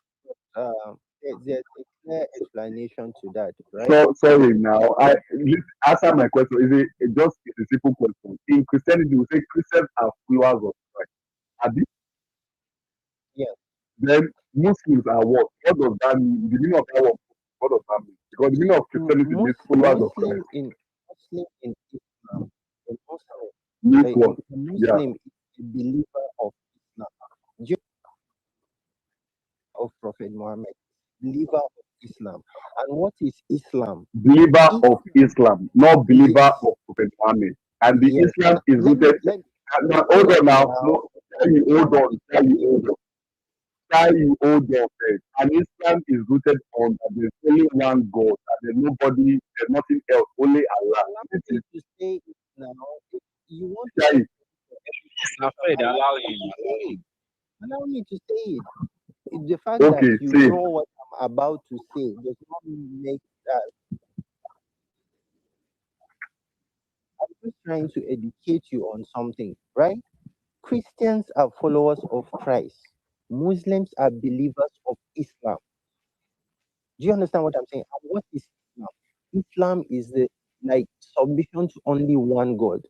There's a clear explanation to that, right? So sorry now. Answer my question. Just a simple question? In Christianity, we say Christians are followers of Christ. Abi, Yes. then Muslims are what? What does that mean? The meaning of that word, what does that mean? Because the meaning of Christianity means followers of Christ. Muslim in Islam, a Muslim, Means a what? Yeah. Muslim is a believer of Islam. Just of Prophet Muhammad, believer of Islam. And what is Islam? Believer of Islam, not believer Yes. of Prophet Muhammad. And the Yes. Islam is rooted. Now, hold on now. No, Charlie, hold on. Charlie, hold on. Charlie, hold on first. And Islam is rooted on that there's only one God, and there's nothing else, only Allah. Allow me to say it now. If you want to Charlie, allow me to say it. The fact okay, that you say it. know what I'm about to say does not make that. I'm just trying to educate you on something, right? Christians are followers of Christ. Muslims are believers of Islam. Do you understand what I'm saying? And what is Islam? Islam is the like submission to only one God.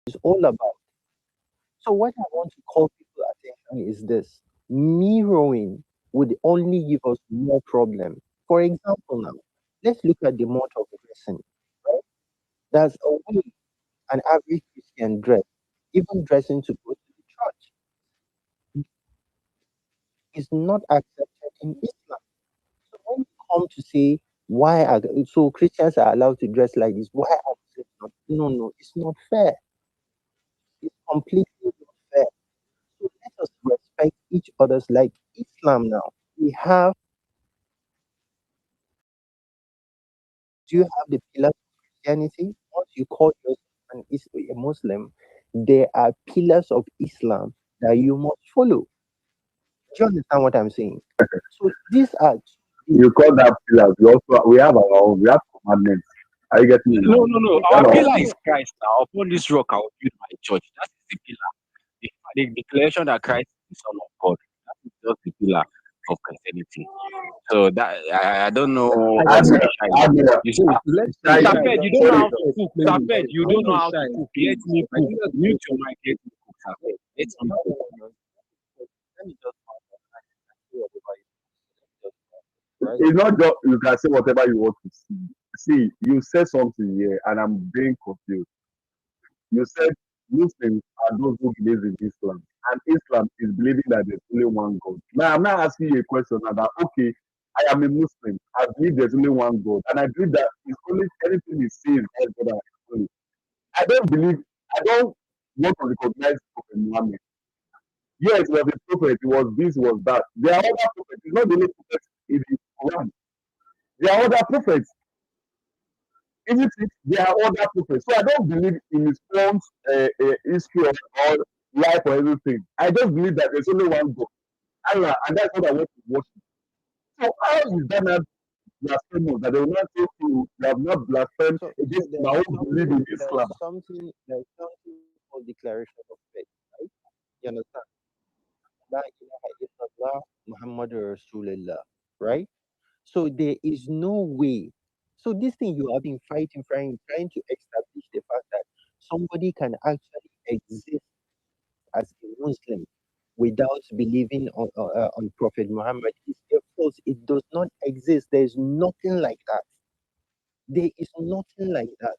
It's all about. So what I want to call people attention is this: mirroring would only give us more problem. For example, now let's look at the mode of dressing. Right? There's a way an average Christian dress, even dressing to go to the church, is not accepted in Islam. So when you come to say why are so Christians are allowed to dress like this, why are Muslims not? No, no, it's not fair. It's completely not fair. So let us respect each other's like Islam now. We have do you have the pillars of Christianity? Once you call yourself a Muslim, there are pillars of Islam that you must follow. Do you understand what I'm saying? So these are You call that pillars. We have our own. We have commandments. Are you getting me now? No. Our pillar is Christ now. Upon this rock, I will build my church. That is the pillar. The declaration that Christ is the Son of God. That is just the pillar of Christianity. So that I don't know what to Admiral, you see, Safed, you don't know how to cook. Safed, you don't know how to cook. Let me cook. Mute your mic. Let me cook. Safed. Let me cook. let me just it's not just you can say whatever you want to see. See, you said something here, and I'm being confused. You said Muslims are those who believe in Islam, and Islam is believing that there's only one God. Now, I'm not asking you a question about, okay, I am a Muslim, I believe there's only one God, and I believe that it's only anything is says God that is only. I don't believe, I don't want to recognize Prophet Muhammad. Yes, he was a prophet, he was this, was that. There are other prophets, it's not the only prophet in the Quran. There are other prophets. Isn't it? There are other prophets. So I don't believe in his own history or life or anything. I just believe that there's only one God, Allah, and that's what I want to worship. So how is that not blasphemous that they will not say you have not blasphemed against my own belief in Islam? there's something called declaration of faith, right? You understand? La ilaha illallah Muhammadur Rasulullah, right? So there is no way. So this thing you have been fighting, trying to establish the fact that somebody can actually exist as a Muslim without believing on Prophet Muhammad is a false. It does not exist. There is nothing like that. There is nothing like that.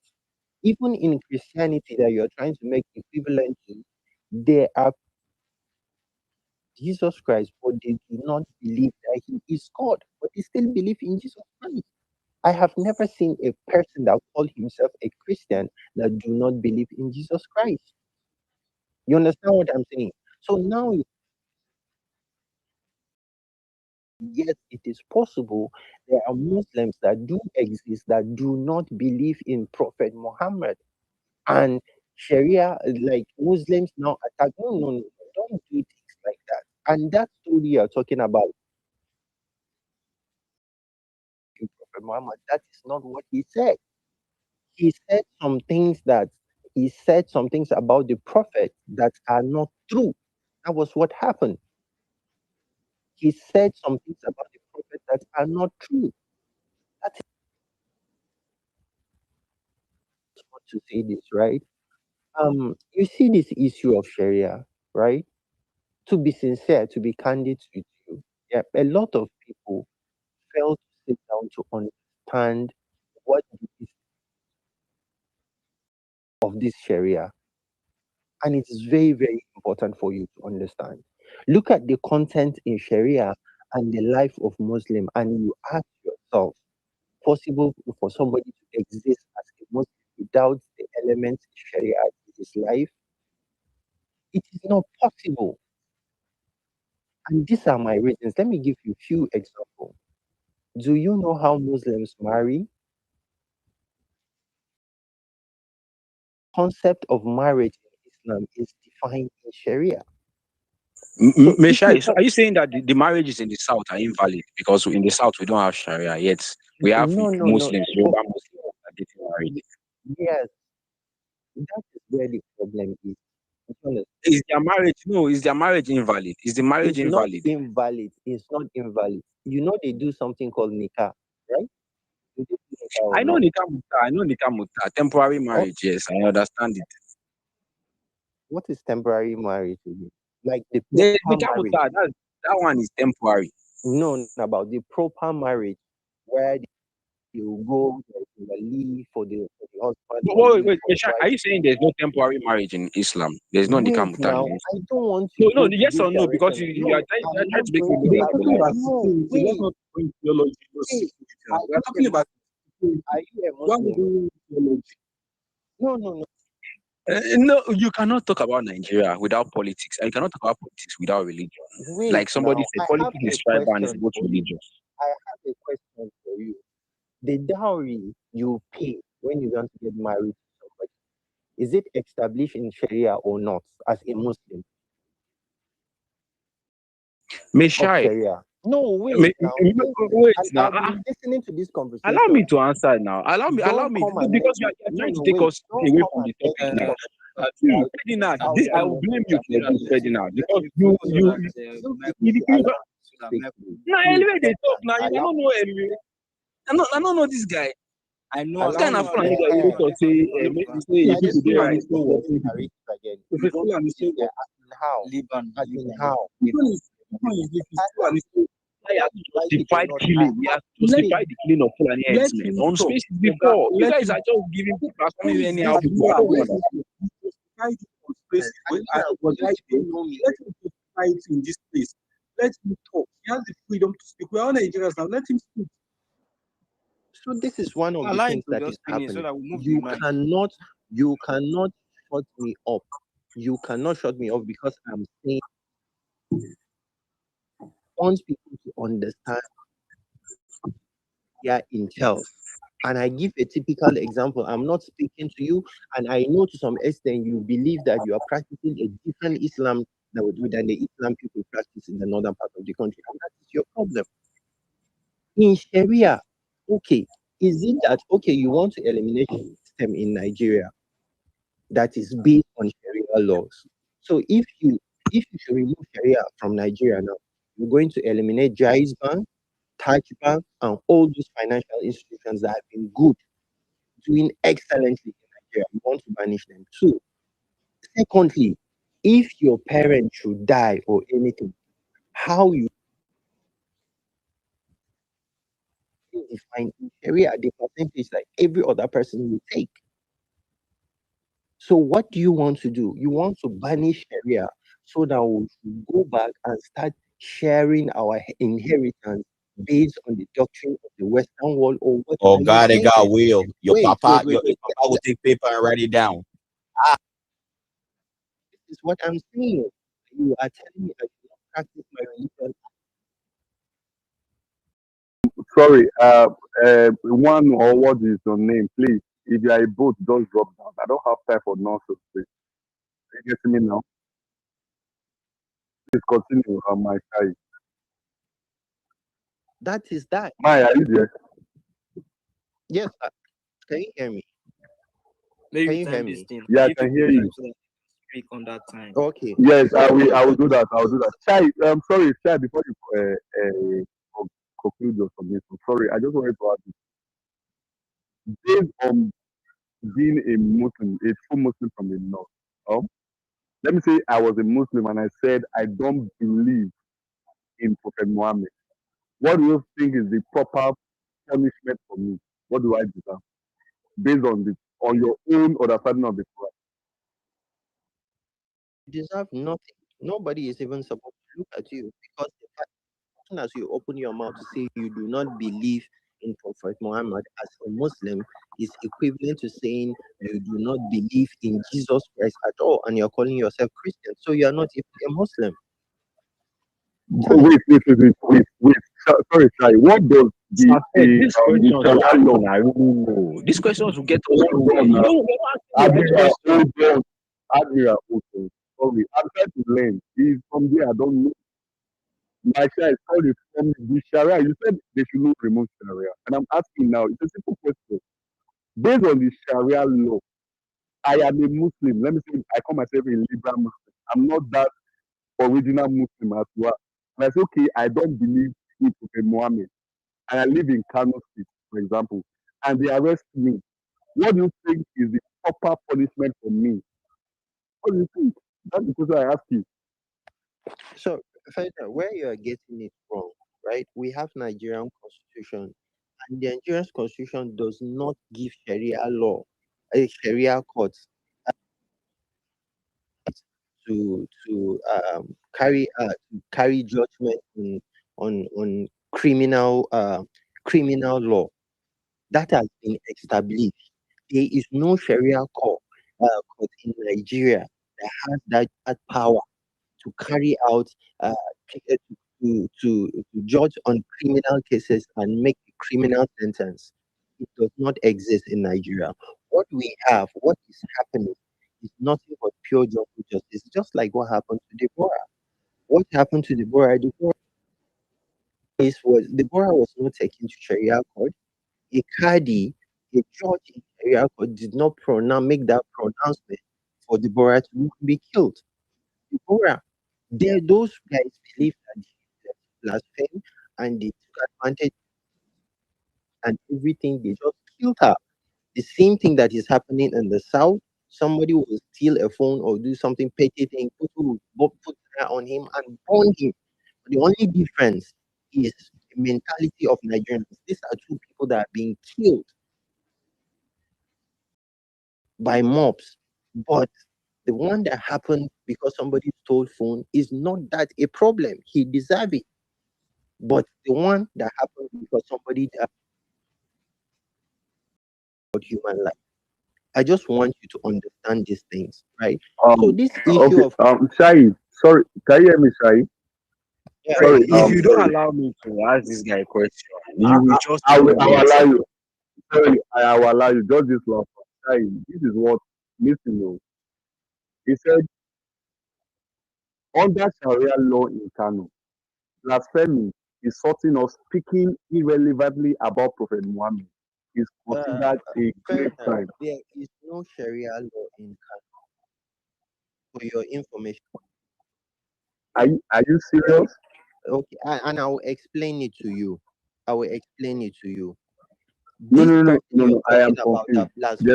Even in Christianity that you're trying to make equivalent to, there are Jesus Christ, but they do not believe that he is God, but they still believe in Jesus Christ. I have never seen a person that called himself a Christian that do not believe in Jesus Christ. You understand what I'm saying? So now yes, it is possible. There are Muslims that do exist that do not believe in Prophet Muhammad. And Sharia, like Muslims now attack. No, no, no, don't do things like that. And that story you're talking about in Prophet Muhammad, that is not what he said. He said some things that he said some things about the prophet that are not true. That was what happened. He said some things about the prophet that are not true. That is what to say this, right? You see this issue of Sharia, right? To be sincere, to be candid with you, yeah, a lot of people fail to sit down to understand what is of this Sharia. And it is very, very important for you to understand. Look at the content in Sharia and the life of Muslim, and you ask yourself, possible for somebody to exist as a Muslim without the elements in Sharia in his life? It is not possible. And these are my reasons. Let me give you a few examples. Do you know how Muslims marry? Concept of marriage in Islam is defined in Sharia. So if Mesha, you have are you saying that the marriages in the south are invalid because in the south we don't have Sharia yet? We have no, no, no. Muslims, Yoruba Muslims that are getting married. Yes, that is where the problem is. To be honest, Is their marriage is their marriage invalid? Is the marriage it's not invalid? invalid. It's not invalid. You know they do something called nikah, right? Do they do nikah or I know not? Nikah Muta, temporary What marriage, yes, I understand it. what is temporary marriage again? Like the The proper Nikah marriage. Muta, that one is temporary. No, about the proper marriage where you go, there is a leave for the husband, But a wait, leave wait, for the Mesha, wife. are you saying there's no temporary marriage in Islam? There's no Nikah Wait Muta now, in Islam? I don't want to No, go no, to yes this or no, because direction. you are No, I'm trying not to make going me to We believe are that in the talking lie. about direction. No, security. Let's wait, not bring theology into wait. security. Are We are you a talking about security. are you a Why are we Muslim? doing theology? No, no, no. No, you cannot talk about Nigeria without politics, and you cannot talk about politics without religion. Wait Like now. somebody said, I have politics a is tribal and it's question both for you. religious. I have a question for you. The dowry you pay when you want to get married to somebody, is it established in Sharia or not as a Muslim of Meshai, Sharia? No, wait now. wait And now. I've been listening to this Allow me conversation. to answer now. Allow Don't me, come and because you're no, trying to no, take wait. us Don't away come from and the end topic this now. conversation See, Ferdinand, without I will telling blame me you that for you are this, Ferdinand, listening. because You people should allow me to speak, please. now Please, anyway they talk now. I allow don't know anyway. I don't know this guy. I know This I'm guy allow na me. saying full and that you talk say You say are people just dey going right. to go with the narrative again. If You it's don't full and it's believe so that as in how? Liban, As in Liban. how? if it's full and it's so He has Like it or justified not, killing. He has let justified the killing of Fulani let headsmen him on talk. spaces Oga, before. You let guys him are just giving people as who many is anyhow this people. I Abdullah? don't Let him understand. talk. He justified it on spaces I where mean, I was you I there. people know me. Let him justify it in this place. Let him talk. He has the freedom to speak. We're all Nigerians now. Let him speak. So this is one of the Allow him things to that is just finish so happening. that we move to You the next. cannot shut me up. You cannot shut me up because I'm saying I want people to understand their intel. And I give a typical example. I'm not speaking to you, and I know to some extent you believe that you are practicing a different Islam than the Islam people practice in the northern part of the country, and that is your problem. In Sharia, okay, is it that okay you want to eliminate the system in Nigeria that is based on Sharia laws? So if you should remove Sharia from Nigeria now, you're going to eliminate Jaiz Bank, Taj Bank, and all those financial institutions that have been good, doing excellently in Nigeria. You want to banish them too. Secondly, if your parent should die or anything, how you define in Sharia the percentage that every other person will take. So what do you want to do? You want to banish Sharia so that we should go back and start sharing our inheritance based on the doctrine of the Western world, or what Oh are you God, they saying? got will. Your Wait. papa will take paper and write it down. This is what I'm saying. You are telling me I cannot practice my religion. sorry, one or what is your name, please? If you are a boat, just drop down. I don't have time for nonsense, please. You get me now? Please continue, my side. That is that. Maya, are you there? Yes, can you hear me? Maybe Can we you hear time this me? thing. Yeah, I Give can people hear time you. so that they can speak on that time. Okay. Yes, I So will. what I will I do was that. I will do that. Shai, sorry, Shai. Before you conclude your submission, sorry, I just wanted to ask you, based on being a Muslim, a true Muslim from the north. Let me say I was a Muslim and I said I don't believe in Prophet Muhammad. What do you think is the proper punishment for me? What do I deserve based on your own understanding of the Quran? deserve nothing. Nobody is even supposed to look at you because the fact as soon as you open your mouth to say you do not believe in Prophet Muhammad as a Muslim is equivalent to saying you do not believe in Jesus Christ at all, and you're calling yourself Christian. So you are not even a Muslim. Tell Wait, sorry, Shai. What does So I said, these the questions will Sharia happen. law? I really know. These questions will get us Hold nowhere. on You now. know, we're not asking the right Admiral, question. hold on. Admiral, okay. Sorry, I'm trying to learn. He's from there, I don't know. My child called it from the Sharia. You said they should not remove Sharia. And I'm asking now, it's a simple question. Based on the Sharia law, I am a Muslim. Let me say, I call myself a liberal Muslim. I'm not that original Muslim as well. And I say, okay, I don't believe in Prophet Muhammad. And I live in Kano State, for example. And they arrest me. What do you think is the proper punishment for me? What do you think? That's the question I ask you. So, Faisal, where you are getting it wrong, right? We have Nigerian constitution, and the Nigerian constitution does not give Sharia law, a Sharia court to carry judgment on criminal law. That has been established. There is no Sharia court in Nigeria that has that power to carry out uh, to judge on criminal cases and make a criminal sentence. It does not exist in Nigeria. What is happening, is nothing but pure justice, just like what happened to Deborah. What happened to Deborah? Deborah was not taken to Sharia court. A Qadi, a judge in Sharia court, did not make that pronouncement for Deborah to be killed. Deborah, those guys believe that Jesus blasphemed and they took advantage and everything. They just killed her. The same thing that is happening in the south. Somebody will steal a phone or do something petty thing, put fire on him and burn him. The only difference is the mentality of Nigerians. These are two people that are being killed by mobs. But the one that happened because somebody stole phone is not that a problem. He deserves it. But the one that happened because somebody about human life. I just want you to understand these things, right? So this issue Okay, of Shai, sorry, can you hear me, Shai? yeah, Sorry, If you don't sorry. allow me to ask this guy a question, I, you will I, just I will wait. allow you. Sorry, I will allow you. Just this last one. Shai, this is what listen to. He said, under Sharia law in Kano, blasphemy is something of speaking irrelevantly about Prophet Muhammad is considered a grave further, crime. there is no Sharia law in Kano for your information. Are you serious? Okay, and I will explain it to you. I will explain it to you. No, This no, no, person no, you're no. I talking am about confused. that blasphemy,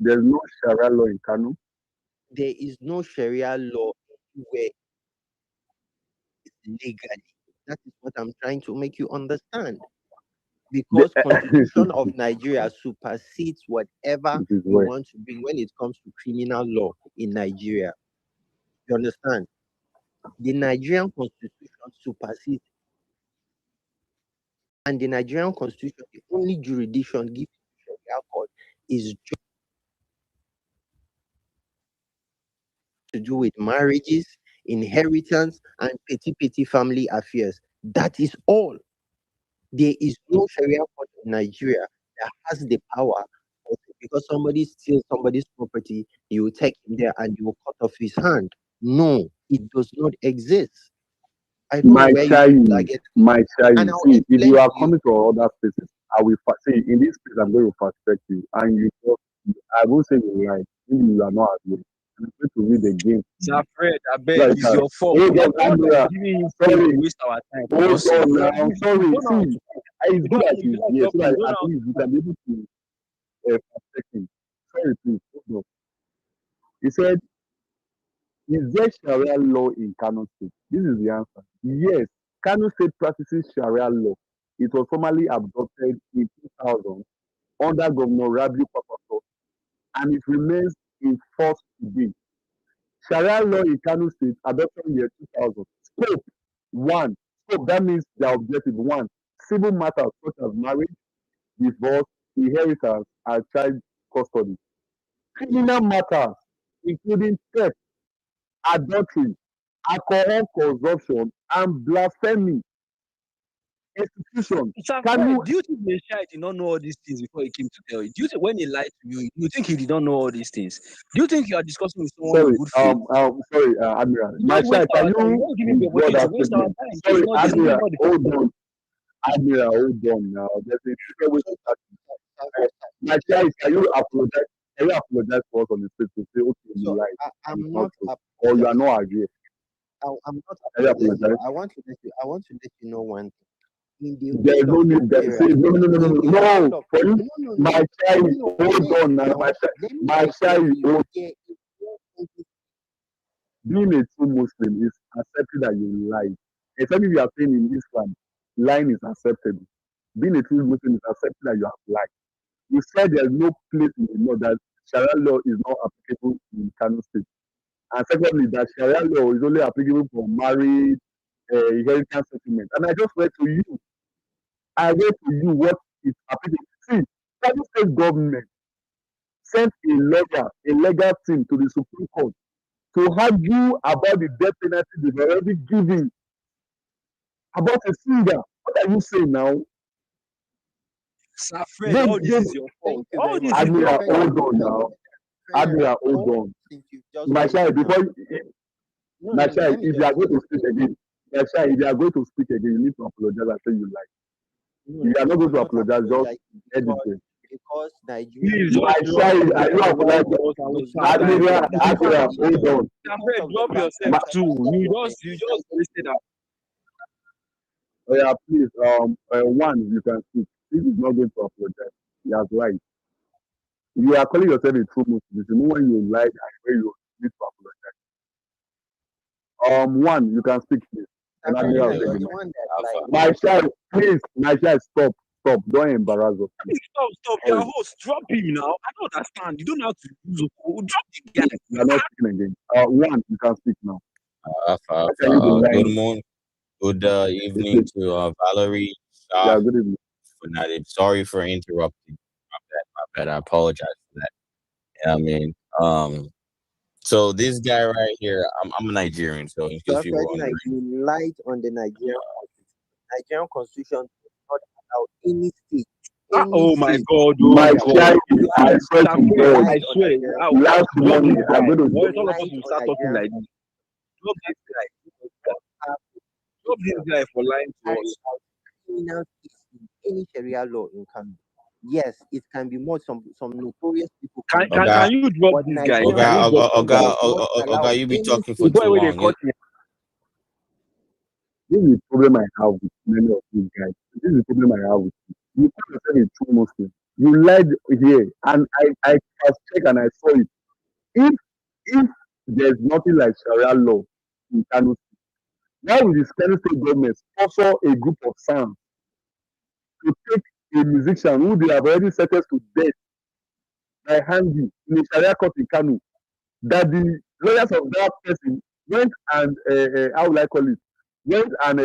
There's no Sharia law in Kano. there is no Sharia law anywhere legally. That is what I'm trying to make you understand. The, Because Constitution of Nigeria supersedes whatever this is you where. want to bring when it comes to criminal law in Nigeria. You understand? The Nigerian Constitution supersedes, and the Nigerian Constitution, the only jurisdiction given to Sharia court is just to do with marriages, inheritance, and petty family affairs. That is all. There is no Sharia court in Nigeria that has the power because somebody steals somebody's property, you will take him there and you will cut off his hand. No, it does not exist. I don't know My where you child, people are getting it. my child. And I'll See, if explain you to are you. coming to other places, I will see in this place. I'm going to perspect you, and I will say you lie. Maybe you are not aware. I'm going to read again. Sir Fred, I beg, Like it's your fault. hold I on, thought that Andrea. giving you space Sorry, to waste our time for hold God's sake. on now. Sorry, You don't know how see, to talk. it's You good don't that you he's don't here talk. so You that don't at know. least we can be able to perspect him. Sorry, please. Hold on. He said, "Is there Sharia law in Kano State?" This is the answer. Yes, Kano State practices Sharia law. It was formally adopted in 2000 under Governor Rabiu Kwankwaso, and it remains in force today. Sharia law in Kano State adopted in year 2000. Scope one. Scope that means the objective one. Civil matters such as marriage, divorce, inheritance, and child custody. Criminal matters including theft, adultery, alcohol consumption, and blasphemy. Execution. Sir Fred, Kano do you think the child did not know all these things before he came to tell you? Do you think when he lied to you, you think he did not know all these things? Do you think you are discussing with someone in sorry, good faith? sorry, Admiral. You My don't waste child, can our time. You you don't give him the withdraw opportunity that to waste our statement? time. This is Sorry, not this is Admiral, not the hold time. on. Admiral, hold on now. There's a different way to start. My child, can you apologize? Can you apologize for us on the street to say, okay, you So lied, I'm it's not not true, or you are apologizing. not agree? I'm not Can you apologizing. apologize? I want to let you know one thing. In the There is whole no of need. There, Nigeria, see, no, no, no, no, in no, the whole no. of For you, no, my child, no, hold wait on now, now. my child, Let me my explain child, to you. hold. There is no country. Being a true Muslim is accepting that you lied. Except if you are saying in Islam, lying is acceptable. Being a true Muslim is accepting that you have lied. You said there is no place in the law that Sharia law is not applicable in Kano State. And secondly, that Sharia law is only applicable for marriage, inheritance settlement. And I just read to you, what is applicable. See, Kano State government sent a legal team to the Supreme Court to argue about the death penalty they've already given about a singer. What are you saying now? Sir Fred, all this is your fault. Thank you All very this much. is your Admiral, fault. hold on now. Admiral, hold on. Since you just My child, mentioned now. before my child, Let me if you are just going say to speak again, my child, if you are going to speak again, you need to apologize and say you lied. no, If you are not going I'm to not apologize, just apologizing end it because there. Nigeria Please My just drop child, are you apologize apologizing? to us and waste our time. Admiral, because of Admiral, the hold on. Sir because Fred, of the drop fact yourself that too. Nigeria government You just decided wasted our Oh, yeah, please, one, you can speak. This is not going to apologize. He has lied. You are calling yourself a true Muslim. You know when you lied and when you need to apologize. One, you can speak, please. And Fred, Admiral now will take you're the the mic. one that lied. My child, please, my child, stop. Don't embarrass us, please. Stop. Sorry. Your host, drop him now. I don't understand. You don't have to use drop the guy. Please, you are not speaking again. One, you can speak now. How can you be Good lying? morning, good evening It's to Valerie, yeah, good evening. Fanatic. Sorry for interrupting. My bad. I apologize for that. Yeah, I mean, so this guy right here, I'm a Nigerian, so in case So people Fred, are now wondering, you lied on the Nigerian constitution does not allow any state, oh my state God, My child, you I swear Sir to Fred, God, I swear, last drop morning, this I'm guy. going to Why drop. all of us will start talking like this? Drop this guy. Drop this guy for lying to us. criminal case in any Sharia law in Kano. Yes, it can be more some notorious people Can can can, do can that, you drop but this guy? Nigerian Can you drop this guy? does not allow you be any talking for state too to long. do They cut me. This is the problem I have with many of these guys. This is the problem I have with you. You call yourself a true Muslim. You lied here, and I have checked and I saw it. If if there's nothing like Sharia law in Kano, why will the Kano state government sponsor a group of SANs to take a musician who they have already sentenced to death by hanging in a Sharia court in Kano? That the lawyers of that person went and how will I call it? Went and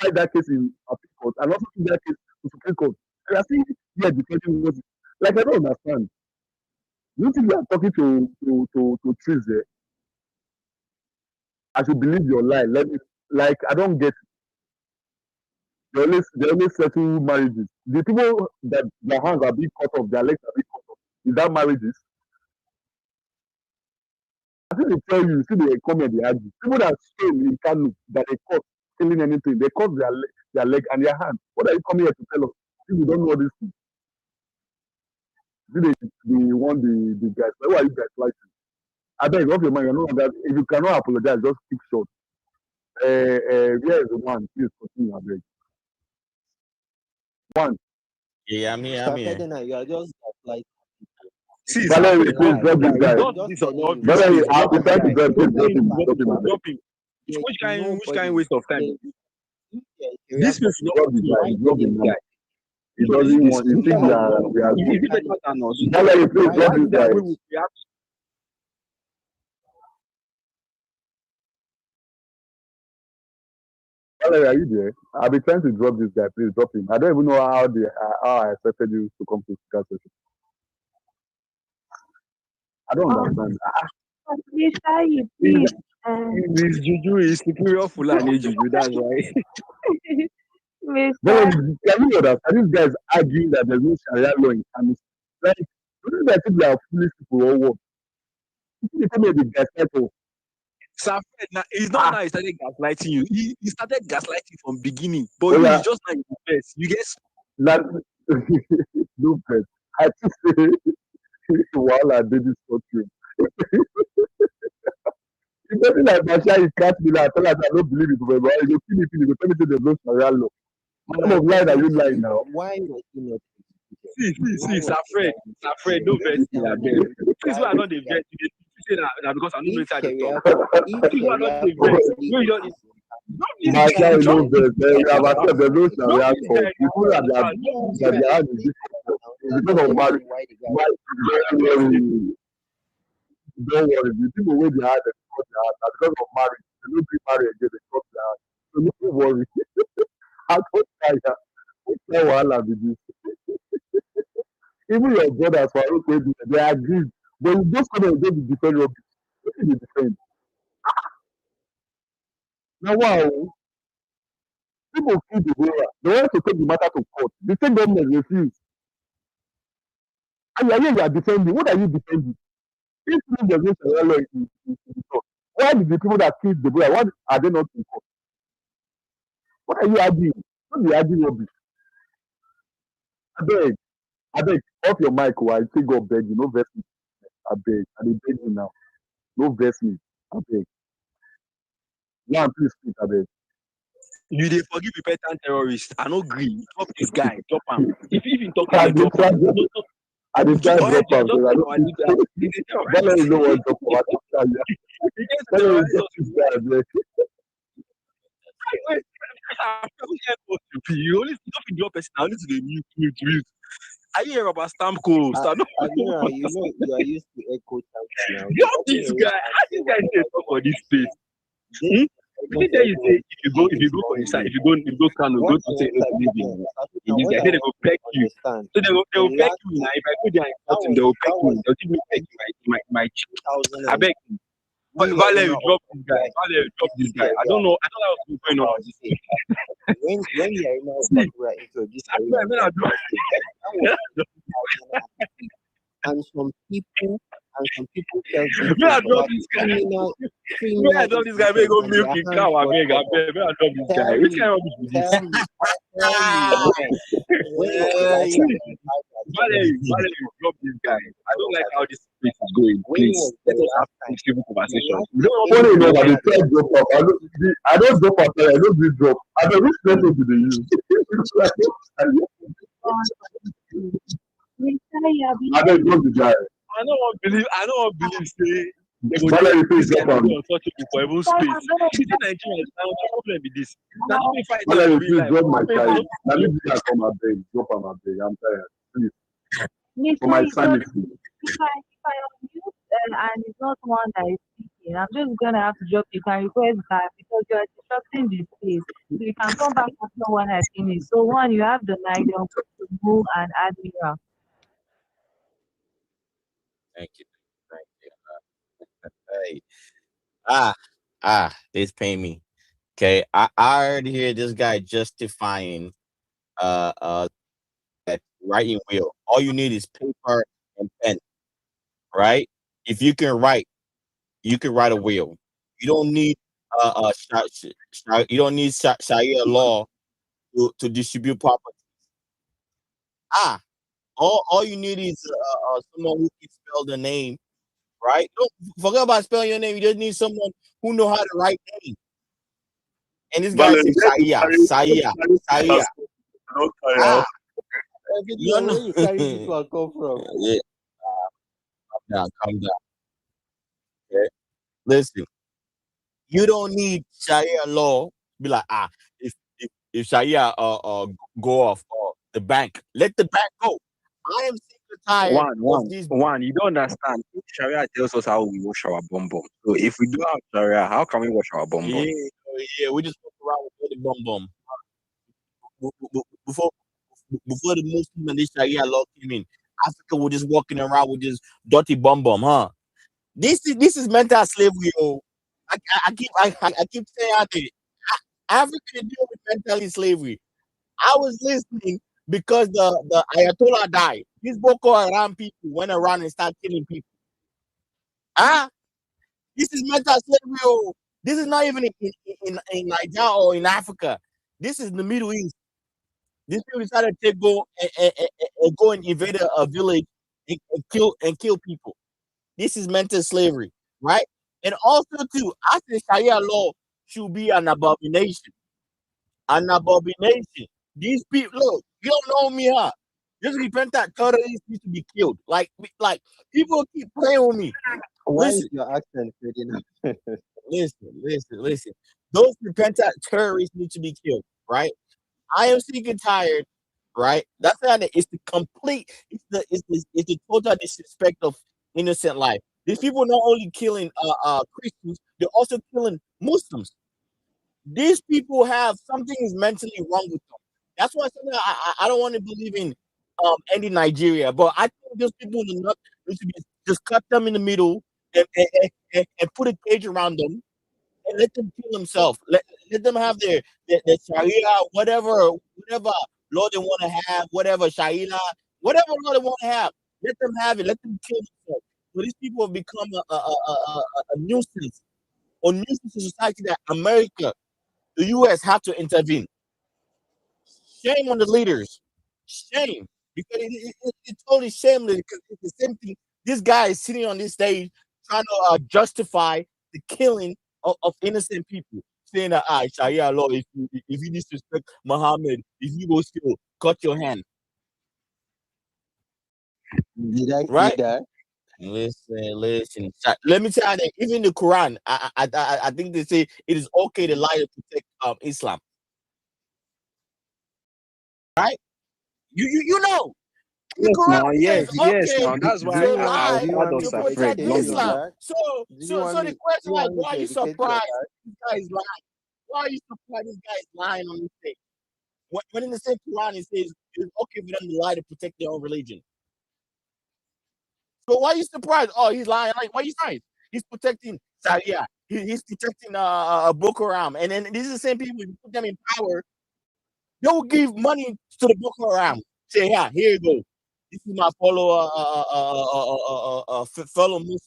fight that case in appeal court and also took that case to Supreme Court. And I think yeah, defending was like I don't understand. You think you are talking to trees there? I should believe your lie. Let me like I don't get it. They only settle marriages. The people that their hands are being cut off, their legs are being cut off. Is that marriages? I think they tell you, see they come and they argue. People that stole in Kano that they caught stealing anything, they cut their leg and their hand. What are you coming here to tell us? If you don't know this thing, they want the guys. Why are you guys like? I beg off your mind. You know that if you cannot apologize, just keep short. Where is the one? Please continue. I beg. One. Yeah, I'm here. I'm here. Sakadena, you are just like See, Valerie, Safed, please drop this he guy. does just this on telling you. obvious Valerie, face. I'll Drop be this trying to guy. drop Don't him. tell Drop him him. to drop Drop him. him. I beg. Drop him. There's Which kind nobody waste of time? if there's This Sharia face is not Drop the possible. guy. why Drop Drop did him this now. guy. He Look at this doesn't face. want. He Look thinks at why how we are is good. it better than us? Valerie, please why drop Why this is that guy. we will react? Valerie, are you there? I'll be trying to drop this guy. Please drop him. I don't even know how I accepted you to come to that session. I don't understand. Lisa, you Is please. this Juju is superior Fulani Juju. That's why. Mr. Valerie, can you understand? These guys arguing that there's no Sharia law in Kano. Like, don't you guys think they are foolish people or what? You tell me the guy title. Safed, now it's not now he started gaslighting you. He started gaslighting from beginning. But Oh you yeah, it's just like the best. You get that no bet. I just say while I did this for you. It's nothing like Basha is catch me now. I tell her I don't believe it, but you go kill me, you go tell me say there's no Sharia law. What kind of lie are you lying now? why was he not see, why was he Safed, not no vex me, I beg. Please, why why I was not the vex? You say that because I don't know if inside the Sharia talk. if Please, why not Sharia the vex? properly You just exists drop this Basha guy. is Drop no this bet. We guy have now. accepted there's no Drop Sharia this code. guy The people that now. they Drop this that guy. they have is because of marriage. why the guy Why don't worry. The people where they had they cut their heart. Because of marriage. They don't be married again, they cut their heart. So don't worry. I don't tire. What kind of wahala be this? Even your brothers for okay, they agree. But you just come and just defend rubbish. What did you defend? Now wow, people kill the Deborah. They want to take the matter to court. The same government refuse. And you are defending. What are you defending? If there's no Sharia law in the court, why did the people that killed Deborah, why are they not in court? What are you arguing? Don't be arguing rubbish. I beg, off your mic, I say God beg you, no vex me. I beg, I dey beg you now. No vex me. I beg. Now please speak, I beg. You dey forgive repentant terrorists. I no agree. Drop this guy. Drop him. If he talk I again, dey drop try him. No, I dey try Or drop am just because I like don't our think leader. He dey that terrorize. let you know what drop am. I dey try ya. He dey That let you terrorize drop us. this guy, abeg. Wait, which airport you be? You only don't fit drop person. I only to the mute. Are you here about stamp codes? I don't Amira, you know you are used to echo chambers now. drop this guy. How this guy dey talk for this space? This Did they say if you go for inside, if you go Kano, go to say no to live in this guy, say they go peck you. understand. So they will The peck last you now. If I go there and that cut him, was they will that peck me. was They'll give me peck my cheek. 2000 I beg you. we were Valerie, gonna drop this guy. Valerie, drop this guy. I don't know what's going on with this. when Yarima See, Bakura introduced I Sharia mean, I drop. that was 2006. and some people felt this May I was drop like this guy? criminal May I drop this guy? May I go and milk their his hands cow. I got beg. cut off. May I drop this guy? Tell Which me, kind of rubbish is this? tell me when was the last See, time you had that Valerie, drop this guy. I don't like how this place is going. when Please, was let the us have last time civil the conversation. last We don't want Funny to enough, I be dey try drop am. I don't drop am, I don't do drop. I don't which method do they use? Lisa, you have been I beg drop the guy. I don't want believe say they go Valerie, dey please this guy drop go am. dey untouchable for even space. Within Nigeria, now the problem be this. Now not be fight them Valerie, for real please life. drop my Make child. no Now me do that come abeg. Drop am abeg. I'm tired. Please. For Lisa, my you got sanity. if I unmute and it's not one that is speaking, I'm just gonna have to drop you. Can request back because you are disrupting the space. So you can come back after one I finish. So one, you have the mic, then move and Admiral. Thank you. Thank you. Hey. This pay me. Okay, I already hear this guy justifying that writing wheel. All you need is paper and pen, right? If you can write, you can write a will. You don't need you don't need Sharia law to distribute property. Ah, all you need is someone who can spell the name, right? Don't forget about spelling your name. You just need someone who know how to write name. And this guy Valen, says Sharia, Sharia, Sharia. Ah, you Where know. you carry this one come from? Yeah, calm down. Okay? Listen, you don't need Sharia law. Be like, if Sharia go off the bank, let the bank go. I am sick and tired of this. One. You don't understand. If Sharia tells us how we wash our bum bum. So if we do have Sharia, how can we wash our bum bum? Yeah, we just walk around with the bum bum. Before the Muslim and the Sharia law came in, Africa was just walking around with this dirty bum bum, huh? This is mental slavery. Oh, I keep saying out there, Africa deal with mental slavery. I was listening because the Ayatollah died. These Boko Haram people went around and started killing people. Ah, this is mental slavery. Oh. This is not even in Nigeria or in Africa. This is the Middle East. These people decided to go and invade a village and kill people. This is mental slavery, right? And also too, I think Sharia law should be an abomination. An abomination. These people, look, you don't know me, huh? Just repentant terrorists need to be killed. Like people keep playing with me. Why Listen, is your accent Ferdinand? listen. Those repentant terrorists need to be killed, right? I am sick and tired, right? That's not it. It's the complete, it's the total disrespect of innocent life. These people not only killing Christians, they're also killing Muslims. These people have something is mentally wrong with them. That's why sometimes I don't want to believe in ending Nigeria, but I think those people in the north we should be just cut them in the middle and put a cage around them and let them kill themselves. Let them have their Sharia, whatever law they want to have, whatever Sharia, whatever law they want to have. Let them have it. Let them kill themselves. So these people have become a nuisance or nuisance to society that America, the U.S. have to intervene. Shame on the leaders. Shame. Because it's totally shameless because it's the same thing. This guy is sitting on this stage trying to justify the killing of innocent people. Saying that Sharia law, if you disrespect Muhammad, if you go steal, cut your hand. Did I say Right? that? Listen. Let me tell you that even the Quran, I think they say it is okay to lie to protect Islam. Right? You know. The Yes, Quran now, says yes, okay now. That's Do why you to want our lie do you want me fathers to to are protect afraid educate long you on enough. Islam. that? So Do you want the me question like, why are to you educate you on surprised that? this guy is lying? Why are you surprised this guy is lying on this thing? When in the same Quran it says it's okay for them to lie to protect their own religion. So why are you surprised? Oh, he's lying. Like, why are you surprised? He's protecting Sharia. He's protecting Boko Haram. And then these are the same people who put them in power. They will give money to the Boko Haram. Say, yeah, here you go. This is my fellow Muslim.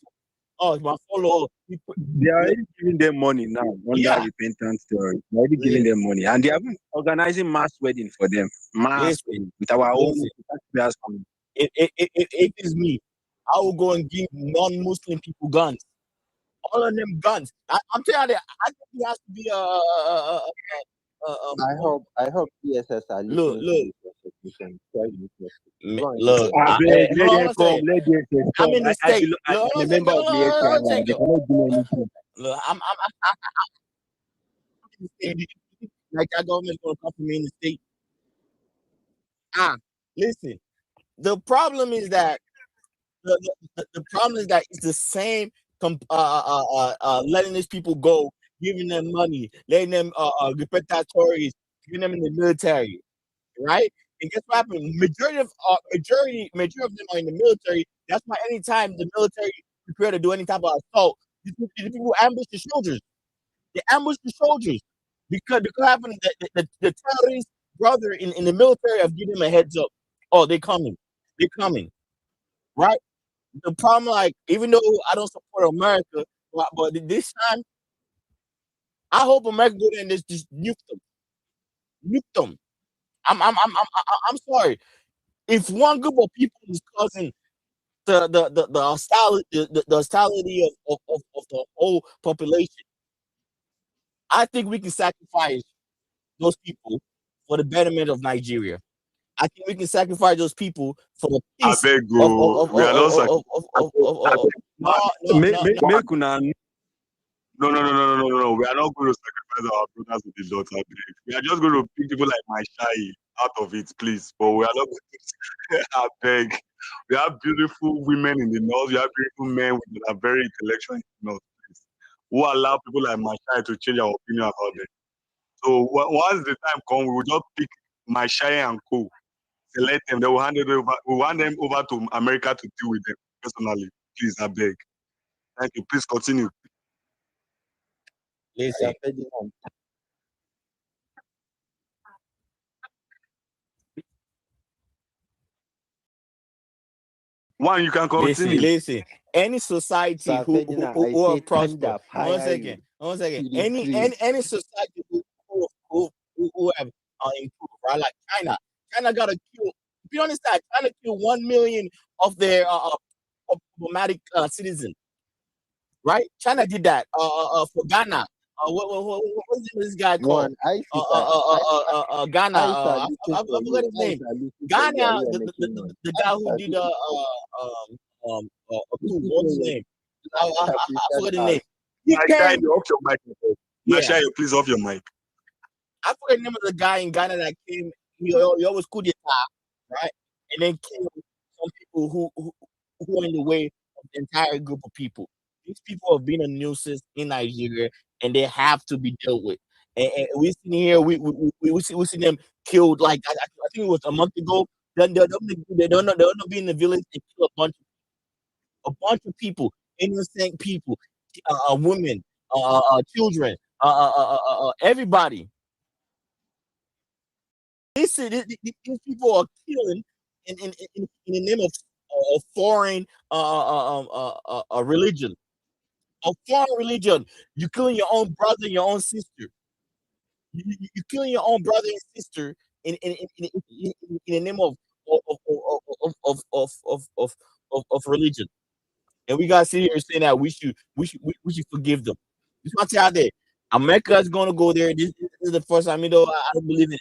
Oh, it's my follower. They are already giving them money now under Yeah, repentant terrorists. They're already giving them money. And they are even organizing mass wedding for them. Mass listen, wedding with our own listen. taxpayers' money. If it is me, I will go and give non-Muslim people guns. All of them guns. I'm telling you, I think it has to be I hope DSS are look, listening to look, this conversation. Try to listen. Go on, look. educate I me. beg, let Hold on them a come, second. let them I'm come. in the state. I'm Look, hold a on a second. member of the Hold on a HRI. They second. cannot do anything. Look, I'm in the state. Like that government's gonna come for me in the state. Listen. The problem is that the problem is that it's the same letting these people go, giving them money, letting them repatriate, giving them in the military, right? And guess what happened? Majority of them are in the military. That's why anytime the military prepare to do any type of assault, these people ambush the soldiers. They ambush the soldiers. because happened the terrorist brother in the military have given him a heads up. Oh, they're coming, right? The problem, like, even though I don't support America, but this time I hope America go there and just nuke them. I'm sorry. If one group of people is causing the hostility of the whole population, I think we can sacrifice those people for the betterment of Nigeria. I think we can sacrifice those people for the I peace beg of you. We are not no, Make una no. We are not going to sacrifice our brothers with the Lord. I beg. We are just going to pick people like my Shai out of it, please. But we are not going to. I beg. We have beautiful women in the north. We have beautiful men that are very intellectual in the north, please, who allow people like my Shai to change our opinion about them. So once the time comes, we will just pick my Shai and co. Select them. They will hand it over. We will hand them over to America to deal with them personally. Please, I beg. Thank you. Please continue. listen. One, you can continue. Listen. Any society who are prosper. One second. Any society who have improved, right? Like China. China got to kill. If you understand, China killed 1 million of their problematic citizens, right? China did that. For Ghana. What's this guy called? Ghana. I forgot his name. Ghana. The guy who did a coup. What's his name? I forgot his name. He Shai, came. you off your mic. Yeah. Shai, please off your mic. I forget the name of the guy in Ghana that came. He always coup d'etat, right? And then killed some people who are in the way of the entire group of people. These people have been a nuisance in Nigeria, and they have to be dealt with. And we seen here, we seen them killed. Like I think it was a month ago. Then they're not be in the village and kill a bunch of people, innocent people, women, children, everybody. These people are killing in the name of a foreign religion. A foreign religion. You're killing your own brother and your own sister. You're killing your own brother and sister in the name of religion. And we gotta sit here and say that we should forgive them. Just want to out there. America is gonna go there. This is the first time, I don't believe in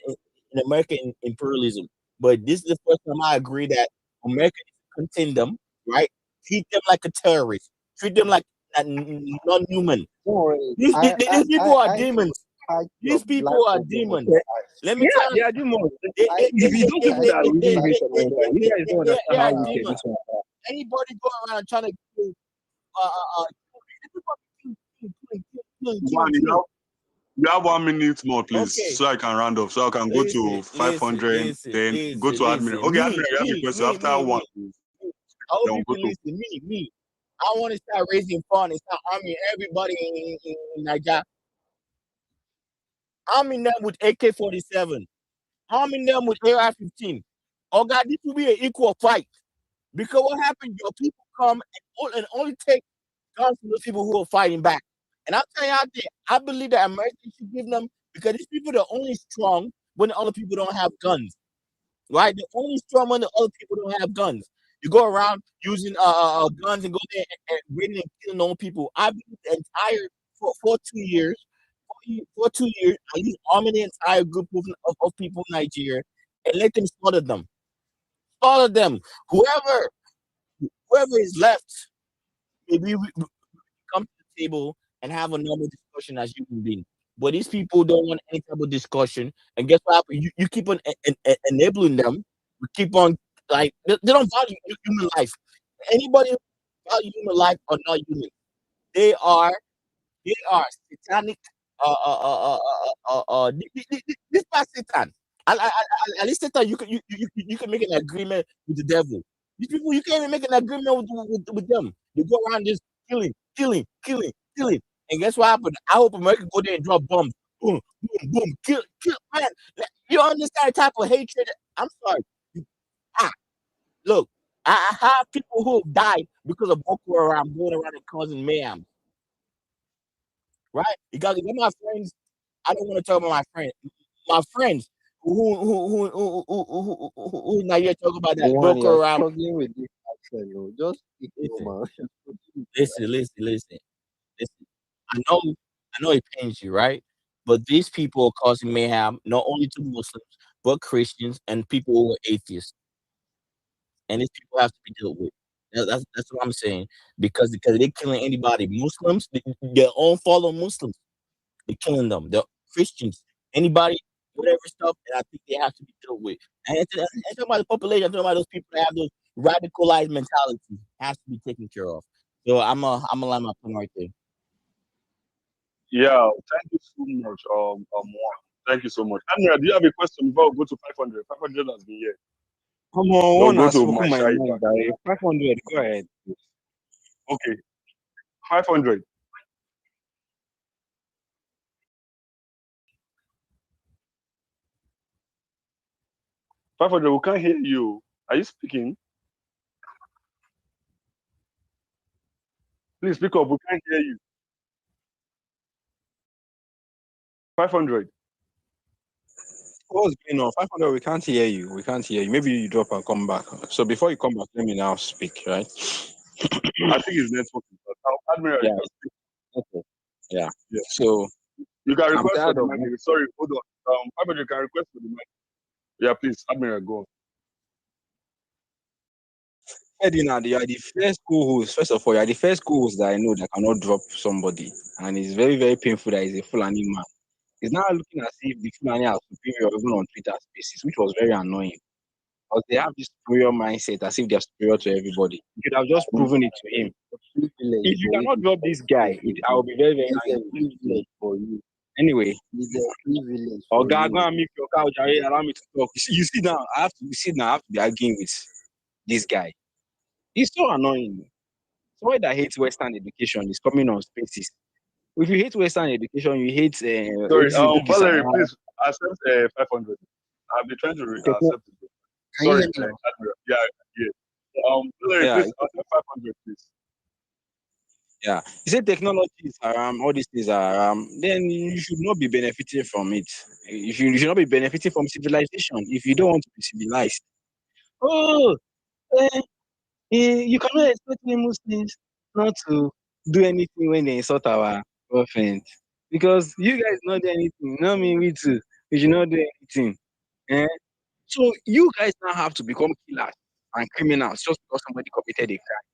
American imperialism, but this is the first time I agree that America needs to contain them, right? Treat them like a terrorist. Treat them like non-human. These people are demons. These people are demons. Let me tell you. Yeah, demons. If you don't people that really hate America, you guys don't understand how wicked this one is. Anybody going around trying to kill One, you have 1 minute more, please, Okay. so I can round off, so I can go to 500, then go to Admiral. Okay, Admiral, you have a question after one. I hope you can listen. Me. I want to start raising funds and start arming everybody in Nigeria. Arming them with AK-47. Arming them with AR-15. Oh God, this will be an equal fight. Because what happened, your people come and only take guns from those people who are fighting back. And I'll tell you out there, I believe that Americans should give them, because these people are only strong when the other people don't have guns. Right? They're only strong when the other people don't have guns. You go around using guns and go there and raiding and killing own people. I believe the entire for 2 years. For 2 years, I used arming the entire group of people in Nigeria and let them slaughter them. Slaughter them. Whoever is left, maybe we come to the table and have a normal discussion as human beings. But these people don't want any type of discussion. And guess what happens? You keep on enabling them. You keep on, like, they don't value human life. Anybody who value human life are not human. They are satanic. This past Satan. At least Satan, you can make an agreement with the devil. These people, you can't even make an agreement with them. You go around just killing. And guess what happened? I hope America go there and drop bombs boom, boom, boom, kill, man. You understand the type of hatred? I'm sorry. Ah, look, I have people who have died because of Boko Haram going around and causing mayhem. Right? You got my friends. I don't want to talk about my friends. My friends who now you're talking about that One, Boko you're Haram. struggling with this accent, no. Just speak normal. Listen. I know it pains you, right? But these people are causing mayhem not only to Muslims but Christians and people who are atheists, and these people have to be dealt with. That's what I'm saying because they're killing anybody. Muslims, their own fellow Muslims, they're killing them. The Christians, anybody, whatever stuff, and I think they have to be dealt with. And it's talking about the population. I'm talking about those people that have those radicalized mentality has to be taken care of. So I'm a line my point right there. Yeah, thank you so much. Thank you so much. Amira, do you have a question before we go to 500? 500 has been here. Come on, We'll one go has to spoken my Mashai mind. back. 500, go ahead. Okay, 500. We can't hear you. Are you speaking? Please speak up. We can't hear you. 500. What's going on? 500, we can't hear you. We can't hear you. Maybe you drop and come back. So before you come back, let me now speak, right? I think it's network. Admiral, Yeah. Okay. Yeah. Yeah. So You can I'm request for tired the of mic. Sorry, hold on. 500, you can request for the mic. Yeah, please, Admiral, go on. Ferdinand, you are the first co-host. First of all, you are the first co-host that I know that cannot drop somebody. And it's very, very painful that he's a Fulani man. He's now looking as if the Fulani are superior even on Twitter spaces, which was very annoying. Because they have this superior mindset as if they're superior to everybody. You could have just proven it to him. If you cannot drop this guy, I will be very, very angry. Privilege for you. Anyway, It's a privilege oh for God, you. go and make your couch. Allow me to talk. You see now, I have to be arguing with this guy. He's so annoying. Somebody that hates Western education is coming on spaces. If you hate Western education, you hate Sorry, Valerie, please accept 500. I've been trying to accept it. Sorry, Admiral. Yeah. Valerie, Yeah. please accept 500, please. Yeah, you say technology is all these things are then you should not be benefiting from it. You should not be benefiting from civilization if you don't want to be civilized. Oh, you cannot expect the Muslims not to do anything when they insult our prophet. Because you guys not do anything. Not me, we too. We should not do anything. Eh? So you guys now have to become killers and criminals just because somebody committed a crime.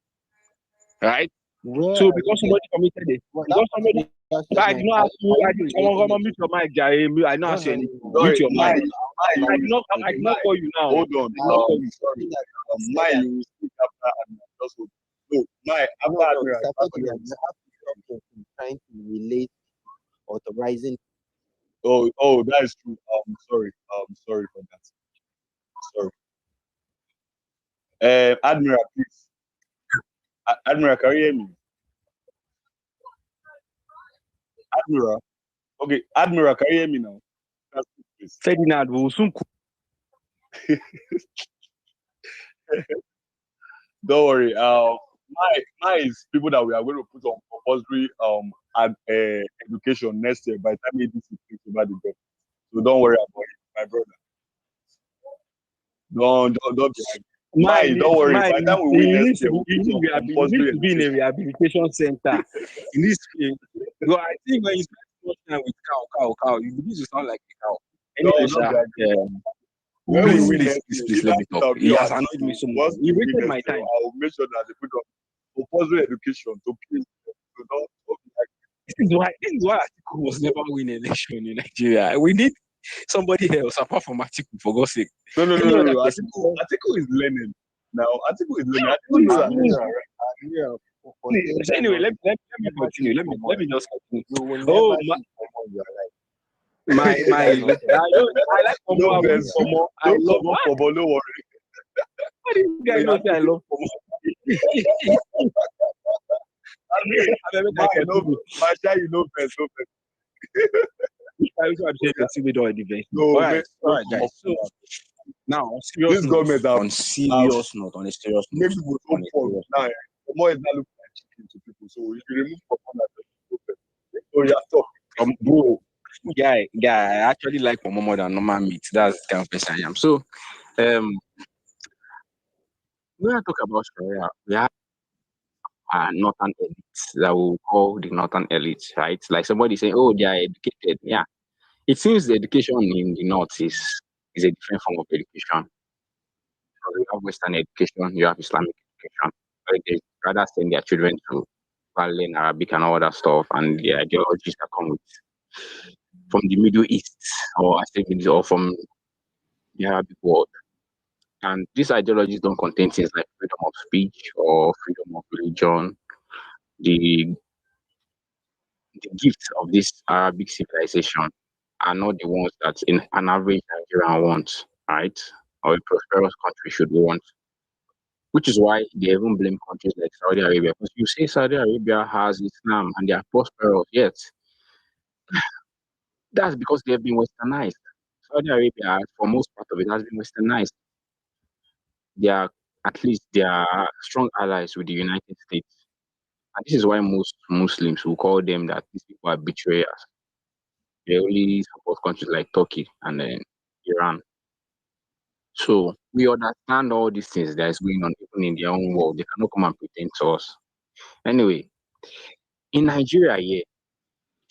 Right? So because somebody committed it, because somebody I did not ask you, I did not mute your mic, Jare. I did not ask you anything. Mute your mic. I did not call you now. Hold on. Sorry. My, you will speak after Admiral. Just hold. No, my, after Admiral. You have to stop trying to relate authorizing. Oh, that is true. Sorry. Sorry for that. Sorry. Admiral, please. Admiral, can you hear me? Admiral. Okay, Admiral, can you hear me now? Ferdinand will soon. Don't worry. My is people that we are going to put on compulsory education next year by the time ADC takes over the job. So don't worry about it, my brother. Don't be angry. Don't worry. By the time we win next year, we'll put on compulsory to be in a rehabilitation center. In this case, well, I think when you spend so much time with cow, you begin to sound like a cow. Anyway, please, let me talk. He has annoyed me so much. He wasted my time. I will make sure that they put on compulsory education to please. This is why Atiku was never win election in Nigeria. We need somebody else apart from Atiku, for God's sake. No. Atiku is learning now. Atiku is learning. Anyway, let me continue. Let me just continue. Oh my! I like Pomo. I love Pomo. Don't worry. What do you guys know? I love Pomo. My child, you know best. I also appreciate the civil door defense. No, All right, no, guys. So now, on this government have on a serious note, make people so poor now. The more it's not look like chicken to people. So if you remove so yeah, stop. bro, guy, I actually like more than normal meat. That's the kind of person I am. So, when I talk about Sharia, we have northern elites that we call the northern elites, right? Like somebody saying, "Oh, they are educated." Yeah, it seems the education in the north is a different form of education. So you have Western education, you have Islamic education. Where they rather send their children to go and learn Arabic and all that stuff, and the ideologies that come with from the Middle East, or I say or from the Arabic world. And these ideologies don't contain things like freedom of speech or freedom of religion. The the gifts of this Arabic civilization are not the ones that in an average Nigerian wants, right? Or a prosperous country should want. Which is why they even blame countries like Saudi Arabia. Because you say Saudi Arabia has Islam and they are prosperous, yet that's because they have been westernized. Saudi Arabia, for most part of it, has been westernized. They are at least they are strong allies with the United States. And this is why most Muslims will call them that these people are betrayers. They only support countries like Turkey and then Iran. So we understand all these things that is going on even in their own world. They cannot come and pretend to us. Anyway, in Nigeria, yeah, it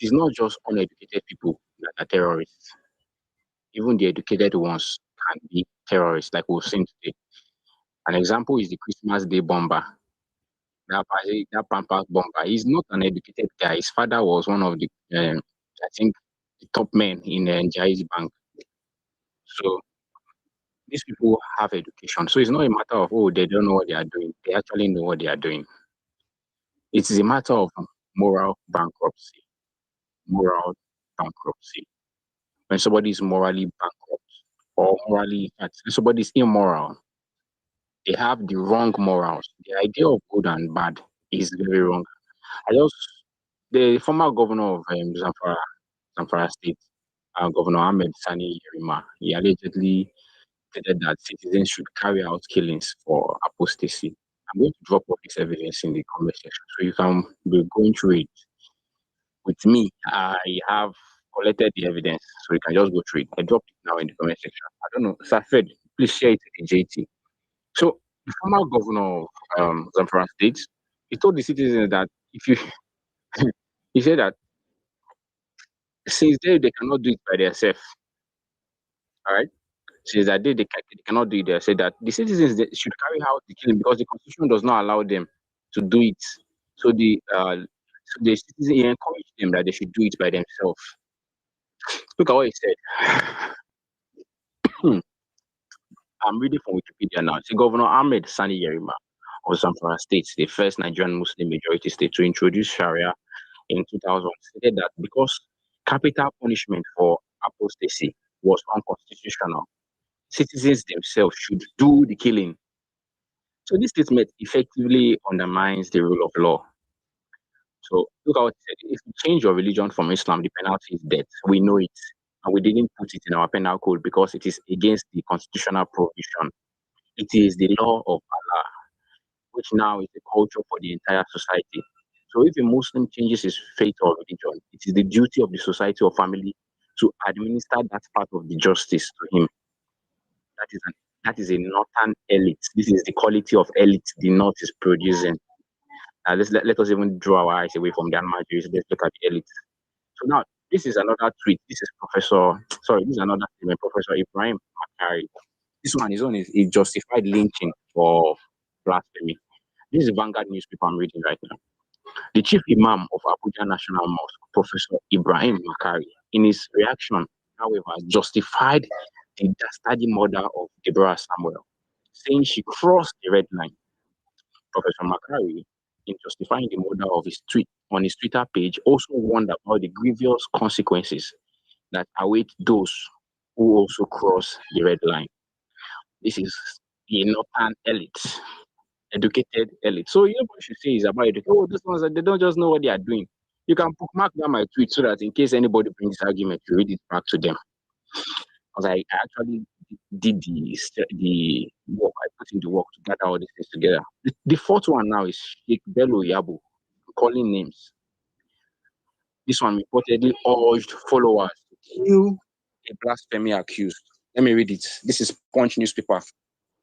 is not just uneducated people that are terrorists. Even the educated ones can be terrorists, like we've seen today. An example is the Christmas Day bomber. That Pampas bomber. He's not an educated guy. His father was one of the, I think, the top men in Jai's bank. So these people have education. So it's not a matter of, oh, they don't know what they are doing. They actually know what they are doing. It is a matter of moral bankruptcy. Moral bankruptcy. When somebody is morally bankrupt or morally, when somebody is immoral, they have the wrong morals. The idea of good and bad is very wrong. The former governor of Zamfara State, Governor Ahmed Sani Yerima, he allegedly stated that citizens should carry out killings for apostasy. I'm going to drop all this evidence in the comment section so you can be going through it with me. I have collected the evidence, so you can just go through it. I dropped it now in the comment section. I don't know, Safed, please share it in JT. So the former governor of Zamfara State, he told the citizens that if you, he said that since they cannot do it by themselves, all right. Since that day they cannot do it, they said that the citizens they should carry out the killing because the constitution does not allow them to do it. So the citizens he encouraged them that they should do it by themselves. Look at what he said. I'm reading from Wikipedia now. See, Governor Ahmed Sani Yerima of Zamfara State, the first Nigerian Muslim majority state to introduce Sharia in 2000, stated that because capital punishment for apostasy was unconstitutional, citizens themselves should do the killing. So this statement effectively undermines the rule of law. So look at what he said. If you change your religion from Islam, the penalty is death. We know it. And we didn't put it in our penal code because it is against the constitutional provision. It is the law of Allah, which now is the culture for the entire society. So if a Muslim changes his faith or religion, it is the duty of the society or family to administer that part of the justice to him. That is a northern elite. This is the quality of elite the north is producing. Let us even draw our eyes away from the animal Jews. Let's look at the elite. So now this is another tweet. This is this is another statement, Professor Ibrahim Makari. This one, his own is a justified lynching for blasphemy. This is Vanguard newspaper I'm reading right now. The chief imam of Abuja National Mosque, Professor Ibrahim Makari, in his reaction, however, justified the dastardly murder of Deborah Samuel, saying she crossed the red line. Professor Makari, in justifying the murder of his tweet on his Twitter page, also warned about the grievous consequences that await those who also cross the red line. This is the northern elite, educated elite. So you know what you say is about education. Oh, these ones they don't just know what they are doing. You can bookmark down my tweet so that in case anybody brings this argument, you read it back to them. Because I actually did the work. I put in the work to gather all these things together. The fourth one now is Sheikh Bello Yabo, calling names. This one reportedly urged followers to kill a blasphemy accused. Let me read it. This is Punch newspaper.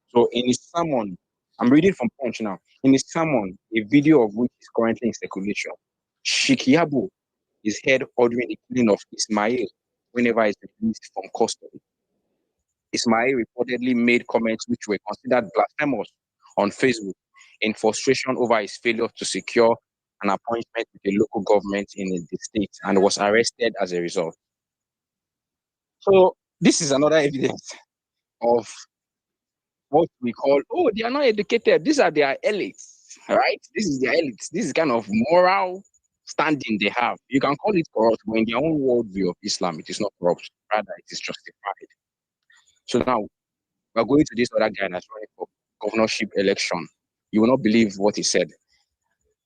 So in his sermon, I'm reading from Punch now. In his sermon, a video of which is currently in circulation, Sheikh Yabo is heard ordering the killing of Ismail whenever he's released from custody. Ismail reportedly made comments which were considered blasphemous on Facebook in frustration over his failure to secure an appointment with a local government in the state and was arrested as a result. So this is another evidence of what we call, oh, they are not educated. These are their elites, right? This is their elites. This is kind of moral standing they have. You can call it corrupt, but in their own worldview of Islam, it is not corrupt. Rather, it is justified. So now we're going to this other guy that's running for governorship election. You will not believe what he said.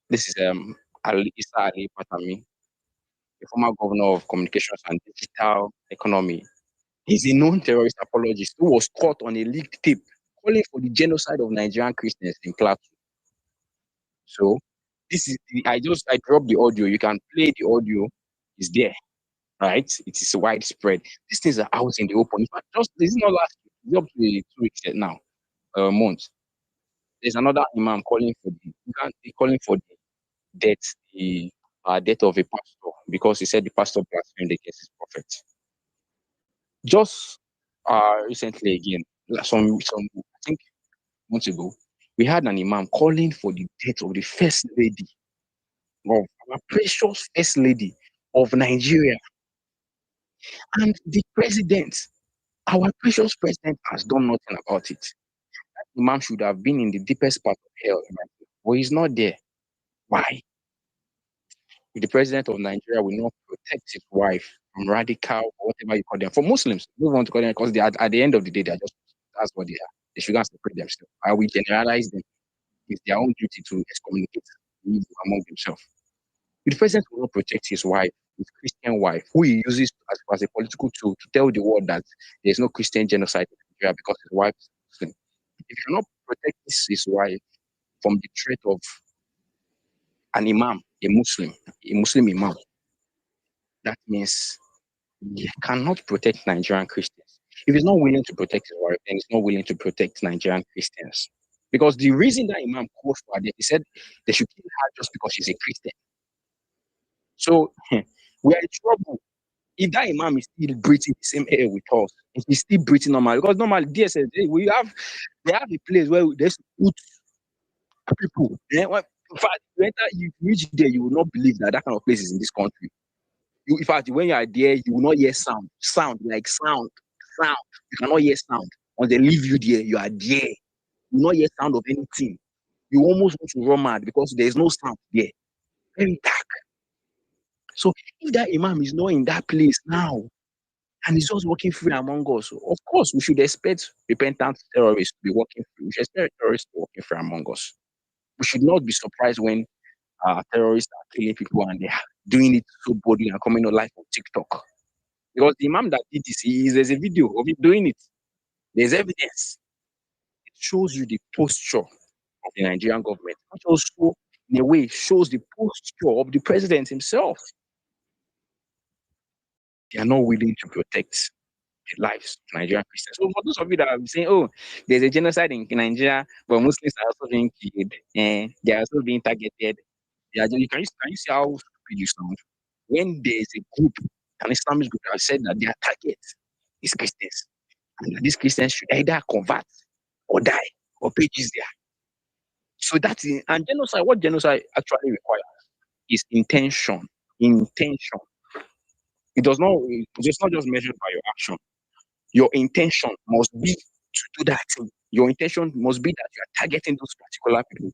This is Ali Isa Ali Patami, the former governor of communications and digital economy. He's a known terrorist apologist who was caught on a leaked tape calling for the genocide of Nigerian Christians in Plateau. So this is I dropped the audio. You can play the audio. It's there, right? It is widespread. These things are out in the open. In fact, this is not last week. It's up to 2 weeks now, a month. There's another imam calling for the death of a pastor because he said the pastor blasphemed against his prophet. Just recently again, some I think months ago, we had an imam calling for the death of the first lady of our precious first lady of Nigeria. And the president, our precious president, has done nothing about it. That imam should have been in the deepest part of hell, but he's not there. Why? The president of Nigeria will not protect his wife from radical, or whatever you call them. For Muslims, we don't want to call them because they are, at the end of the day, they are just, that's what they are. They should go and separate themselves. I will generalize them. It's their own duty to excommunicate among themselves. The president will not protect his wife, his Christian wife, who he uses as a political tool to tell the world that there's no Christian genocide in Nigeria because his wife is Muslim. If you cannot protect his wife from the threat of an imam, a Muslim imam, that means he cannot protect Nigerian Christians. If he's not willing to protect his wife, then he's not willing to protect Nigerian Christians. Because the reason that imam called for her, he said they should kill her just because she's a Christian. So we are in trouble. If that imam is still breathing the same air with us, and he's still breathing normal, because normally DSS, they have a place where they put people. In fact, you reach there, you will not believe that kind of place is in this country. In fact, when you are there, you will not hear sound. You cannot hear sound. When they leave you there, you are there. You will not hear sound of anything. You almost want to run mad because there is no sound there. Very dark. So if that imam is not in that place now, and he's just walking free among us, of course we should expect repentant terrorists to be walking free. We should expect terrorists to be walking free among us. We should not be surprised when terrorists are killing people and they are doing it so boldly and coming to life on TikTok. Because the imam that did this, there's a video of him doing it. There's evidence. It shows you the posture of the Nigerian government, which also, in a way, shows the posture of the president himself. They are not willing to protect the lives of Nigerian Christians. So for those of you that are saying, oh, there's a genocide in Nigeria, but Muslims are also being killed and they are also being targeted. Can you see how stupid you sound? When there's a group, an Islamic group that has said that their target is Christians, and that these Christians should either convert or die or pay jizya. So that's it. And genocide, what genocide actually requires is intention. Intention. It's not just measured by your action. Your intention must be to do that thing. Your intention must be that you are targeting those particular people.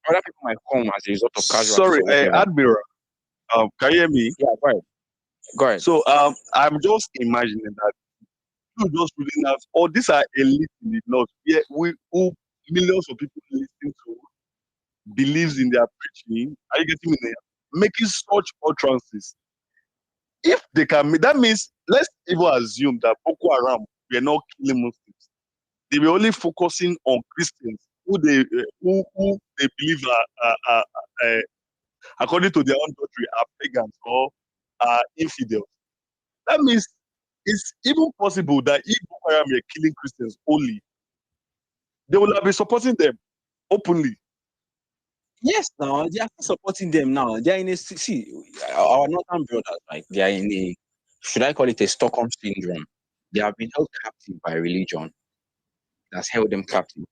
Other people might come as a result of casualties. Sorry, Admiral. Can you hear me? Yeah, go ahead. So I'm just imagining that you just reading out, oh, these are elite in the north. Yeah, who millions of people listen to believes in their preaching. Are you getting me there? making such utterances. If they can, that means let's even assume that Boko Haram were not killing Muslims. They were only focusing on Christians who they believe are according to their own doctrine, are pagans or are infidels. That means it's even possible that if Boko Haram were killing Christians only, they will have been supporting them openly. Yes, now they are supporting them now. They are in a see our northern brothers, right? They are in a, should I call it a Stockholm syndrome? They have been held captive by religion that's held them captive,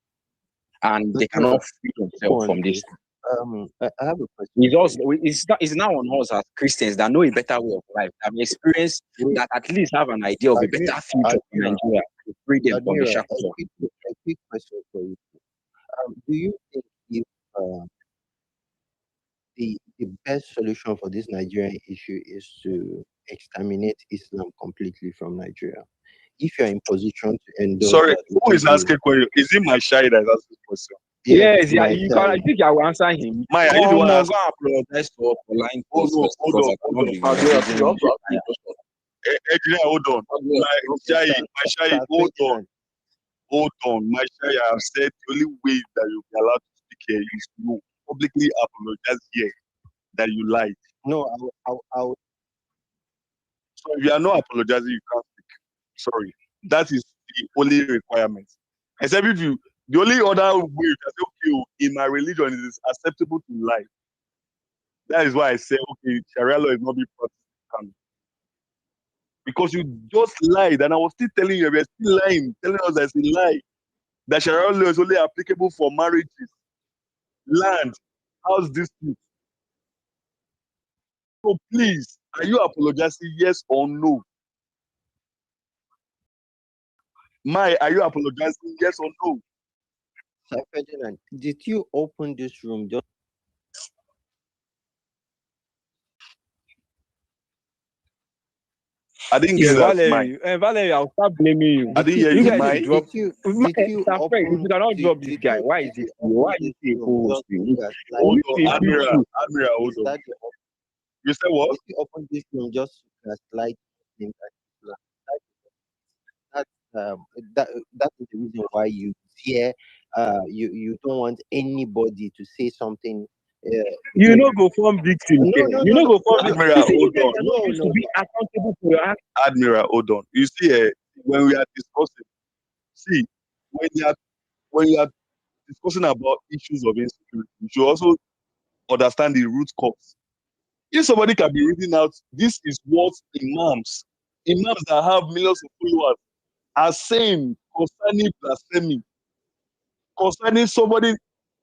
and they cannot free Go themselves on, from this. please. I have a question It's for also you. it's now on us as Christians that know a better way of life, that have experienced, Wait, that at least have an idea of a better future for Admira, Nigeria to free them from the Admira, shackles of a quick question for you. Do you think if the best solution for this Nigerian issue is to exterminate Islam completely from Nigeria? If you're in position to endorse Sorry, that, who would is you? asking question? Is it my shy that is asking question? Yes, yeah, my you can. I child. think I will answer him. Maya, are you the Come one on, asking? go and apologize for lying to Hold us on, first, hold because on, I hold cannot on. be Admira, you engaging want to you. ask me a question? Engineer, hold on. Admira, My Okay, shy, hold on, Ferdinand. hold on. My shy, I have said the only way that you'll be allowed to speak here is to publicly apologize here that you lied. No, I'll So if you are not apologizing, you can't speak. Sorry. That is the only requirement. Except if you, the only other way you can say, okay, in my religion, it is acceptable to lie. That is why I say, okay, Sharia law is not being practiced. Because you just lied, and I was still telling you, we're still lying, telling us that's a lie. That Sharia law is only applicable for marriages, land, house disputes. So please, are you apologizing, yes or no? Are you apologizing, yes or no? Sir Ferdinand, did you open this room just I didn't It's get that, Mike. Valerie. Valerie, I'll start blaming you. I didn't hear You you, guys should Mike. drop. did you Sir Fred, if open you cannot drop this guy, why is did this? you Why open is this he a room co-host? just to gaslight Hold Only on, to people? Admiral, hold Is on. that the You said what? did you open this room just to gaslight in particular? That that that is the reason why you fear you don't want anybody to say something You know, go form victim. no You know, go form victim. Admiral, You hold guys on. are not used to be accountable for your actions. Admiral, hold on. You see, when we are discussing, see, when you are discussing about issues of insecurity, you should also understand the root cause. If somebody can be reading out, this is what imams that have millions of followers are saying concerning blasphemy, concerning somebody.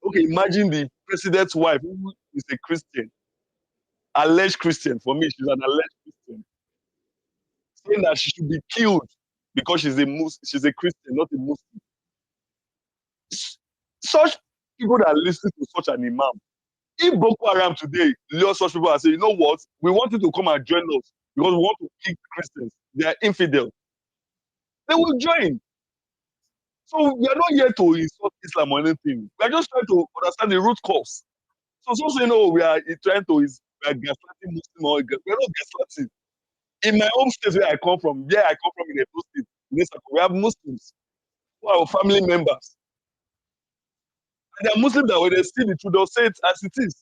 Okay, imagine the president's wife who is a Christian, alleged Christian. For me, she's an alleged Christian, saying that she should be killed because she's a Christian, not a Muslim. Such people that listen to such an imam, if Boko Haram today lure such people and say, you know what, we want you to come and join us because we want to kill Christians, they are infidels, they will join. So we are not here to insult Islam or anything. We are just trying to understand the root cause. So saying, oh, we are trying to we are gaslighting Muslim or we are not gaslighting. In my home state where I come from in a Muslim state, we have Muslims who are our family members. And they are Muslims that when they see the truth, they'll say it as it is.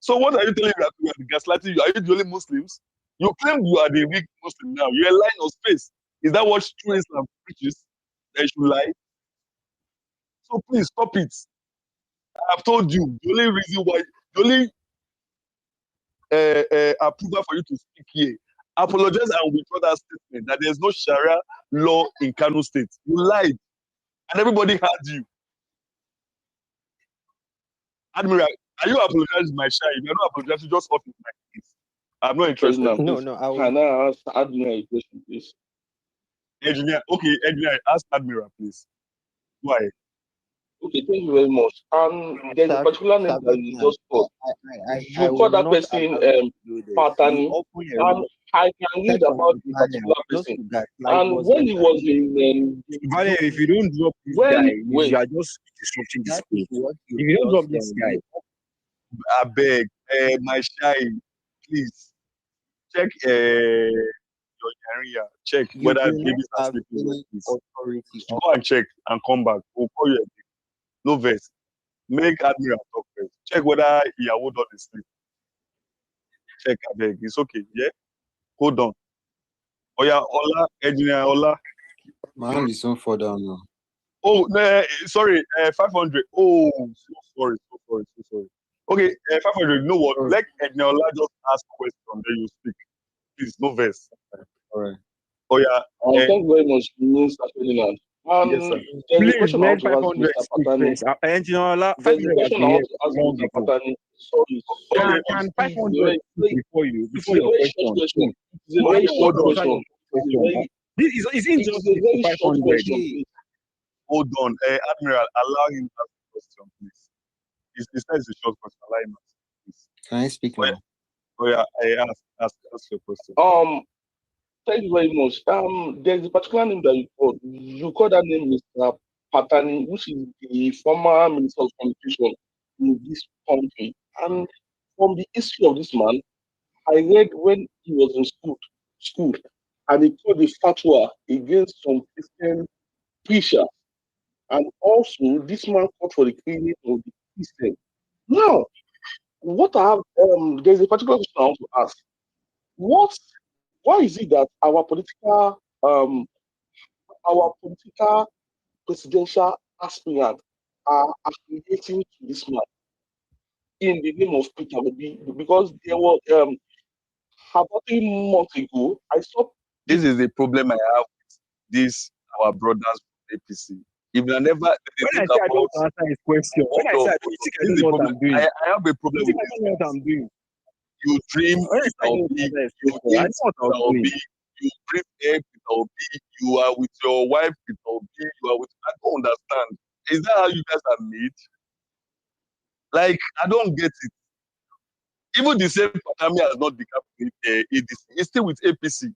So what are you telling me that we are gaslighting you? Are you the only Muslims? You claim you are the weak Muslim now. You're lying on space. Is that what true Islam preaches? That you should lie? So please stop it. I have told you the only reason why, the only approval for you to speak here, apologize and withdraw that statement that there's no Sharia law in Kano State. You lied, and everybody heard you. Admiral, are you apologizing, my shy? If you're not apologizing, just off with my case. I'm not interested. no I will Can I ask Admiral a question, please? Engineer, ask Admiral, please. Why? Okay, thank you very much. There's a particular name that you Ferdinand, just called. I You call will that not person allow you to do this. Patani, You open a and room, I can read set on about the a panel particular just person. to gaslight And when he Muslims. was in Valerie, if you don't drop this guy, you wait, are just disrupting the That is spirit. what If you've you don't drop just this done. guy, I beg, My shy, please check your area. Check You whether do not babies are have sleeping well, any please. authority Go over and check and come back. We'll call you again. No verse. Make Admiral talk first. Check whether Iyawo done is sleep. Check, I beg. It's okay. Yeah? Hold on. Oh yeah, Ola, Engineer Ola. My hand is so far down now. Oh, no, sorry, 500. Oh, so sorry, so sorry, so sorry. Okay, 500. You know what? Sorry. Let Engineer Ola just ask question, then you speak. Please, no verse. All right. Oh yeah. Thank you very much, Mr. Ferdinand. Yes, sir. There's a Please question I let want to ask 500 Mr. speak Patani. first. Engineer Ola, There's a 500 has question I been want here to ask long Mr. ago. Patani. Sorry, sorry. Okay. Can It's 500 speak before it's your a very short question? question. Please. It's a I very don't want short to answer question. your It's a question. very, This is it's injustice a very to short 500. question, Okay. please. Hold on. Admiral, allow him to ask the question, please. It's not a short question. Allow him to ask, please. Can I speak Oh yeah, now? oh, yeah. Ask your question. Thank you very much. There's a particular name that you called. You call that name Mr. Patani, which is the former Minister of Communication in this country. And from the history of this man, I read when he was in school, and he called a fatwa against some Christian preachers. And also, this man called for the killing of the Christian. Now, what I have, there's a particular question I want to ask. Why is it that our political presidential aspirants are affiliating to this man in the name of Peter Obi? Because there was about 3 months ago, I saw This is the problem I have with this our brothers from APC. If they never they When I think say I don't about want to answer his question, when I say you think I this is don't the know what problem. I'm doing. I have a problem You think with I this. don't know what I'm doing. You dream When I say Peter I don't Obi, know what you I'm dream doing, I know what Peter I'm doing. Obi, you dream Peter Obi, you are with your wife Peter Obi, you are with I don't understand. Is that how you guys are made? Like I don't get it. Even the same Patami has not become ADC. He's still with APC.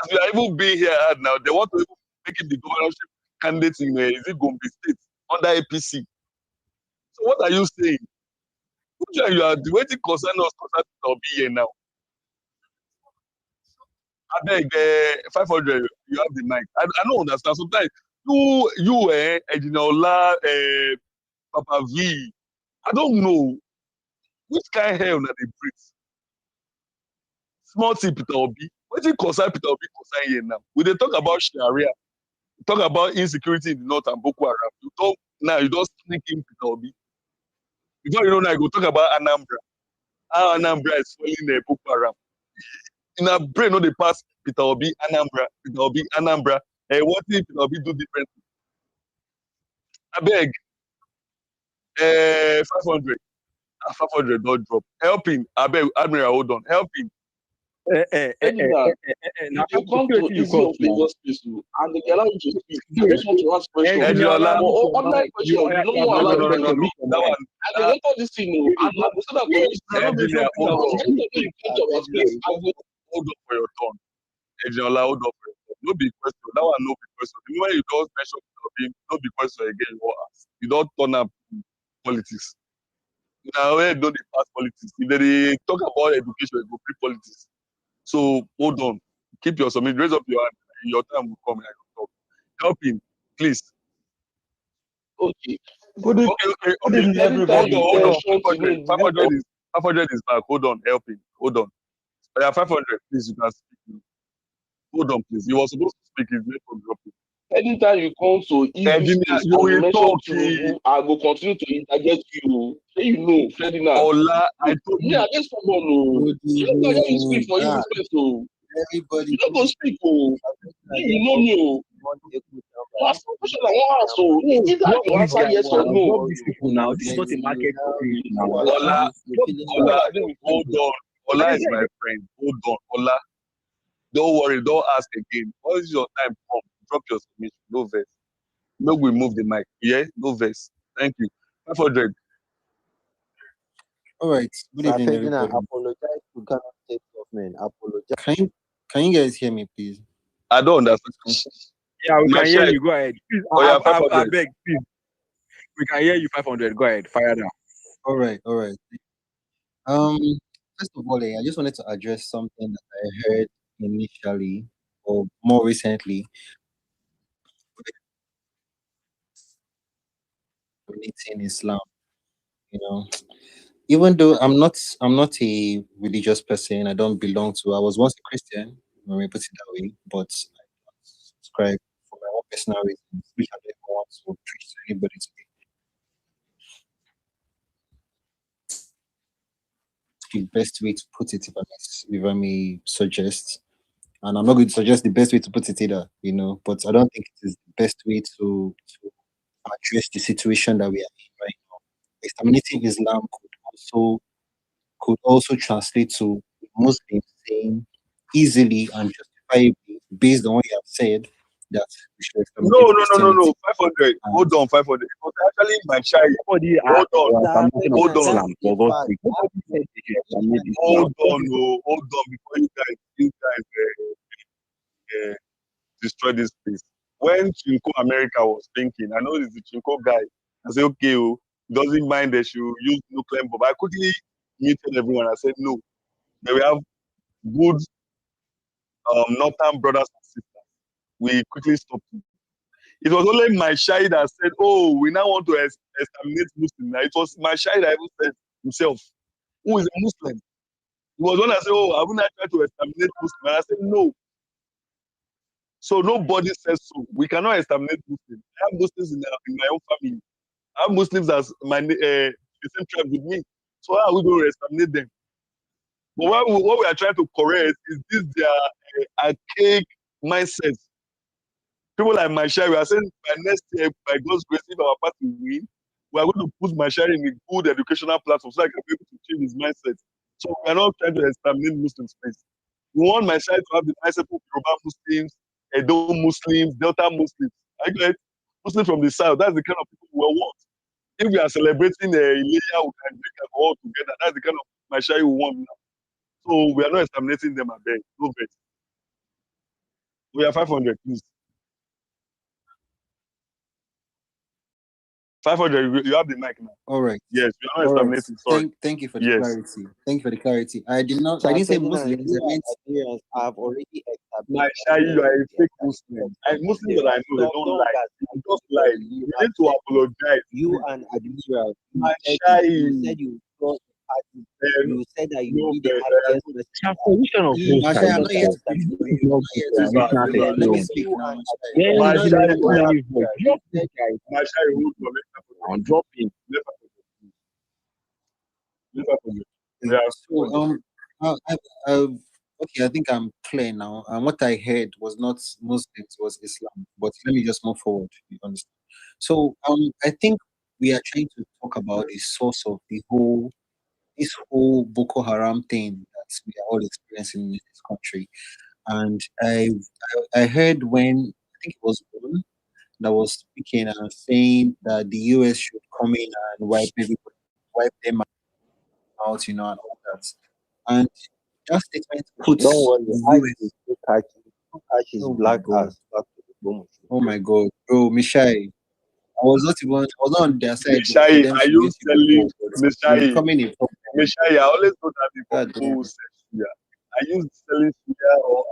As we are even being here now, they want to even make him the governorship candidate in is it Gombe State under APC. So what are you saying? Which one you are the waiting concern us concern Peter Obi here now? I beg 500. You have the mic. I don't understand. Sometimes you Ejinola, Papa V. I don't know which kind of hell that they breathe. Small thing Peter Obi. What you concern Peter Obi concern here now? We they talk about Sharia, talk about insecurity in the north and Boko Haram. You don't sneak in Peter Obi. Before you know now, you go talk about Anambra. How Anambra is falling Boko Haram. In our brain, no, they pass Peter Obi, Anambra, Peter Obi, Anambra. What if Peter Obi do differently? I beg, 500. 500 don't drop. Helping. I beg, Admiral, hold on. Helping. Ferdinand, Now, you come to you easy of cost now. Lagos space and they allow you to speak. I just want to ask questions. Eniola. But ordinary question, you don't want to allow No. question. That one. And they record this thing, and I go say that for Engineer, hold on. you come to our space. Hold on for your turn. Eniola, hold on for your turn. No big question. That one, no big question. The moment you don't mention him, no big question again. You don't turn up politics. Now, where don't they pass politics? If they talk about education, it go free politics. So hold on. Keep your submission. Raise up your hand. Your time will come and I will talk. Help him, please. Okay. Good evening, everybody. Hold on. 500 is back. Hold on. Help him. Hold on. 500, please. You can speak. Hold on, please. You were supposed to speak. His network dropping. Anytime you come to easy space you and will mention talk. Tinubu, I will continue to interject you. Say you know, Ferdinand. Ola, I told you. I just come on. You don't know you speak for easy space, so Everybody, you don't go speak, oh. You know me, oh. Ask the question I want to ask, so either you answer yes or no. Drop these people now. This is not a market today. Ola, hold on. Ola is my friend. Hold on, Ola. Don't worry, don't ask again. Once your time come, drop your submission. No verse. No, we move the mic. Yeah, no verse. Thank you. 500. All right. Good evening, Ferdinand, everybody. apologize to Ghana State government. Apologize. Can you guys hear me, please? I don't understand. Yeah, we can hear you. Go ahead. Please, I 500. beg, please. We can hear you. 500. Go ahead. Fire down. All right. Um, First of all, I just wanted to address something that I heard initially or more recently in Islam. You know, even though I'm not a religious person, I don't belong to. I was once a Christian, when we put it that way, but I don't subscribe for my own personal reasons, which I don't want to preach to anybody today. The best way to put it, if I may suggest, and I'm not going to suggest the best way to put it either, but I don't think it is the best way to address the situation that we are in right now. Exterminating Islam could also translate to Muslims saying easily and justifiably, based on what you have said, that we should No, exterminate no, no, no, no. Christianity. 500. And Hold on, 500. It was actually my child. Nobody Hold asked on. for examination of Hold on. Islam, for God's sake. Nobody said they should examine Islam. Hold on, no. Hold on before you guys destroy this place. When Chinko America was thinking, I know it's the Chinko guy. I said, okay, doesn't mind they should use nuclear bomb. I quickly muted everyone. I said, no. Then we have good northern brothers and sisters. We quickly stopped it. It was only my Shai that said, oh, we now want to exterminate Muslims. It was my Shai that even said himself, who is a Muslim. He was one that said, oh, I will not try to exterminate Muslims. And I said, no. So nobody says so. We cannot exterminate Muslims. I have Muslims in my own family. I have Muslims as the same tribe with me. So how are we going to exterminate them? But what we are trying to correct is this their archaic mindset. People like Mashari, we are saying by next year, by God's grace, if our party win, we are going to put Mashari in a good educational platform so I can be able to change his mindset. So we are not trying to exterminate Muslim space. We want Mashari to have the mindset of Yoruba Muslims, Edo Muslims, Delta Muslims. I get Muslims from the south. That's the kind of people we want. If we are celebrating a Ileya, we can drink alcohol together. That's the kind of Mashari we want now. So we are not exterminating them at beg. No vex. We are 500, please. 500, you have the mic now. all right. Yes, we are not All right. exterminating. Sorry. Thank you for the Yes. clarity. Thank you for the clarity. I didn't say Ferdinand, Muslims. you I meant and Nigerians have already My established Shai, you are a fake that Muslim. And Muslims that I know, they don't long lie. as You just lie. You need to apologize. you and Admiral, My you Shai, said you crossed the party. You said that you no, need the but, happiest person. Transformation of He most Mashai, I'm knows not here that to speak for This is you. not I'm not here to good. speak It's for not you. a Let me film. speak you now, and Mashai. Yeah, Admiral, My you Shai, don't hold on. have voice. you Drop it, said guys. My Shai, hold on. Now, drop it. Let's forget. Yeah. So okay, I think I'm clear now. And what I heard was not Muslims, was Islam. But let me just move forward. You understand? So I think we are trying to talk about the source of this whole Boko Haram thing that we are all experiencing in this country. And I heard when I think it was one that was speaking and saying that the US should come in and wipe them out, and all that. And that statement puts don't worry, the I US. will still catch you. Catch his Oh my black god. ass back to the bone. Oh my god. Bro, Michelle. I was not on their side Miss though, for Shai, them are to you use you telling before, but Miss you're Shai? becoming a problem. Miss Shai, I always know that before God people damn. who say Shia. Are you selling Shia or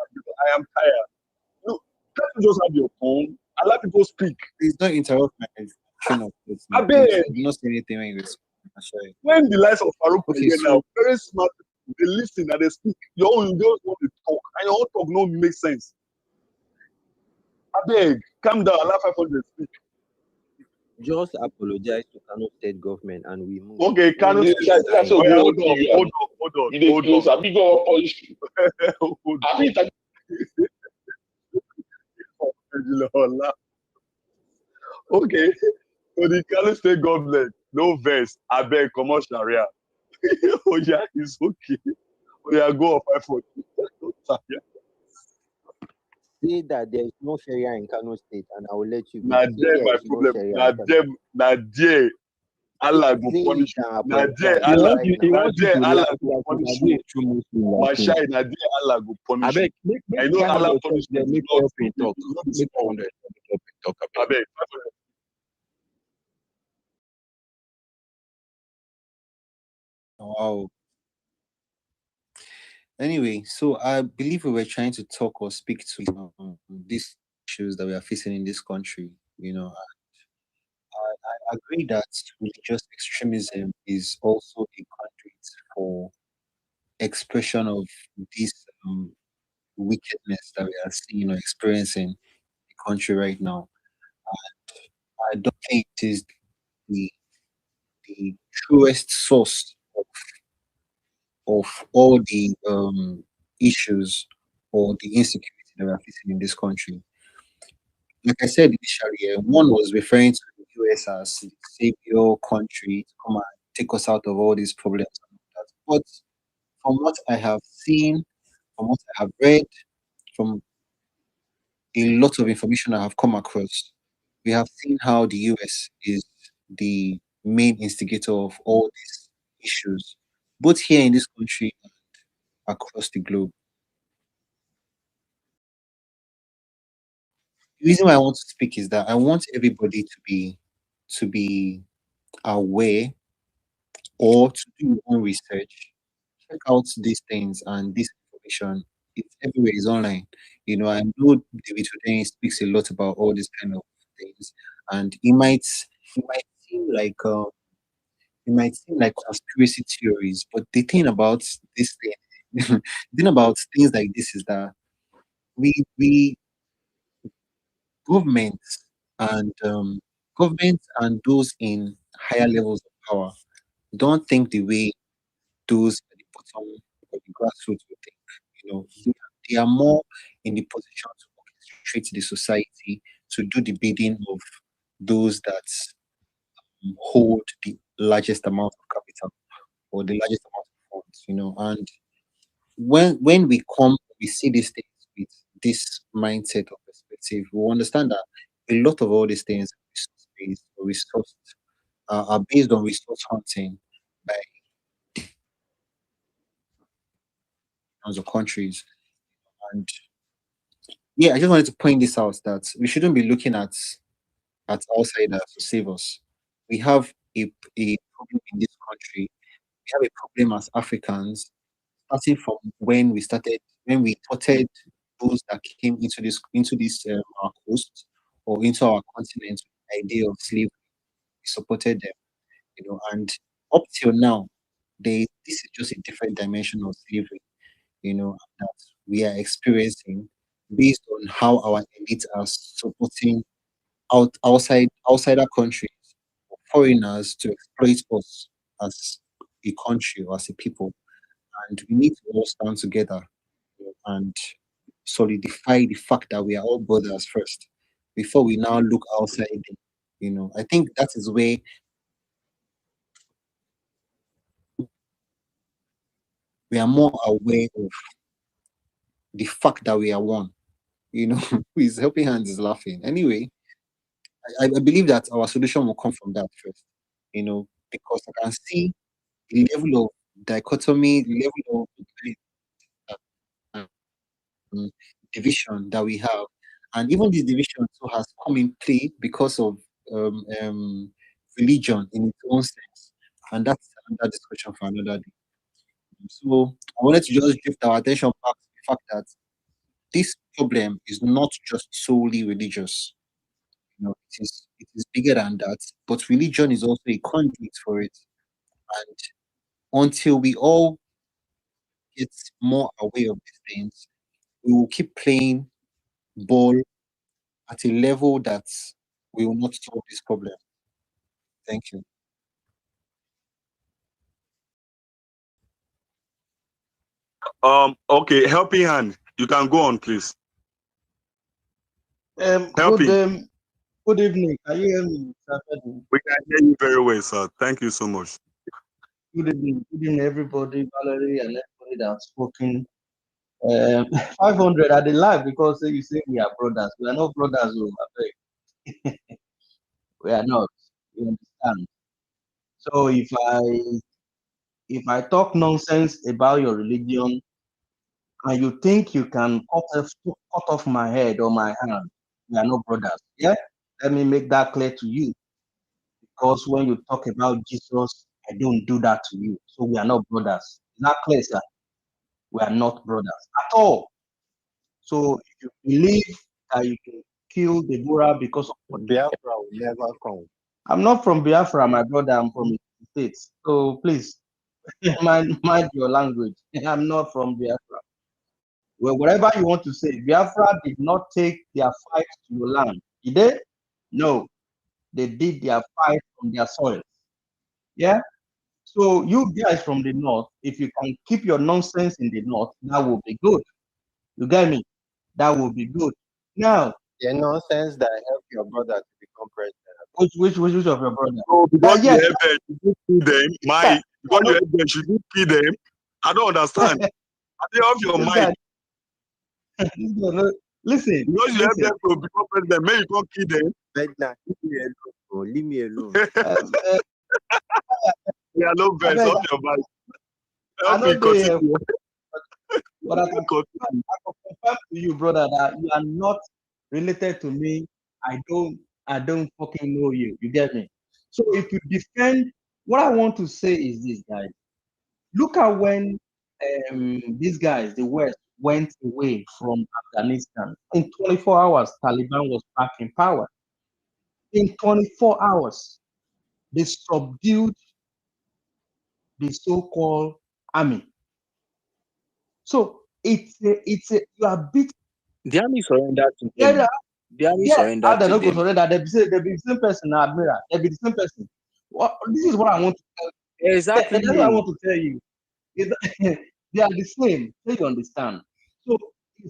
I am tired? Look, can't you just have your phone? I let people speak. Please don't interrupt my train of thought I now. Please, beg. I did not say anything when you were speaking. Michelle. When the likes of Farouk Okay, here now, so very smart people, they listen and they speak. Your own, you just want to talk, and your own talk no make sense. I beg, calm down, allow 500 speak. Just apologize to Kano State government and we move. Okay, Kano That's State. that's Oh, what yeah, we hold want on, to hold you. on, hold on, You dey hold close. on. I big up polish. Hold I think that on. Okay, so the Kano State government, no verse, I beg, comot Sharia. Oh yeah, it's okay. Oh yeah, go up 540. say that there is no Sharia in Kano State and I will let you go. Na Say there there my is no problem. Sharia Na in Kano there, na there Allah go Say it punish you. and Na apologize there He Allah, wants you, he na wants you there to Allah relax go like you punish are you. a true Muslim. My Like child, na there Allah go I punish you. beg, make I know kind Allah of talk punishment there, is make not help talk. the Make small. 100 talk. I I beg. beg. wow. Anyway, so I believe we were trying to talk or speak to these issues that we are facing in this country. I agree that religious extremism is also a conduit for expression of this wickedness that we are seeing or experiencing in the country right now. I don't think it is the, the truest source of all the issues or the insecurity that we are facing in this country. Like I said initially, one was referring to the US as the savior country to come and take us out of all these problems and all that. But from what I have seen, from what I have read, from a lot of information I have come across, we have seen how the US is the main instigator of all these issues, both here in this country and across the globe. The reason why I want to speak is that I want everybody to be aware or to do your own research. Check out these things and this information. It's everywhere. It's online. I know David Today speaks a lot about all these kind of things, and it might seem like conspiracy theories, but the thing about this thing, the thing about things like this is that we governments and governments and those in higher levels of power don't think the way those at the bottom or the grassroots would think. They are more in the position to orchestrate the society to do the bidding of those that hold the largest amount of capital or the largest amount of funds. And when we see these things with this mindset or perspective, we understand that a lot of all these things are resource based or are based on resource hunting by other countries. And yeah, I just wanted to point this out that we shouldn't be looking at outsiders to save us. We have a problem in this country. We have a problem as Africans, starting from when we imported those that came into this our coast or into our continent with the idea of slavery. We supported them, and up till now, this is just a different dimension of slavery, that we are experiencing based on how our elites are supporting outsider countries, foreigners to exploit us as a country or as a people. And we need to all stand together, and solidify the fact that we are all brothers first before we now look outside. I think that is where we are more aware of the fact that we are one. Who is helping hands is laughing. Anyway, I believe that our solution will come from that first, because I can see the level of dichotomy, the level of um, division that we have. And even this division too has come in play because of religion in its own sense. And that's another discussion for another day. So I wanted to just drift our attention back to the fact that this problem is not just solely religious. It is bigger than that, but religion is also a conduit for it. And until we all get more aware of these things, we will keep playing ball at a level that we will not solve this problem. Thank you. Okay, helping hand. You can go on, please. Good Helping. good evening. Can you hear me, Mr. Ferdinand? We can hear you very well, sir. Thank you so much. Good evening. Good evening, everybody, Valerie, and everybody that's spoken. 500 at the live because you say we are brothers. We are not brothers, oh, I beg. We are not. You understand? So if I talk nonsense about your religion and you think you can cut off my head or my hand, we are not brothers. Yeah? Let me make that clear to you. Because when you talk about Jesus, I don't do that to you. So we are not brothers. Is that clear, sir? We are not brothers at all. So if you believe that you can kill Deborah because of what Biafra will never come. I'm not from Biafra, my brother, I'm from the States. So please mind your language. I'm not from Biafra. Well, whatever you want to say, Biafra did not take their fight to your land. Did they? No. They did their fight on their soil. Yeah? So you guys from the north, if you can keep your nonsense in the north, that will be good. You get me? That will be good. Now, The nonsense that helped your brother to become president. which of your brother? So because you Yes. help them, you do kill them. Yeah, Because you help them, you do kill them. I don't understand. I think off your this mind. guy, listen. Because you help them to become president, maybe you can't kill them. Bedna, leave me alone, bro. Leave me alone. Yeah, no verse beg, off your mind. I Help know me they continue. but I can confirm to you, brother, that you are not related to me. I don't fucking know you. You get me? So if you defend, what I want to say is this, guys. Look at when these guys, the West, went away from Afghanistan. In 24 hours, Taliban was back in power. In 24 hours, they subdued the so-called army. So it's a you are beat. The army surrendered to Yeah, them. The army how surrendered they to not go them. surrender? They be the same person, Admiral. They be the same person. This is what I want to tell you. Exactly. That's what I want to tell you. They are the same. So you understand. So